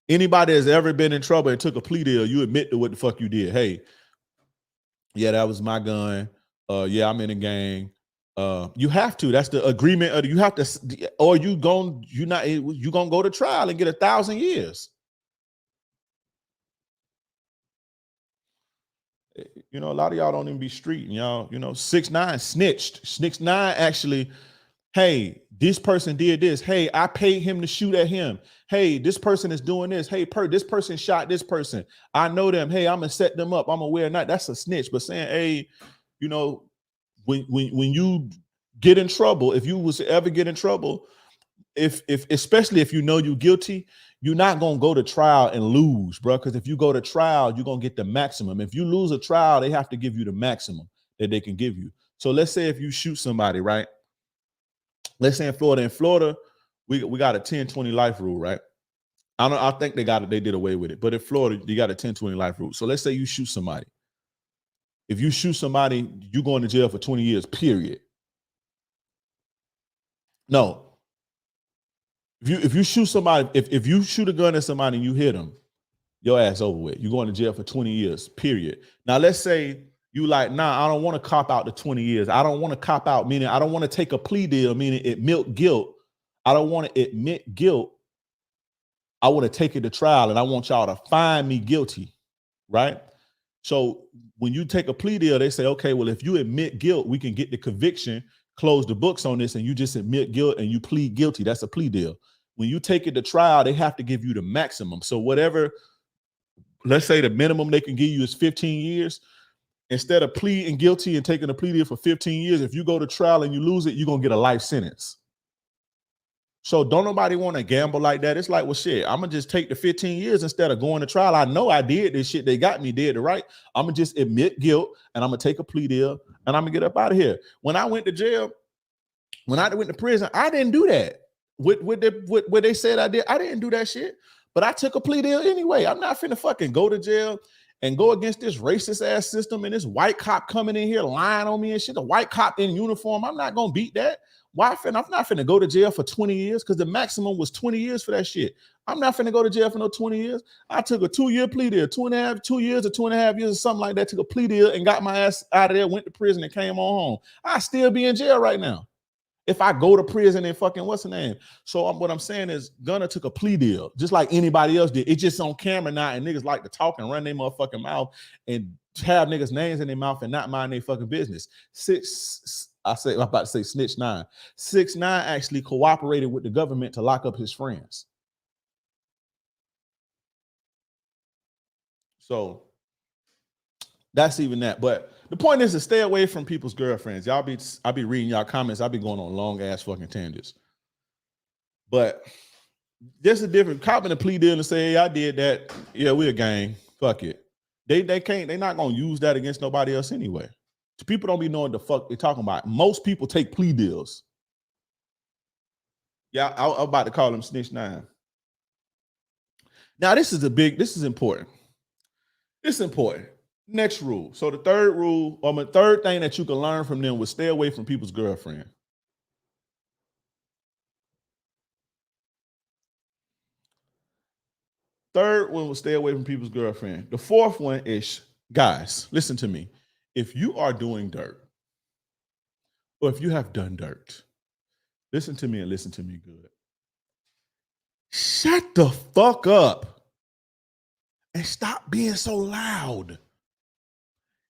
Anybody that's ever been in trouble and took a plea deal, you admit to what the fuck you did. Hey, yeah, that was my gun. Yeah, I'm in a gang. You have to. That's the agreement. You have to, or you gonna go to trial and get 1,000 years. You know, a lot of y'all don't even be street. Y'all, 6ix9ine snitched. 6ix9ine actually, hey, this person did this. Hey, I paid him to shoot at him. Hey, this person is doing this. Hey, this person shot this person. I know them. Hey, I'm gonna set them up. I'm gonna wear a knife. That's a snitch. But saying, hey, when you get in trouble, if you was to ever get in trouble, if especially if you know you're guilty, you're not gonna go to trial and lose, bro. Because if you go to trial, you're gonna get the maximum. If you lose a trial, they have to give you the maximum that they can give you. So let's say if you shoot somebody, right? Let's say in Florida, we got a 10-20 life rule, right? I think they did away with it, but in Florida, you got a 10-20 life rule. So let's say you shoot somebody. If you shoot somebody, you're going to jail for 20 years, period. No. If you shoot somebody, if you shoot a gun at somebody and you hit them, your ass over with. You're going to jail for 20 years, period. Now, let's say you like, nah, I don't want to cop out to 20 years. I don't want to cop out, meaning I don't want to take a plea deal, meaning admit guilt. I don't want to admit guilt. I want to take it to trial and I want y'all to find me guilty, right? So when you take a plea deal, they say, okay, well, if you admit guilt, we can get the conviction, close the books on this, and you just admit guilt and you plead guilty. That's a plea deal. When you take it to trial, they have to give you the maximum. So whatever, let's say the minimum they can give you is 15 years. Instead of pleading guilty and taking a plea deal for 15 years, if you go to trial and you lose it, you're going to get a life sentence. So don't nobody want to gamble like that. It's like, well, shit, I'm going to just take the 15 years instead of going to trial. I know I did this shit. They got me dead to right. I'm going to just admit guilt and I'm going to take a plea deal and I'm going to get up out of here. When I went to jail, when I went to prison, I didn't do that. What they said I did, I didn't do that shit. But I took a plea deal anyway. I'm not finna fucking go to jail and go against this racist ass system and this white cop coming in here lying on me and shit. A white cop in uniform. I'm not gonna beat that. Why? I'm not finna go to jail for 20 years because the maximum was 20 years for that shit. I'm not finna go to jail for no 20 years. I took a 2-year plea deal, 2 years or 2.5 years or something like that. Took a plea deal and got my ass out of there, went to prison and came on home. I still be in jail right now. If I go to prison and fucking what's the name? So what I'm saying is Gunner took a plea deal just like anybody else did. It's just on camera now and niggas like to talk and run their motherfucking mouth and have niggas' names in their mouth and not mind their fucking business. I'm about to say snitch 9. 6ix9ine actually cooperated with the government to lock up his friends. So that's even that. But the point is to stay away from people's girlfriends. I'll be reading y'all comments. I'll be going on long ass fucking tangents. But there's a difference. Copping a plea deal and say, hey, I did that. Yeah, we're a gang. Fuck it. They can't, they're not gonna use that against nobody else anyway. People don't be knowing the fuck they're talking about. Most people take plea deals. Yeah, I'm about to call him Snitch 9. Now, this is important. This is important. Next rule. So the third rule, or the third thing that you can learn from them was stay away from people's girlfriend. Third one was stay away from people's girlfriend. The fourth one is, guys, listen to me. If you are doing dirt, or if you have done dirt, listen to me and listen to me good. Shut the fuck up and stop being so loud.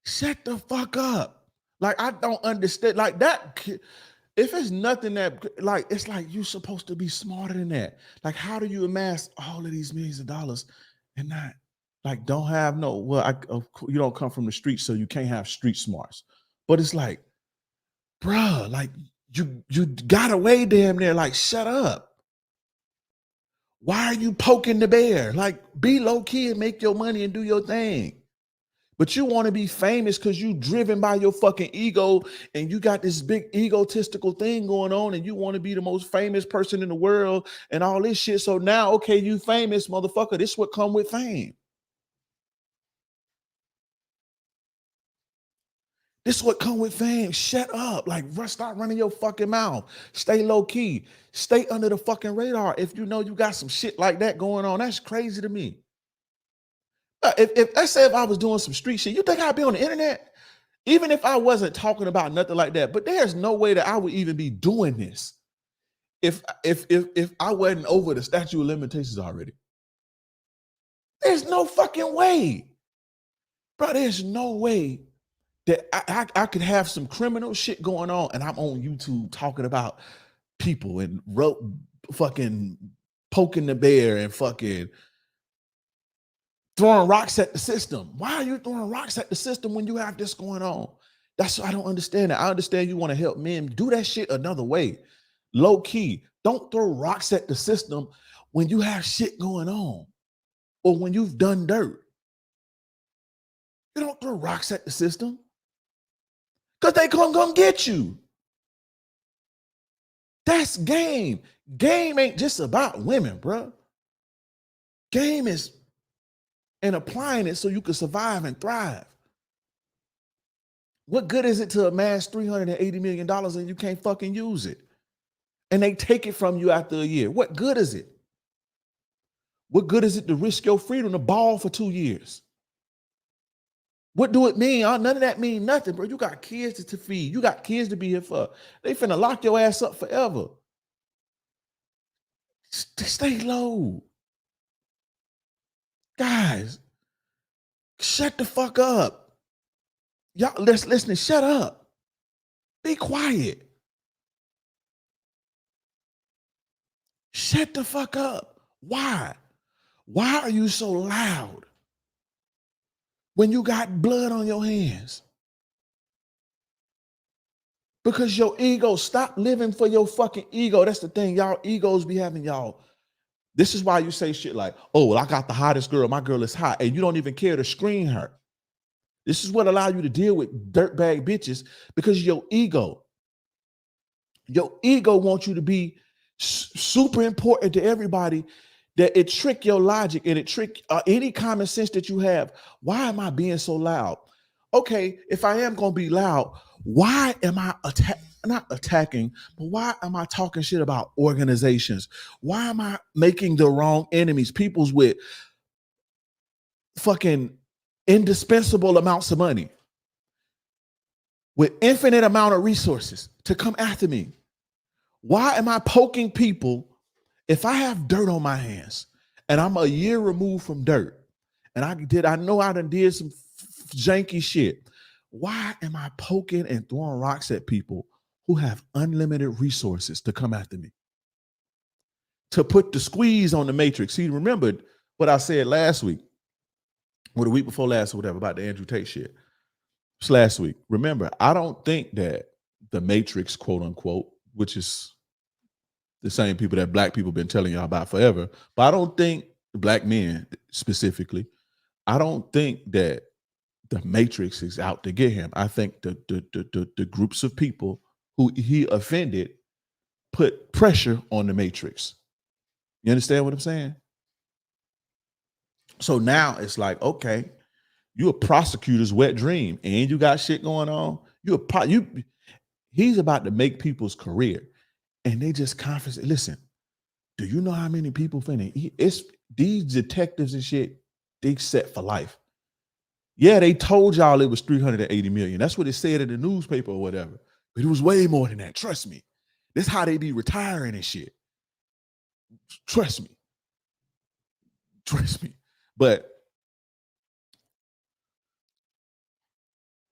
Shut the fuck up. Like, I don't understand. Like, that, if it's nothing that, like, it's like you're supposed to be smarter than that. Like, how do you amass all of these millions of dollars and not, like, don't have no, well, you don't come from the streets, so you can't have street smarts. But it's like, bruh, like, you got away damn near, like, shut up. Why are you poking the bear? Like, be low key and make your money and do your thing. But you want to be famous because you driven by your fucking ego and you got this big egotistical thing going on and you want to be the most famous person in the world and all this shit. So now, okay, you famous, motherfucker. This what come with fame. This what come with fame. Shut up. Like, stop running your fucking mouth. Stay low key. Stay under the fucking radar. If you know you got some shit like that going on, that's crazy to me. If let's say if I was doing some street shit, you think I'd be on the internet? Even if I wasn't talking about nothing like that, but there's no way that I would even be doing this if I wasn't over the statute of limitations already. There's no fucking way. Bro, there's no way that I could have some criminal shit going on and I'm on YouTube talking about people and fucking poking the bear and fucking throwing rocks at the system. Why are you throwing rocks at the system when you have this going on? I don't understand that. I understand you want to help men. Do that shit another way. Low key. Don't throw rocks at the system when you have shit going on or when you've done dirt. You don't throw rocks at the system because they gonna get you. That's game. Game ain't just about women, bro. Game is and applying it so you can survive and thrive. What good is it to amass $380 million and you can't fucking use it? And they take it from you after a year. What good is it? What good is it to risk your freedom to ball for 2 years? What do it mean? None of that mean nothing, bro. You got kids to feed. You got kids to be here for. They finna lock your ass up forever. Stay low. Guys, shut the fuck up. Y'all, let's listen. Shut up. Be quiet. Shut the fuck up. Why? Why are you so loud when you got blood on your hands? Because your ego, stop living for your fucking ego. That's the thing. Y'all egos be having y'all. This is why you say shit like, oh, well, I got the hottest girl. My girl is hot. And you don't even care to screen her. This is what allows you to deal with dirtbag bitches because your ego. Your ego wants you to be super important to everybody that it trick your logic and it trick any common sense that you have. Why am I being so loud? Okay, if I am going to be loud, why am I not attacking, but why am I talking shit about organizations? Why am I making the wrong enemies? People's with fucking indispensable amounts of money, with infinite amount of resources to come after me. Why am I poking people if I have dirt on my hands and I'm a year removed from dirt and I know I done did some janky shit? Why am I poking and throwing rocks at people who have unlimited resources to come after me? To put the squeeze on the matrix. See, remembered what I said last week or the week before last or whatever about the Andrew Tate shit. It's last week. Remember, I don't think that the matrix, quote unquote, which is the same people that black people been telling y'all about forever, but I don't think black men specifically, I don't think that the matrix is out to get him. I think the groups of people who he offended put pressure on the matrix. You understand what I'm saying? So now it's like, okay, you a prosecutor's wet dream and you got shit going on. He's about to make people's career and they just confess. Listen, do you know how many people it's these detectives and shit, they set for life. Yeah, they told y'all it was 380 million. That's what it said in the newspaper or whatever. But it was way more than that. Trust me. This is how they be retiring and shit. Trust me. Trust me. But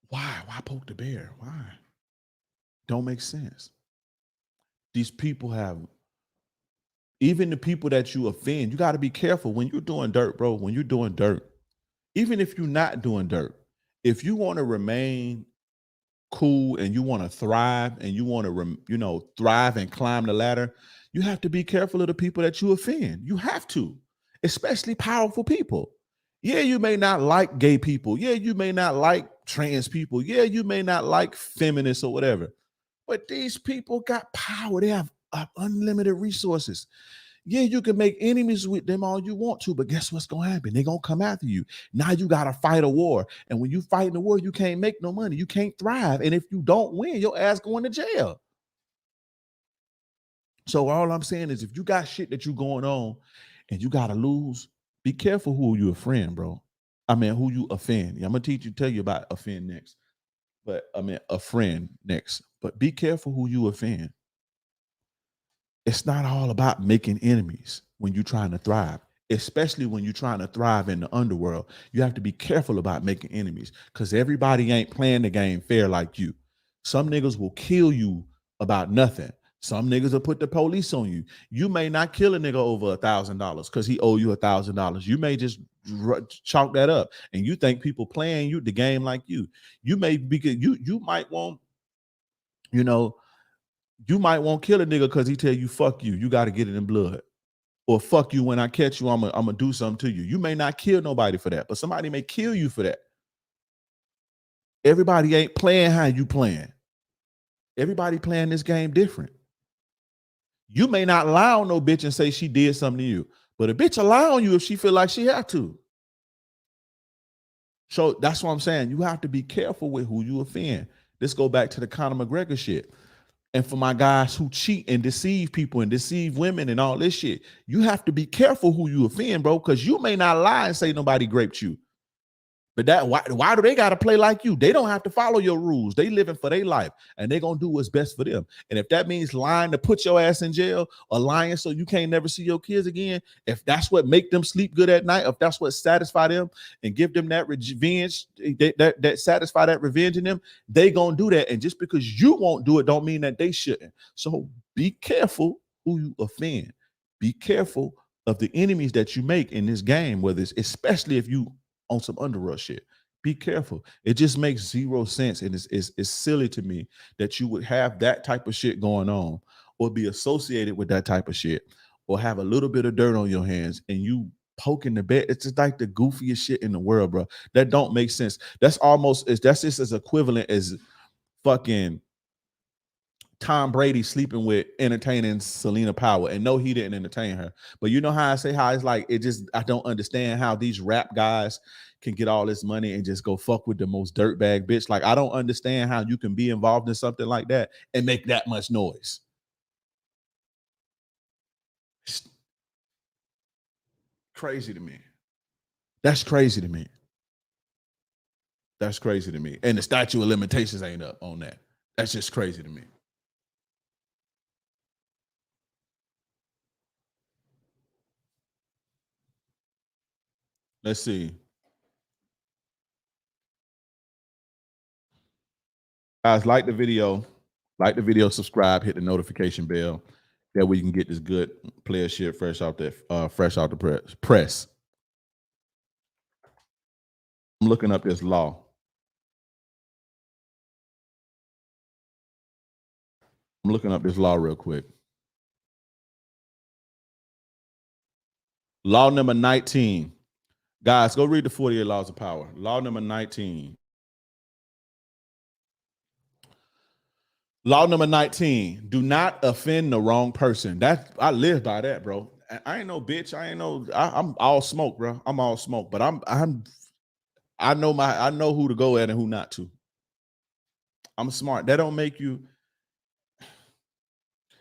why? Why poke the bear? Why? Don't make sense. These people have, even the people that you offend, you got to be careful when you're doing dirt, bro. When you're doing dirt, even if you're not doing dirt, if you want to remain cool and you want to thrive and you want to, thrive and climb the ladder, You have to be careful of the people that you offend. You have to, especially powerful people. Yeah, you may not like gay people. Yeah, you may not like trans people. Yeah, you may not like feminists or whatever. But these people got power. They have unlimited resources. Yeah, you can make enemies with them all you want to, but guess what's going to happen? They're going to come after you. Now you got to fight a war. And when you fight in a war, you can't make no money. You can't thrive. And if you don't win, your ass going to jail. So all I'm saying is if you got shit that you going on and you got to lose, be careful who you offend, bro. I mean, who you offend. Yeah, I'm going to tell you about offend next. But I mean, a friend next. But be careful who you offend. It's not all about making enemies when you're trying to thrive, especially when you're trying to thrive in the underworld. You have to be careful about making enemies because everybody ain't playing the game fair like you. Some niggas will kill you about nothing. Some niggas will put the police on you. You may not kill a nigga over $1,000 because he owe you $1,000. You may just chalk that up, and you think people playing you the game like you. You may be you might want, you know. You might won't kill a nigga because he tell you, fuck you. You got to get it in blood. Or fuck you, when I catch you, I'm going to do something to you. You may not kill nobody for that, but somebody may kill you for that. Everybody ain't playing how you playing. Everybody playing this game different. You may not lie on no bitch and say she did something to you, but a bitch will lie on you if she feel like she had to. So that's what I'm saying. You have to be careful with who you offend. This go back to the Conor McGregor shit. And for my guys who cheat and deceive people and deceive women and all this shit, you have to be careful who you offend, bro, because you may not lie and say nobody raped you. But that why do they got to play like you? They don't have to follow your rules. They living for their life, and they're going to do what's best for them. And if that means lying to put your ass in jail or lying so you can't never see your kids again, if that's what make them sleep good at night, if that's what satisfy them and give them that revenge, that satisfy that revenge in them, they going to do that. And just because you won't do it don't mean that they shouldn't. So be careful who you offend. Be careful of the enemies that you make in this game, whether it's, especially if you on some underworld shit. Be careful. It just makes zero sense. And it's silly to me that you would have that type of shit going on or be associated with that type of shit or have a little bit of dirt on your hands and you poking the bed. It's just like the goofiest shit in the world, bro. That don't make sense. That's just as equivalent as fucking Tom Brady sleeping with entertaining Selena Powell. And no, he didn't entertain her. But you know how I say how it's like, I don't understand how these rap guys can get all this money and just go fuck with the most dirtbag bitch. Like, I don't understand how you can be involved in something like that and make that much noise. It's crazy to me. That's crazy to me. That's crazy to me. And the statute of limitations ain't up on that. That's just crazy to me. Let's see. Guys, like the video, subscribe, hit the notification bell. That way you can get this good player shit fresh out the press. I'm looking up this law. I'm looking up this law real quick. Law number 19. Guys, go read the 48 Laws of Power. Law number 19. Law number 19. Do not offend the wrong person. I live by that, bro. I ain't no bitch. I'm all smoke, bro. I'm all smoke. But I know who to go at and who not to. I'm smart. That don't make you.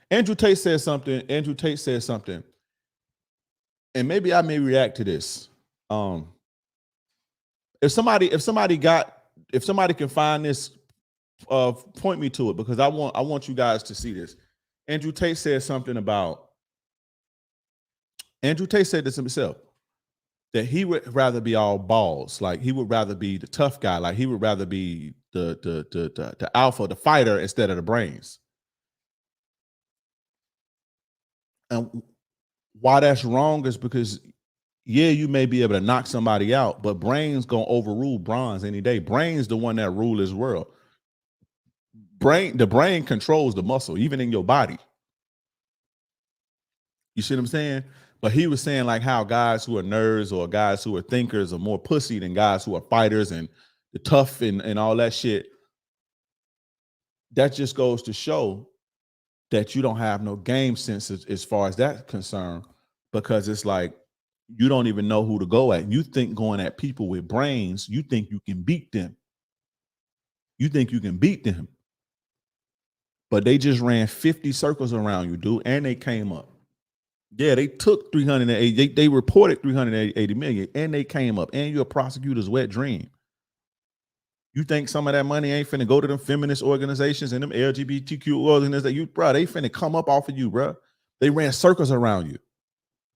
Andrew Tate said something. And maybe I may react to this. If somebody can find this, point me to it, because I want you guys to see this. Andrew Tate said something about. Andrew Tate said this himself, that he would rather be all balls, like he would rather be the tough guy, like he would rather be the alpha, the fighter, instead of the brains. And why that's wrong is because, yeah, you may be able to knock somebody out, but brains gonna overrule bronze any day. Brains the one that rule this world. The brain controls the muscle, even in your body. You see what I'm saying? But he was saying like how guys who are nerds or guys who are thinkers are more pussy than guys who are fighters and the tough and all that shit. That just goes to show that you don't have no game sense as far as that's concerned, because it's like you don't even know who to go at. You think going at people with brains, you think you can beat them. You think you can beat them. But they just ran 50 circles around you, dude, and they came up. Yeah, they took 380. They reported 380 million, and they came up. And you're a prosecutor's wet dream. You think some of that money ain't finna go to them feminist organizations and them LGBTQ organizations? Bro, they finna come up off of you, bro. They ran circles around you.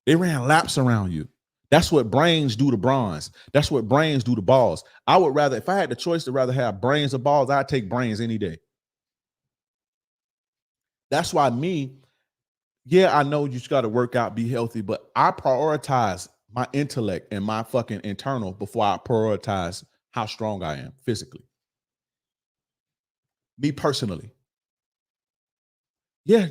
They ran laps around you. That's what brains do to bronze. That's what brains do to balls. I would rather, if I had the choice to rather have brains or balls, I'd take brains any day. That's why I know you just got to work out, be healthy, but I prioritize my intellect and my fucking internal before I prioritize how strong I am physically. Me personally. Yeah,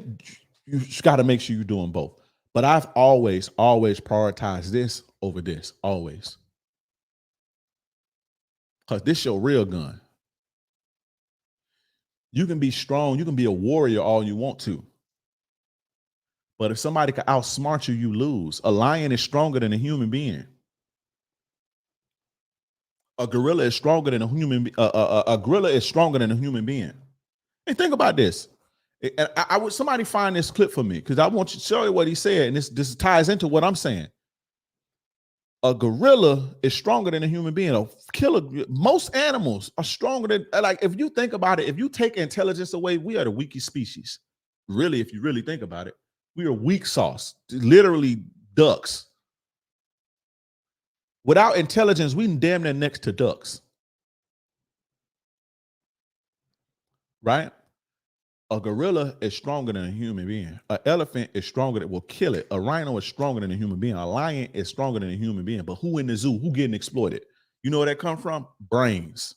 you just got to make sure you're doing both. But I've always prioritized this over this, always. Because this your real gun. You can be strong, you can be a warrior all you want to. But if somebody can outsmart you, you lose. A lion is stronger than a human being. A gorilla is stronger than a human. A gorilla is stronger than a human being. And think about this. I would somebody find this clip for me because I want you to show you what he said, and this ties into what I'm saying. A gorilla is stronger than a human being. A killer. Most animals are stronger than. Like if you think about it, if you take intelligence away, we are the weakest species. Really, if you really think about it, we are weak sauce. Literally ducks. Without intelligence, we damn near next to ducks. Right? A gorilla is stronger than a human being. An elephant is stronger that will kill it. A rhino is stronger than a human being. A lion is stronger than a human being. But who in the zoo? Who getting exploited? You know where that come from? Brains.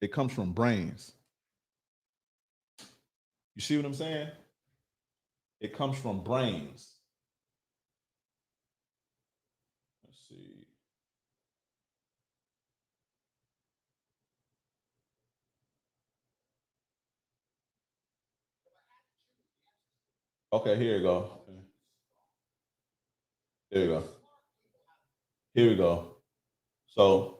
It comes from brains. You see what I'm saying? It comes from brains. Let's see. Okay, here you go. Here we go. Here we go. So,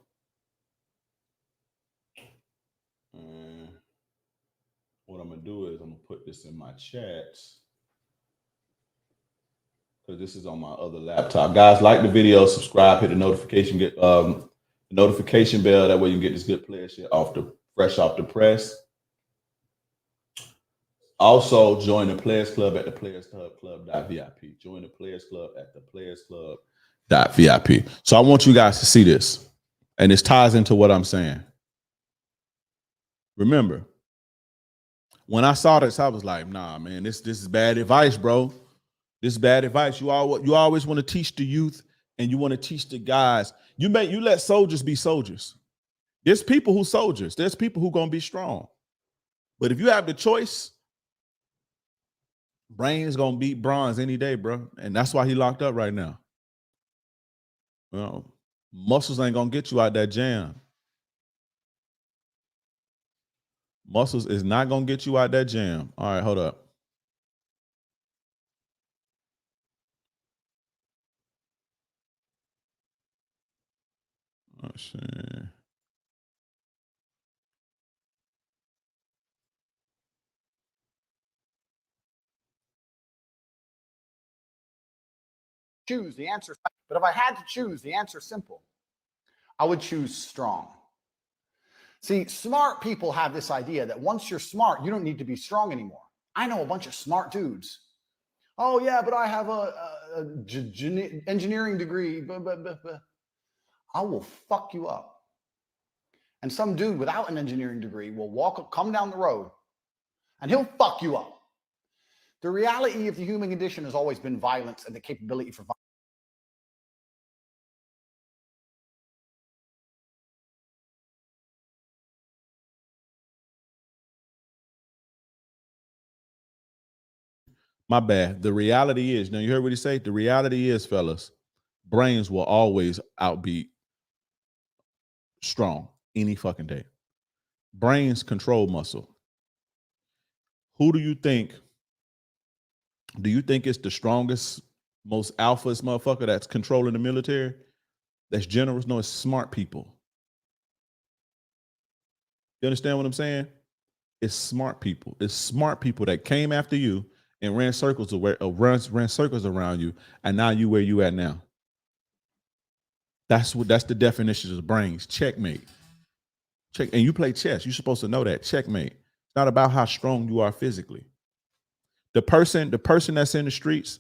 what I'm gonna do is I'm gonna put this in my chats because this is on my other laptop. Guys, like the video, subscribe, hit the notification, get the notification bell. That way you can get this good player shit fresh off the press. Also, join the Players Club at the Players Club.vip. Join the Players Club at the Players Club.vip. So I want you guys to see this, and this ties into what I'm saying. Remember, when I saw this, I was like, nah, man, this is bad advice, bro. This is bad advice. You always want to teach the youth, and you want to teach the guys. You let soldiers be soldiers. There's people who soldiers. There's people who gonna be strong. But if you have the choice, brain's gonna beat bronze any day, bro. And that's why he locked up right now. Well, muscles ain't gonna get you out that jam. Muscles is not gonna get you out that jam. All right, hold up. Oh shit. Choose the answer. But if I had to choose, the answer is simple. I would choose strong. See, smart people have this idea that once you're smart, you don't need to be strong anymore. I know a bunch of smart dudes. Oh yeah, but I have a engineering degree. I will fuck you up. And some dude without an engineering degree will come down the road and he'll fuck you up. The reality of the human condition has always been violence and the capability for violence. My bad. The reality is, now you heard what he say? The reality is, fellas, brains will always outbeat strong any fucking day. Brains control muscle. Who do you think it's the strongest, most alphas motherfucker that's controlling the military? That's generals? No, it's smart people. You understand what I'm saying? It's smart people. It's smart people that came after you and ran circles around you, and now you where you at now. That's the definition of brains. Checkmate. Check, and you play chess. You're supposed to know that. Checkmate. It's not about how strong you are physically. The person that's in the streets,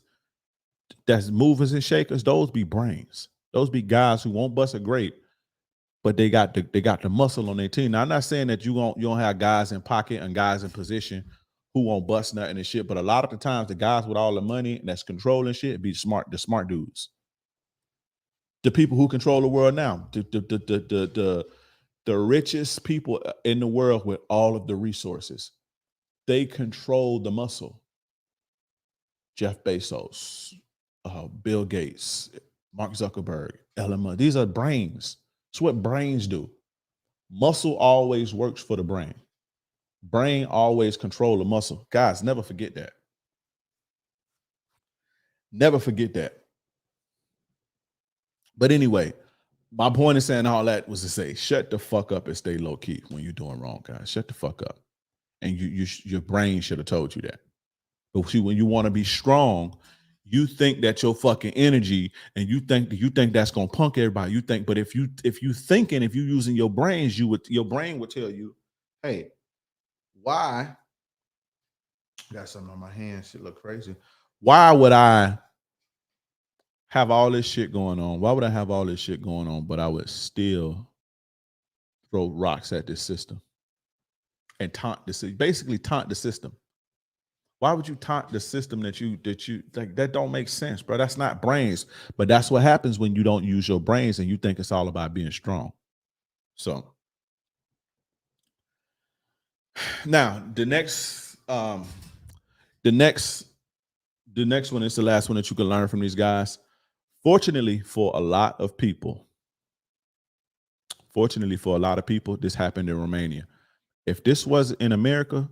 that's movers and shakers, those be brains. Those be guys who won't bust a grape, but they got the muscle on their team. Now, I'm not saying that you don't have guys in pocket and guys in position who won't bust nothing and shit, but a lot of the times the guys with all the money and that's controlling shit be the smart dudes. The people who control the world now, the richest people in the world with all of the resources, they control the muscle. Jeff Bezos, Bill Gates, Mark Zuckerberg, Elon Musk. These are brains. It's what brains do. Muscle always works for the brain. Brain always control the muscle. Guys, never forget that. Never forget that. But anyway, my point in saying all that was to say, shut the fuck up and stay low key when you're doing wrong, guys. Shut the fuck up. And your brain should have told you that. But see, when you want to be strong, you think that your fucking energy, and you think that's gonna punk everybody. You think, but if you using your brains, your brain would tell you, hey, why? Got something on my hand. Shit look crazy. Why would I have all this shit going on? Why would I have all this shit going on, but I would still throw rocks at this system and basically taunt the system? Why would you taunt the system that you like? That don't make sense, bro. That's not brains. But that's what happens when you don't use your brains and you think it's all about being strong. So now the next one is the last one that you can learn from these guys. Fortunately for a lot of people, this happened in Romania. If this was in America,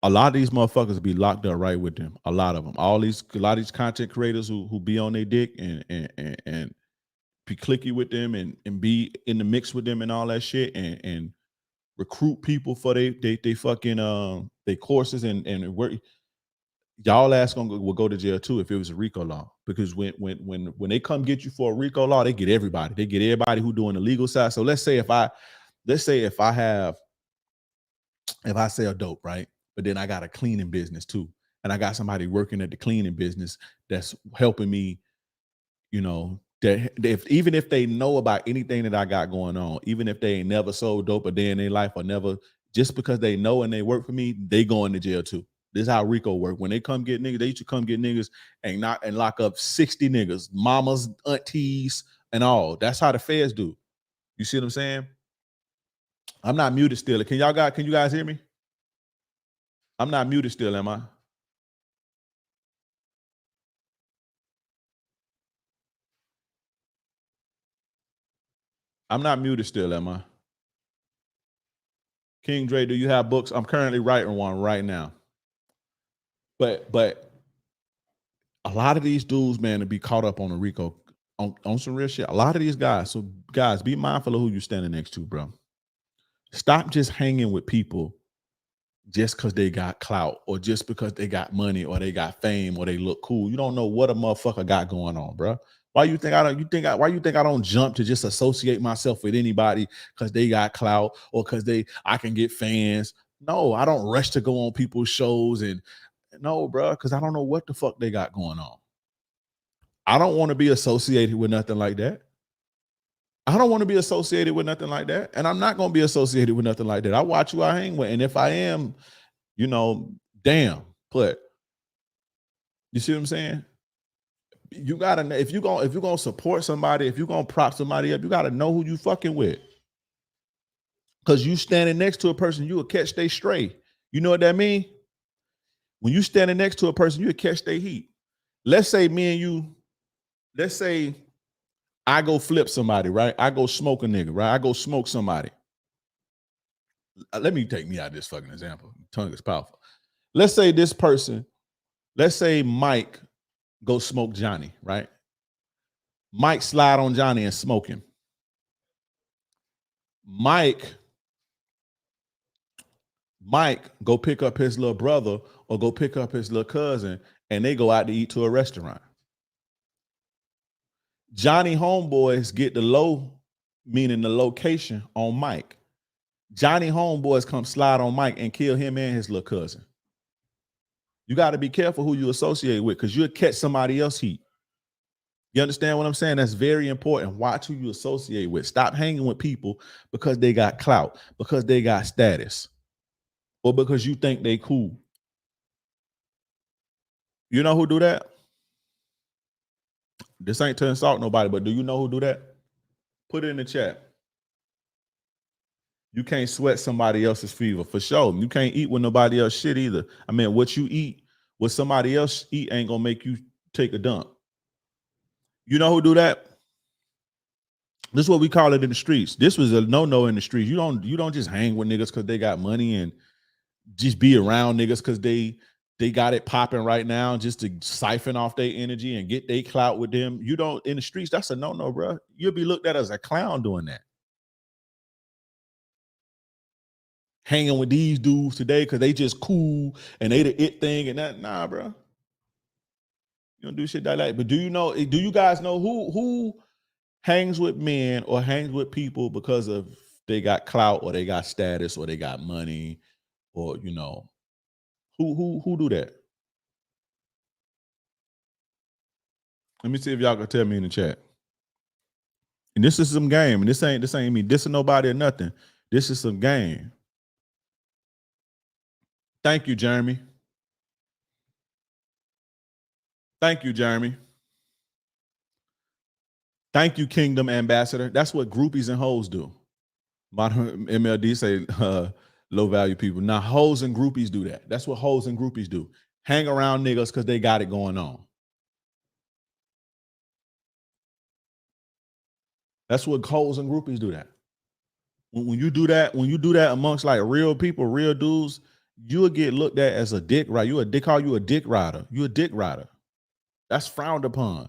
a lot of these motherfuckers be locked up right with them. A lot of them. A lot of these content creators who be on their dick and be clicky with them and be in the mix with them and all that shit and recruit people for they fucking they courses and work. Y'all ass will go to jail too if it was a RICO law. Because when they come get you for a RICO law, they get everybody. They get everybody who doing the legal side. So let's say if I sell dope, right? But then I got a cleaning business too. And I got somebody working at the cleaning business that's helping me, you know, that even if they know about anything that I got going on, even if they ain't never sold dope a day in their life or never, just because they know and they work for me, they going to jail too. This is how RICO work. When they come get niggas, they used to come get niggas and lock up 60 niggas, mamas, aunties, and all. That's how the feds do. You see what I'm saying? I'm not muted still. Can you guys hear me? I'm not muted still, am I? I'm not muted still, am I? King Dre, do you have books? I'm currently writing one right now. But a lot of these dudes, man, to be caught up on a RICO, on some real shit. A lot of these guys. So guys, be mindful of who you're standing next to, bro. Stop just hanging with people just because they got clout or just because they got money or they got fame or they look cool. You don't know what a motherfucker got going on, bro. Why you think I don't jump to just associate myself with anybody because they got clout or because I can get fans? No, I don't rush to go on people's shows and no, bro, because I don't know what the fuck they got going on. I don't want to be associated with nothing like that. I don't want to be associated with nothing like that. And I'm not going to be associated with nothing like that. I watch who I hang with. And if I am, you know, damn, but you see what I'm saying? You gotta, if you're gonna support somebody, if you're gonna prop somebody up, you gotta know who you fucking with. Because you standing next to a person, you will catch they stray. You know what that mean? When you standing next to a person, you catch their heat. Let's say me and you, let's say I go flip somebody, right? I go smoke a nigga, right? I go smoke somebody. Let me take me out of this fucking example. Tongue is powerful. Let's say this person, let's say Mike go smoke Johnny, right? Mike slide on Johnny and smoke him. Mike go pick up his little brother or go pick up his little cousin and they go out to eat to a restaurant. Johnny homeboys get the low, meaning the location, on Mike. Johnny homeboys come slide on Mike and kill him and his little cousin. You got to be careful who you associate with because you'll catch somebody else heat. You understand what I'm saying? That's very important. Watch who you associate with. Stop hanging with people because they got clout, because they got status, or because you think they cool. You know who do that? This ain't to insult nobody, but do you know who do that? Put it in the chat. You can't sweat somebody else's fever for sure. You can't eat with nobody else shit either. I mean, what you eat, what somebody else eat ain't gonna make you take a dump. You know who do that? This is what we call it in the streets. This was a no-no in the streets. You don't just hang with niggas because they got money and just be around niggas because they got it popping right now just to siphon off their energy and get their clout with them. You don't, in the streets, that's a no-no, bro. You'll be looked at as a clown doing that. Hanging with these dudes today because they just cool and they the it thing and that. Nah, bro. You don't do shit like that. But do you guys know who hangs with men or hangs with people because of they got clout or they got status or they got money or, you know, who do that? Let me see if y'all can tell me in the chat. And this is some game. And this ain't me dissing nobody or nothing. This is some game. Thank you, Jeremy. Thank you, Jeremy. Thank you, Kingdom Ambassador. That's what groupies and hoes do. Modern MLD say low value people. Now, hoes and groupies do that. That's what hoes and groupies do. Hang around niggas because they got it going on. That's what hoes and groupies do that. When you do that amongst like real people, real dudes, you will get looked at as a dick, right? They call you a dick rider. You a dick rider. That's frowned upon.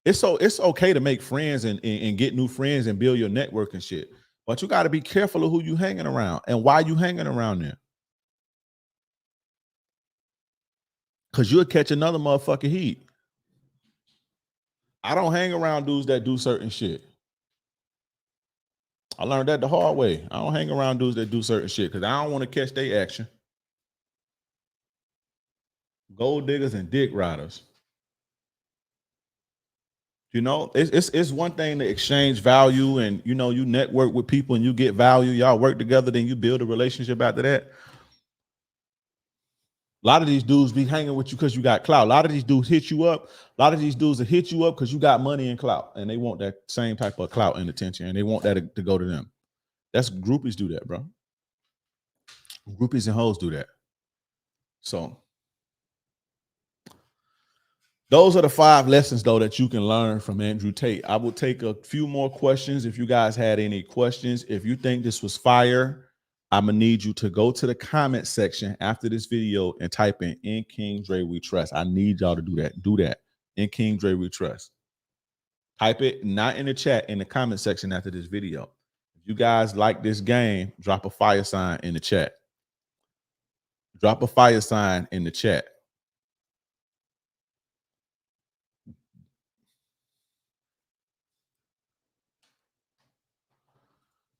It's okay to make friends and get new friends and build your network and shit. But you got to be careful of who you hanging around and why you hanging around there. Because you'll catch another motherfucking heat. I don't hang around dudes that do certain shit. I learned that the hard way. I don't hang around dudes that do certain shit because I don't want to catch their action. Gold diggers and dick riders. You know, it's one thing to exchange value and, you know, you network with people and you get value. Y'all work together, then you build a relationship after that. A lot of these dudes be hanging with you because you got clout. A lot of these dudes hit you up. A lot of these dudes will hit you up because you got money and clout, and they want that same type of clout and attention, and they want that to go to them. That's groupies do that, bro. Groupies and hoes do that. So those are the 5 lessons, though, that you can learn from Andrew Tate. I will take a few more questions if you guys had any questions. If you think this was fire, I'm going to need you to go to the comment section after this video and type in King Dre We Trust. I need y'all to do that. Do that. In King Dre We Trust. Type it, not in the chat, in the comment section after this video. If you guys like this game, drop a fire sign in the chat. Drop a fire sign in the chat.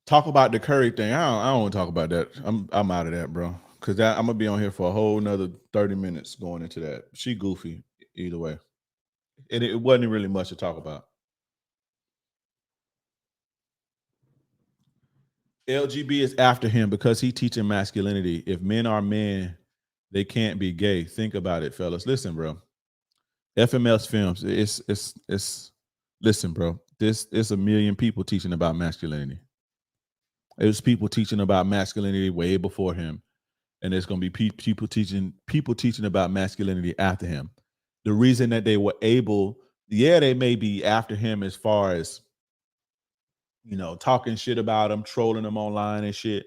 Talk about the Curry thing. I don't want to talk about that. I'm out of that, bro. Because I'm gonna be on here for a whole nother 30 minutes going into that. She goofy either way. And it wasn't really much to talk about. LGB is after him because he teaching masculinity. If men are men, they can't be gay. Think about it, fellas. Listen, bro. FMS Films. It's listen, bro. This is a million people teaching about masculinity. There's people teaching about masculinity way before him. and there's going to be people teaching about masculinity after him. The reason that they were able, they may be after him as far as, talking shit about him, trolling him online and shit.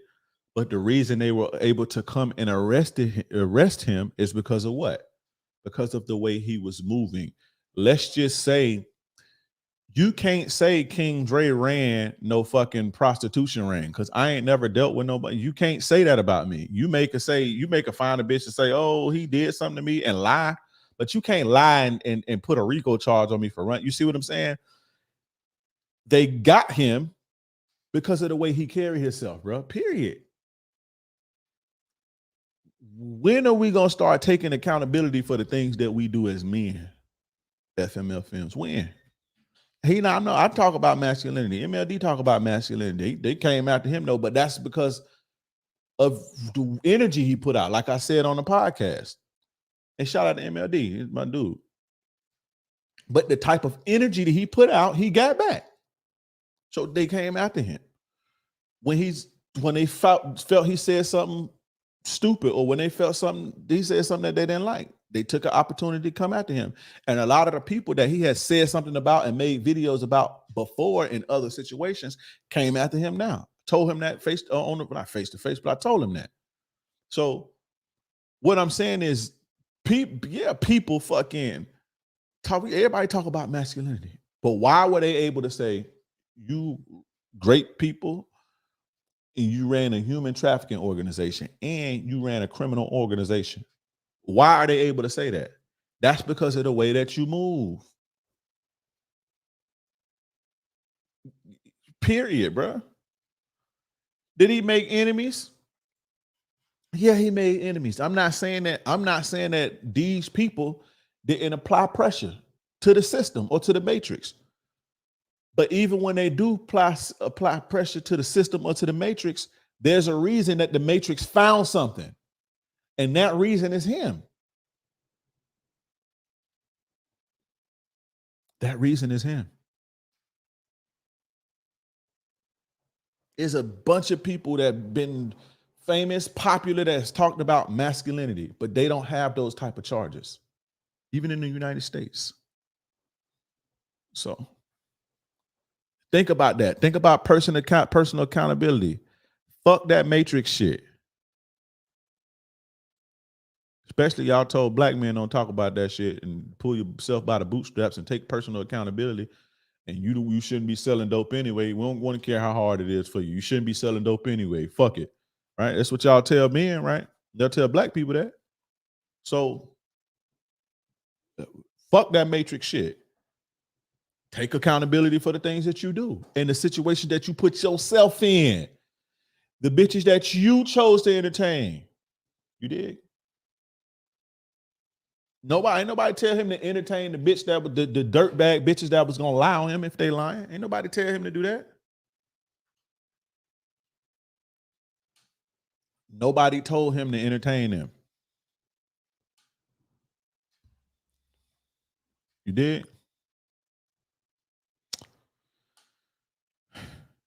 But the reason they were able to come and arrest him is because of what? Because of the way he was moving. Let's just say, you can't say King Dre ran no fucking prostitution ring, because I ain't never dealt with nobody. You can't say that about me. You make a find a bitch and say, oh, he did something to me and lie, but you can't lie and put a RICO charge on me for run. You see what I'm saying? They got him because of the way he carried himself, bro. Period. When are we gonna start taking accountability for the things that we do as men? FML Films. When? I talk about masculinity. MLD talk about masculinity. They came after him though, but that's because of the energy he put out. Like I said on the podcast. And shout out to MLD, he's my dude. But the type of energy that he put out, he got back. So they came after him. When they felt he said something stupid, or when they felt he said something that they didn't like, they took an opportunity to come after him. And a lot of the people that he had said something about and made videos about before in other situations came after him now. Told him that not face to face, but I told him that. So what I'm saying is, people fucking talk. Everybody talk about masculinity, but why were they able to say, you great people, and you ran a human trafficking organization and you ran a criminal organization? Why are they able to say that? That's because of the way that you move. Period, bro. Did he make enemies? Yeah, he made enemies. I'm not saying that these people didn't apply pressure to the system or to the matrix. But even when they do apply pressure to the system or to the matrix, there's a reason that the matrix found something. And that reason is him. That reason is him. There's a bunch of people that have been famous, popular, that's talked about masculinity, but they don't have those type of charges, even in the United States. So think about that. Think about personal accountability. Fuck that matrix shit. Especially y'all told black men don't talk about that shit and pull yourself by the bootstraps and take personal accountability. And you shouldn't be selling dope anyway. We don't want to care how hard it is for you. You shouldn't be selling dope anyway. Fuck it. Right? That's what y'all tell men, right? They'll tell black people that. So fuck that matrix shit. Take accountability for the things that you do and the situation that you put yourself in. The bitches that you chose to entertain. You did. Ain't nobody tell him to entertain the bitch that was the dirtbag bitches that was gonna lie on him if they lying. Ain't nobody tell him to do that. Nobody told him to entertain them. You did?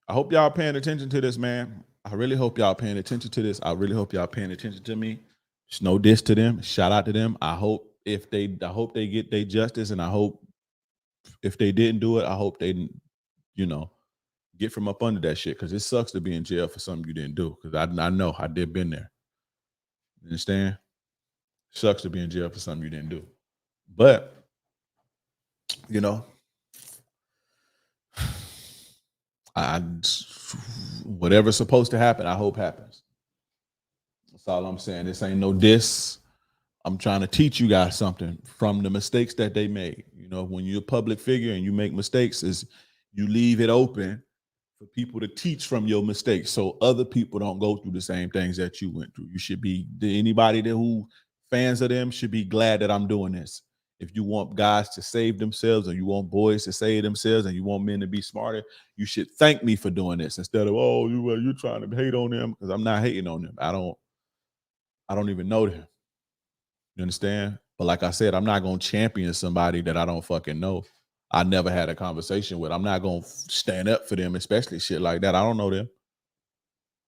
I hope y'all paying attention to this, man. I really hope y'all paying attention to this. I really hope y'all paying attention to me. There's no diss to them. Shout out to them. I hope they get their justice, and I hope if they didn't do it, I hope they, get from up under that shit, because it sucks to be in jail for something you didn't do, because I know I did been there. You understand? Sucks to be in jail for something you didn't do. But, whatever's supposed to happen, I hope happens. That's all I'm saying. This ain't no diss. I'm trying to teach you guys something from the mistakes that they made. When you're a public figure and you make mistakes, is you leave it open for people to teach from your mistakes, so other people don't go through the same things that you went through. You should be, anybody who fans of them should be glad that I'm doing this. If you want guys to save themselves, and you want boys to save themselves, and you want men to be smarter, you should thank me for doing this instead of, you're trying to hate on them, because I'm not hating on them. I don't even know them. You understand? But like I said, I'm not going to champion somebody that I don't fucking know. I never had a conversation with. I'm not going to stand up for them, especially shit like that. I don't know them.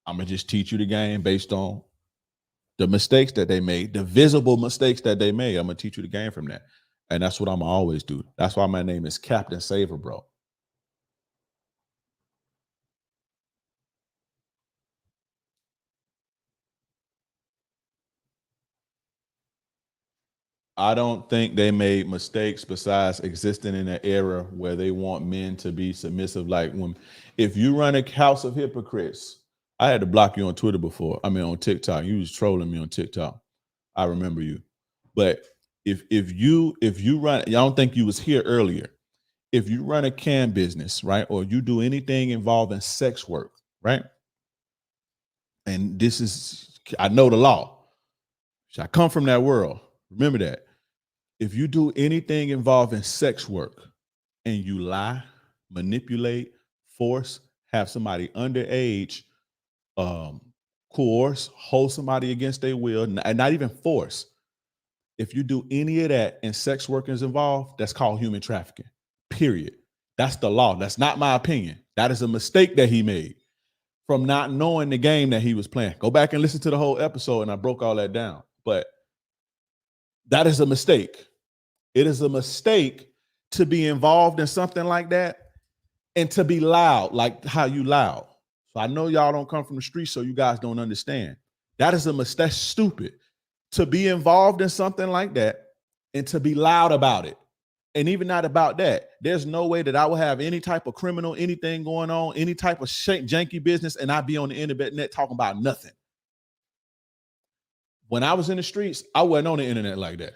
I'm going to just teach you the game based on the mistakes that they made, the visible mistakes that they made. I'm gonna teach you the game from that. And that's what I'm gonna always do. That's why my name is Captain Saver, bro. I don't think they made mistakes besides existing in an era where they want men to be submissive. Like when, if you run a house of hypocrites, I had to block you on Twitter before. I mean, on TikTok, you was trolling me on TikTok. I remember you. But if you run, I don't think you was here earlier. If you run a can business, right, or you do anything involving sex work, right, and this is, I know the law. I come from that world. Remember that. If you do anything involving sex work and you lie, manipulate, force, have somebody underage, coerce, hold somebody against their will, and not even force. If you do any of that and sex work is involved, that's called human trafficking, period. That's the law. That's not my opinion. That is a mistake that he made from not knowing the game that he was playing. Go back and listen to the whole episode and I broke all that down. But that is a mistake. It is a mistake to be involved in something like that and to be loud, like how you loud. So I know y'all don't come from the streets, so you guys don't understand. That is a mistake. That's stupid. To be involved in something like that and to be loud about it. And even not about that. There's no way that I will have any type of criminal, anything going on, any type of janky business, and I'd be on the internet talking about nothing. When I was in the streets, I wasn't on the internet like that.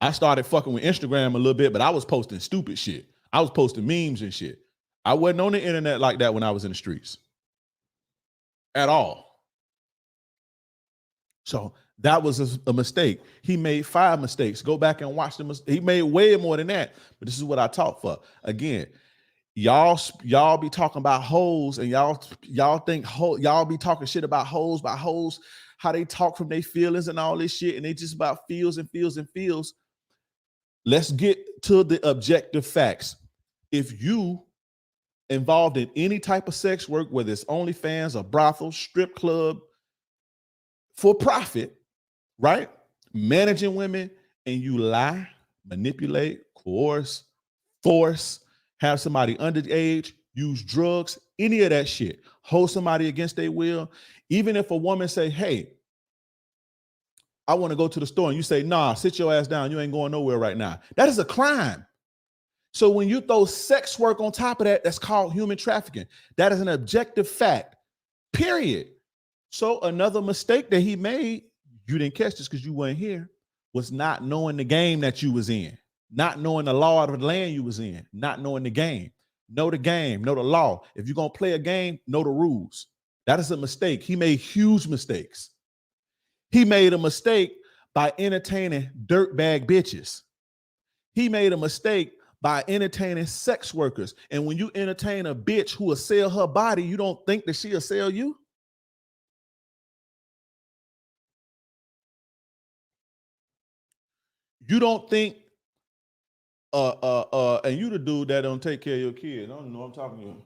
I started fucking with Instagram a little bit, but I was posting stupid shit. I was posting memes and shit. I wasn't on the internet like that when I was in the streets. At all. So that was a mistake. He made 5 mistakes. Go back and watch them. He made way more than that. But this is what I talk for. Again, y'all be talking about hoes and y'all think y'all be talking shit about hoes, how they talk from their feelings and all this shit, and they just about feels and feels and feels. Let's get to the objective facts. If you involved in any type of sex work, whether it's OnlyFans, a brothel, strip club, for profit, right? Managing women, and you lie, manipulate, coerce, force, have somebody underage, use drugs, any of that shit, hold somebody against their will. Even if a woman say, hey, I want to go to the store, and you say, nah, sit your ass down. You ain't going nowhere right now. That is a crime. So when you throw sex work on top of that, that's called human trafficking. That is an objective fact, period. So another mistake that he made, you didn't catch this because you weren't here, was not knowing the game that you was in, not knowing the law of the land you was in, not knowing the game. Know the game, know the law. If you're going to play a game, know the rules. That is a mistake. He made huge mistakes. He made a mistake by entertaining dirtbag bitches. He made a mistake by entertaining sex workers. And when you entertain a bitch who will sell her body, you don't think that she'll sell you? You don't think, and you the dude that don't take care of your kids. I don't know what I'm talking to you.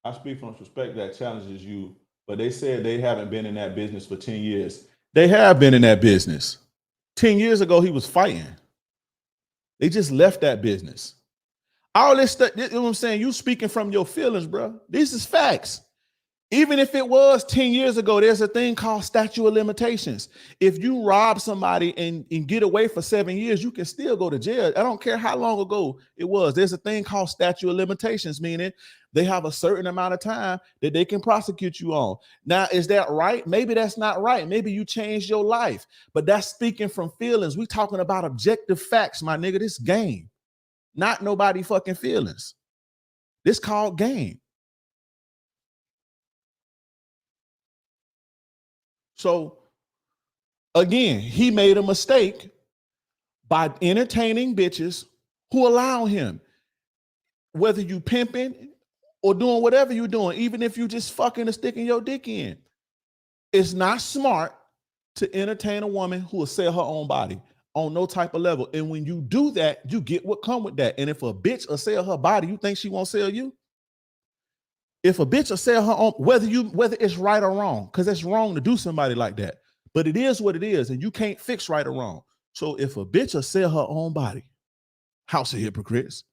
I speak from respect that challenges you, but they said they haven't been in that business for 10 years. They have been in that business. 10 years ago, he was fighting. They just left that business. All this stuff, you know what I'm saying? You speaking from your feelings, bro. This is facts. Even if it was 10 years ago, there's a thing called statute of limitations. If you rob somebody and get away for 7 years, you can still go to jail. I don't care how long ago it was. There's a thing called statute of limitations, meaning they have a certain amount of time that they can prosecute you on. Now, is that right? Maybe that's not right. Maybe you changed your life, but that's speaking from feelings. We talking about objective facts, my nigga. This game, not nobody fucking feelings. This called game. So again, he made a mistake by entertaining bitches who allow him, whether you pimping or doing whatever you're doing, even if you just fucking or sticking your dick in. It's not smart to entertain a woman who will sell her own body on no type of level. And when you do that, you get what come with that. And if a bitch will sell her body, you think she won't sell you? If a bitch will sell her own, whether it's right or wrong, because it's wrong to do somebody like that. But it is what it is, and you can't fix right or wrong. So if a bitch will sell her own body, house of hypocrites.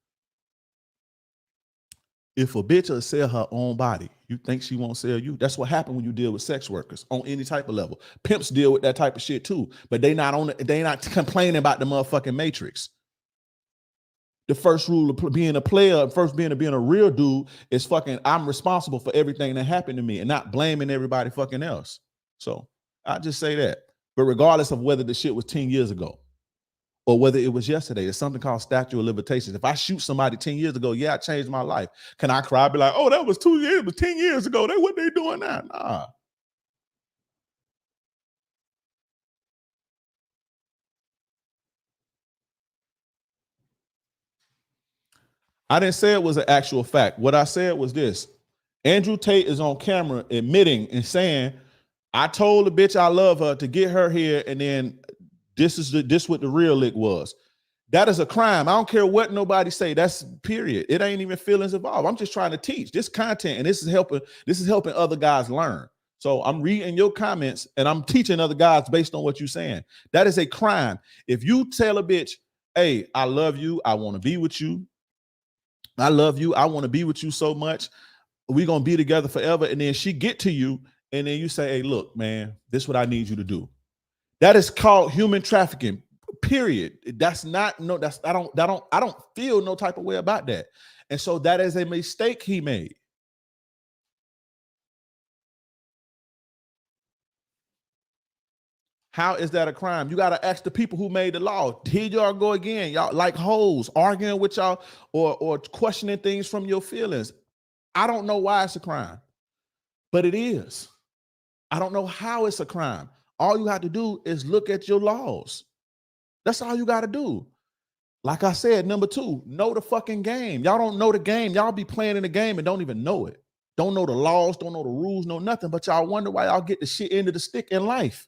If a bitch will sell her own body, you think she won't sell you? That's what happened when you deal with sex workers on any type of level. Pimps deal with that type of shit too, but they not complaining about the motherfucking matrix. The first rule of being a player, being a real dude is fucking, I'm responsible for everything that happened to me and not blaming everybody fucking else. So I just say that. But regardless of whether the shit was 10 years ago or whether it was yesterday, there's something called statute of limitations. If I shoot somebody 10 years ago, yeah, I changed my life. Can I cry? Be like, oh, that was 2 years, it was 10 years ago. What they doing now? Nah. I didn't say it was an actual fact. What I said was this. Andrew Tate is on camera admitting and saying, I told the bitch I love her to get her here, and then this what the real lick was. That is a crime. I don't care what nobody say. That's period. It ain't even feelings involved. I'm just trying to teach this content, and this is helping other guys learn. So I'm reading your comments and I'm teaching other guys based on what you're saying. That is a crime. If you tell a bitch, hey, I love you, I want to be with you. I love you, I want to be with you so much. We're gonna be together forever. And then she get to you, and then you say, hey, look, man, this is what I need you to do. That is called human trafficking. Period. That's not no. That's I don't feel no type of way about that. And so that is a mistake he made. How is that a crime? You got to ask the people who made the law. Here y'all go again. Y'all like hoes arguing with y'all or questioning things from your feelings. I don't know why it's a crime, but it is. I don't know how it's a crime. All you have to do is look at your laws. That's all you got to do. Like I said, number 2, know the fucking game. Y'all don't know the game. Y'all be playing in the game and don't even know it. Don't know the laws, don't know the rules, know nothing, but y'all wonder why y'all get the shit end of the stick in life.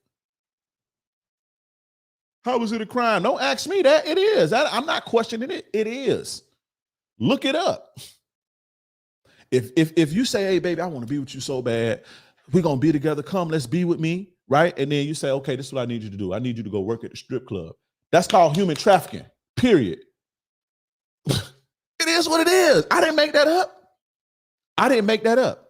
How is it a crime? Don't ask me that. It is. I'm not questioning it. It is. Look it up. If you say, hey, baby, I want to be with you so bad, we're going to be together. Come, let's be with me, right? And then you say, okay, this is what I need you to do. I need you to go work at the strip club. That's called human trafficking, period. It is what it is. I didn't make that up.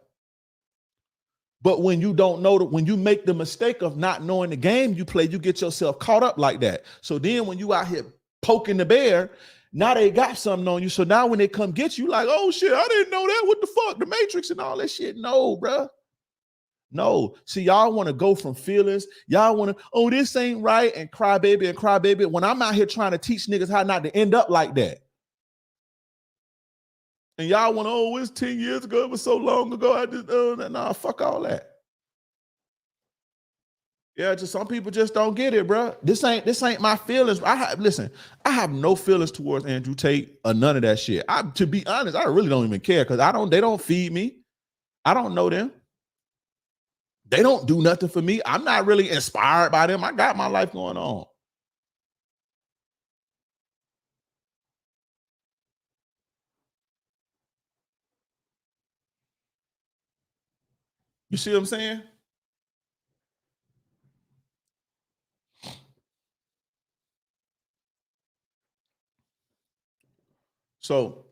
But when you don't know, when you make the mistake of not knowing the game you play, you get yourself caught up like that. So then when you out here poking the bear, now they got something on you. So now when they come get you, like, oh shit, I didn't know that. What the fuck? The Matrix and all that shit. No, bruh. No. See, y'all want to go from feelings. Y'all want to, oh, this ain't right, and cry baby. When I'm out here trying to teach niggas how not to end up like that. And y'all want to, oh, it's 10 years ago. It was so long ago. I just, nah, fuck all that. Yeah, just some people just don't get it, bro. This ain't my feelings. Listen, I have no feelings towards Andrew Tate or none of that shit. To be honest, I really don't even care because they don't feed me. I don't know them. They don't do nothing for me. I'm not really inspired by them. I got my life going on. You see what I'm saying? So,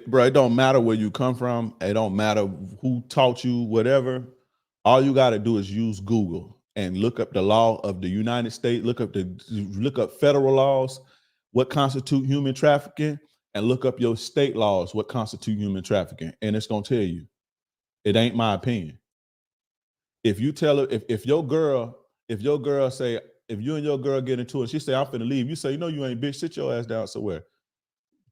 bro, it don't matter where you come from. It don't matter who taught you, whatever. All you got to do is use Google and look up the law of the United States, look up federal laws, what constitute human trafficking, and look up your state laws, what constitute human trafficking. And it's going to tell you, it ain't my opinion. If you tell her, if your girl say, if you and your girl get into it, she say, I'm finna leave. You say, no, you ain't, bitch, sit your ass down somewhere.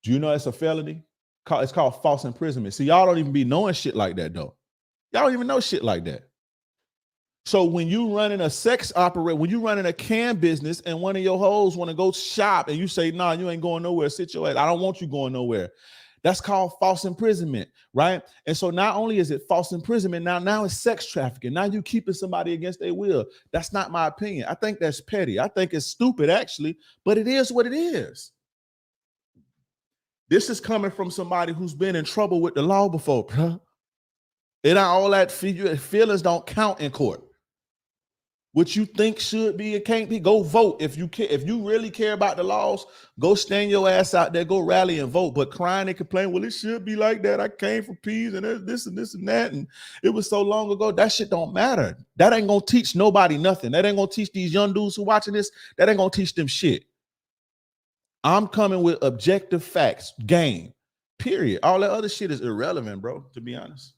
Do you know it's a felony? It's called false imprisonment. See, y'all don't even be knowing shit like that, though. Y'all don't even know shit like that. So when you running a sex operation, when you running a cam business and one of your hoes want to go shop and you say, nah, you ain't going nowhere, sit your ass. I don't want you going nowhere. That's called false imprisonment, right? And so not only is it false imprisonment, now it's sex trafficking. Now you keeping somebody against their will. That's not my opinion. I think that's petty. I think it's stupid, actually, but it is what it is. This is coming from somebody who's been in trouble with the law before, bro. It all that feelings don't count in court. What you think should be and can't be, go vote. If you care, if you really care about the laws, go stand your ass out there, go rally and vote. But crying and complain, well, it should be like that. I came for peace and there's this and this and that, and it was so long ago. That shit don't matter. That ain't gonna teach nobody nothing. That ain't gonna teach these young dudes who watching this. That ain't gonna teach them shit. I'm coming with objective facts, game, period. All that other shit is irrelevant, bro, to be honest.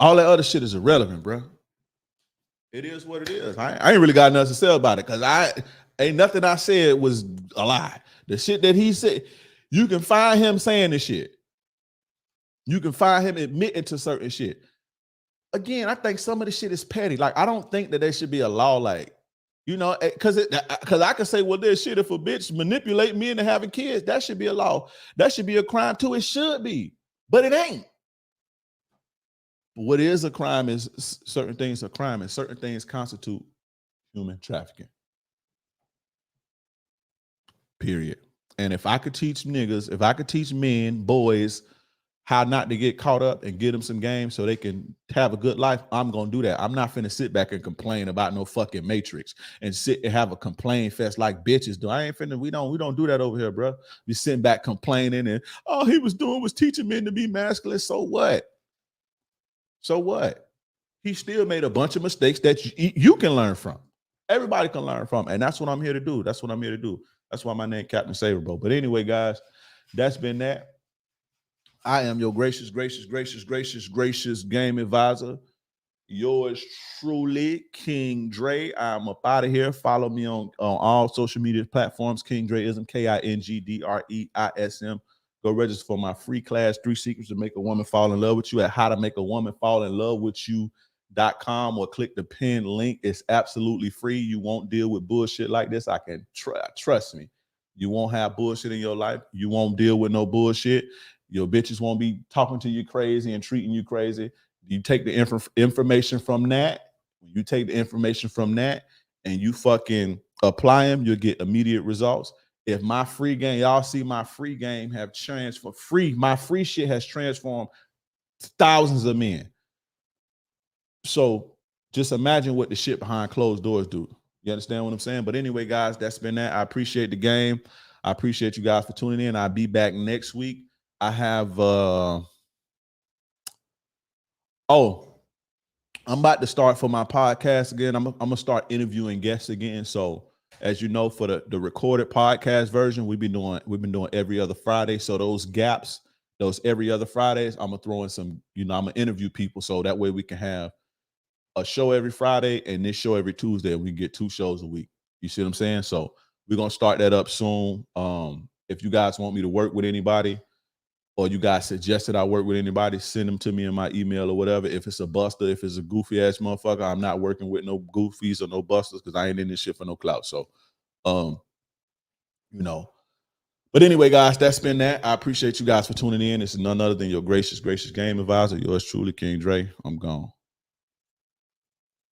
All that other shit is irrelevant, bro. It is what it is. I ain't really got nothing to say about it because I ain't nothing I said was a lie. The shit that he said, you can find him saying this shit. You can find him admitting to certain shit. Again, I think some of the shit is petty. Like, I don't think that there should be a law like, you know, because I can say, well, there's shit if a bitch manipulate me into having kids, that should be a law. That should be a crime too. It should be, but it ain't. What is a crime is certain things are crime and certain things constitute human trafficking. Period. And if I could teach niggas, if I could teach men, boys, how not to get caught up and get them some game so they can have a good life, I'm going to do that. I'm not finna sit back and complain about no fucking Matrix and sit and have a complain fest like bitches do. I ain't finna, we don't do that over here, bro. We sitting back complaining and all he was doing was teaching men to be masculine. So what? So what? He still made a bunch of mistakes that you can learn from. Everybody can learn from. And that's what I'm here to do. That's what I'm here to do. That's why my name Captain Saver, bro. But anyway, guys, that's been that. I am your gracious game advisor. Yours truly, King Dre. I'm up out of here. Follow me on all social media platforms. King Dreism, KINGDREISM. Go register for my free class, 3 Secrets to Make a Woman Fall in Love with You at howtomakeawomanfallinlovewithyou.com, or click the pinned link. It's absolutely free. You won't deal with bullshit like this. I can trust me. You won't have bullshit in your life. You won't deal with no bullshit. Your bitches won't be talking to you crazy and treating you crazy. You take the information from that. You take the information from that and you fucking apply them, you'll get immediate results. If my free game, y'all see my free game have transformed, my free shit has transformed thousands of men. So just imagine what the shit behind closed doors do. You understand what I'm saying? But anyway, guys, that's been that. I appreciate the game. I appreciate you guys for tuning in. I'll be back next week. I have, I'm about to start for my podcast again. I'm going to start interviewing guests again. So as you know, for the recorded podcast version, we've been doing every other Friday. So those gaps, those every other Fridays, I'm going to throw in some, I'm going to interview people. So that way we can have a show every Friday and this show every Tuesday. We can get 2 shows a week. You see what I'm saying? So we're going to start that up soon. If you guys want me to work with anybody, or you guys suggested I work with anybody, send them to me in my email or whatever. If it's a buster, if it's a goofy ass motherfucker, I'm not working with no goofies or no busters because I ain't in this shit for no clout. So, But anyway, guys, that's been that. I appreciate you guys for tuning in. It's none other than your gracious game advisor. Yours truly, King Dre. I'm gone.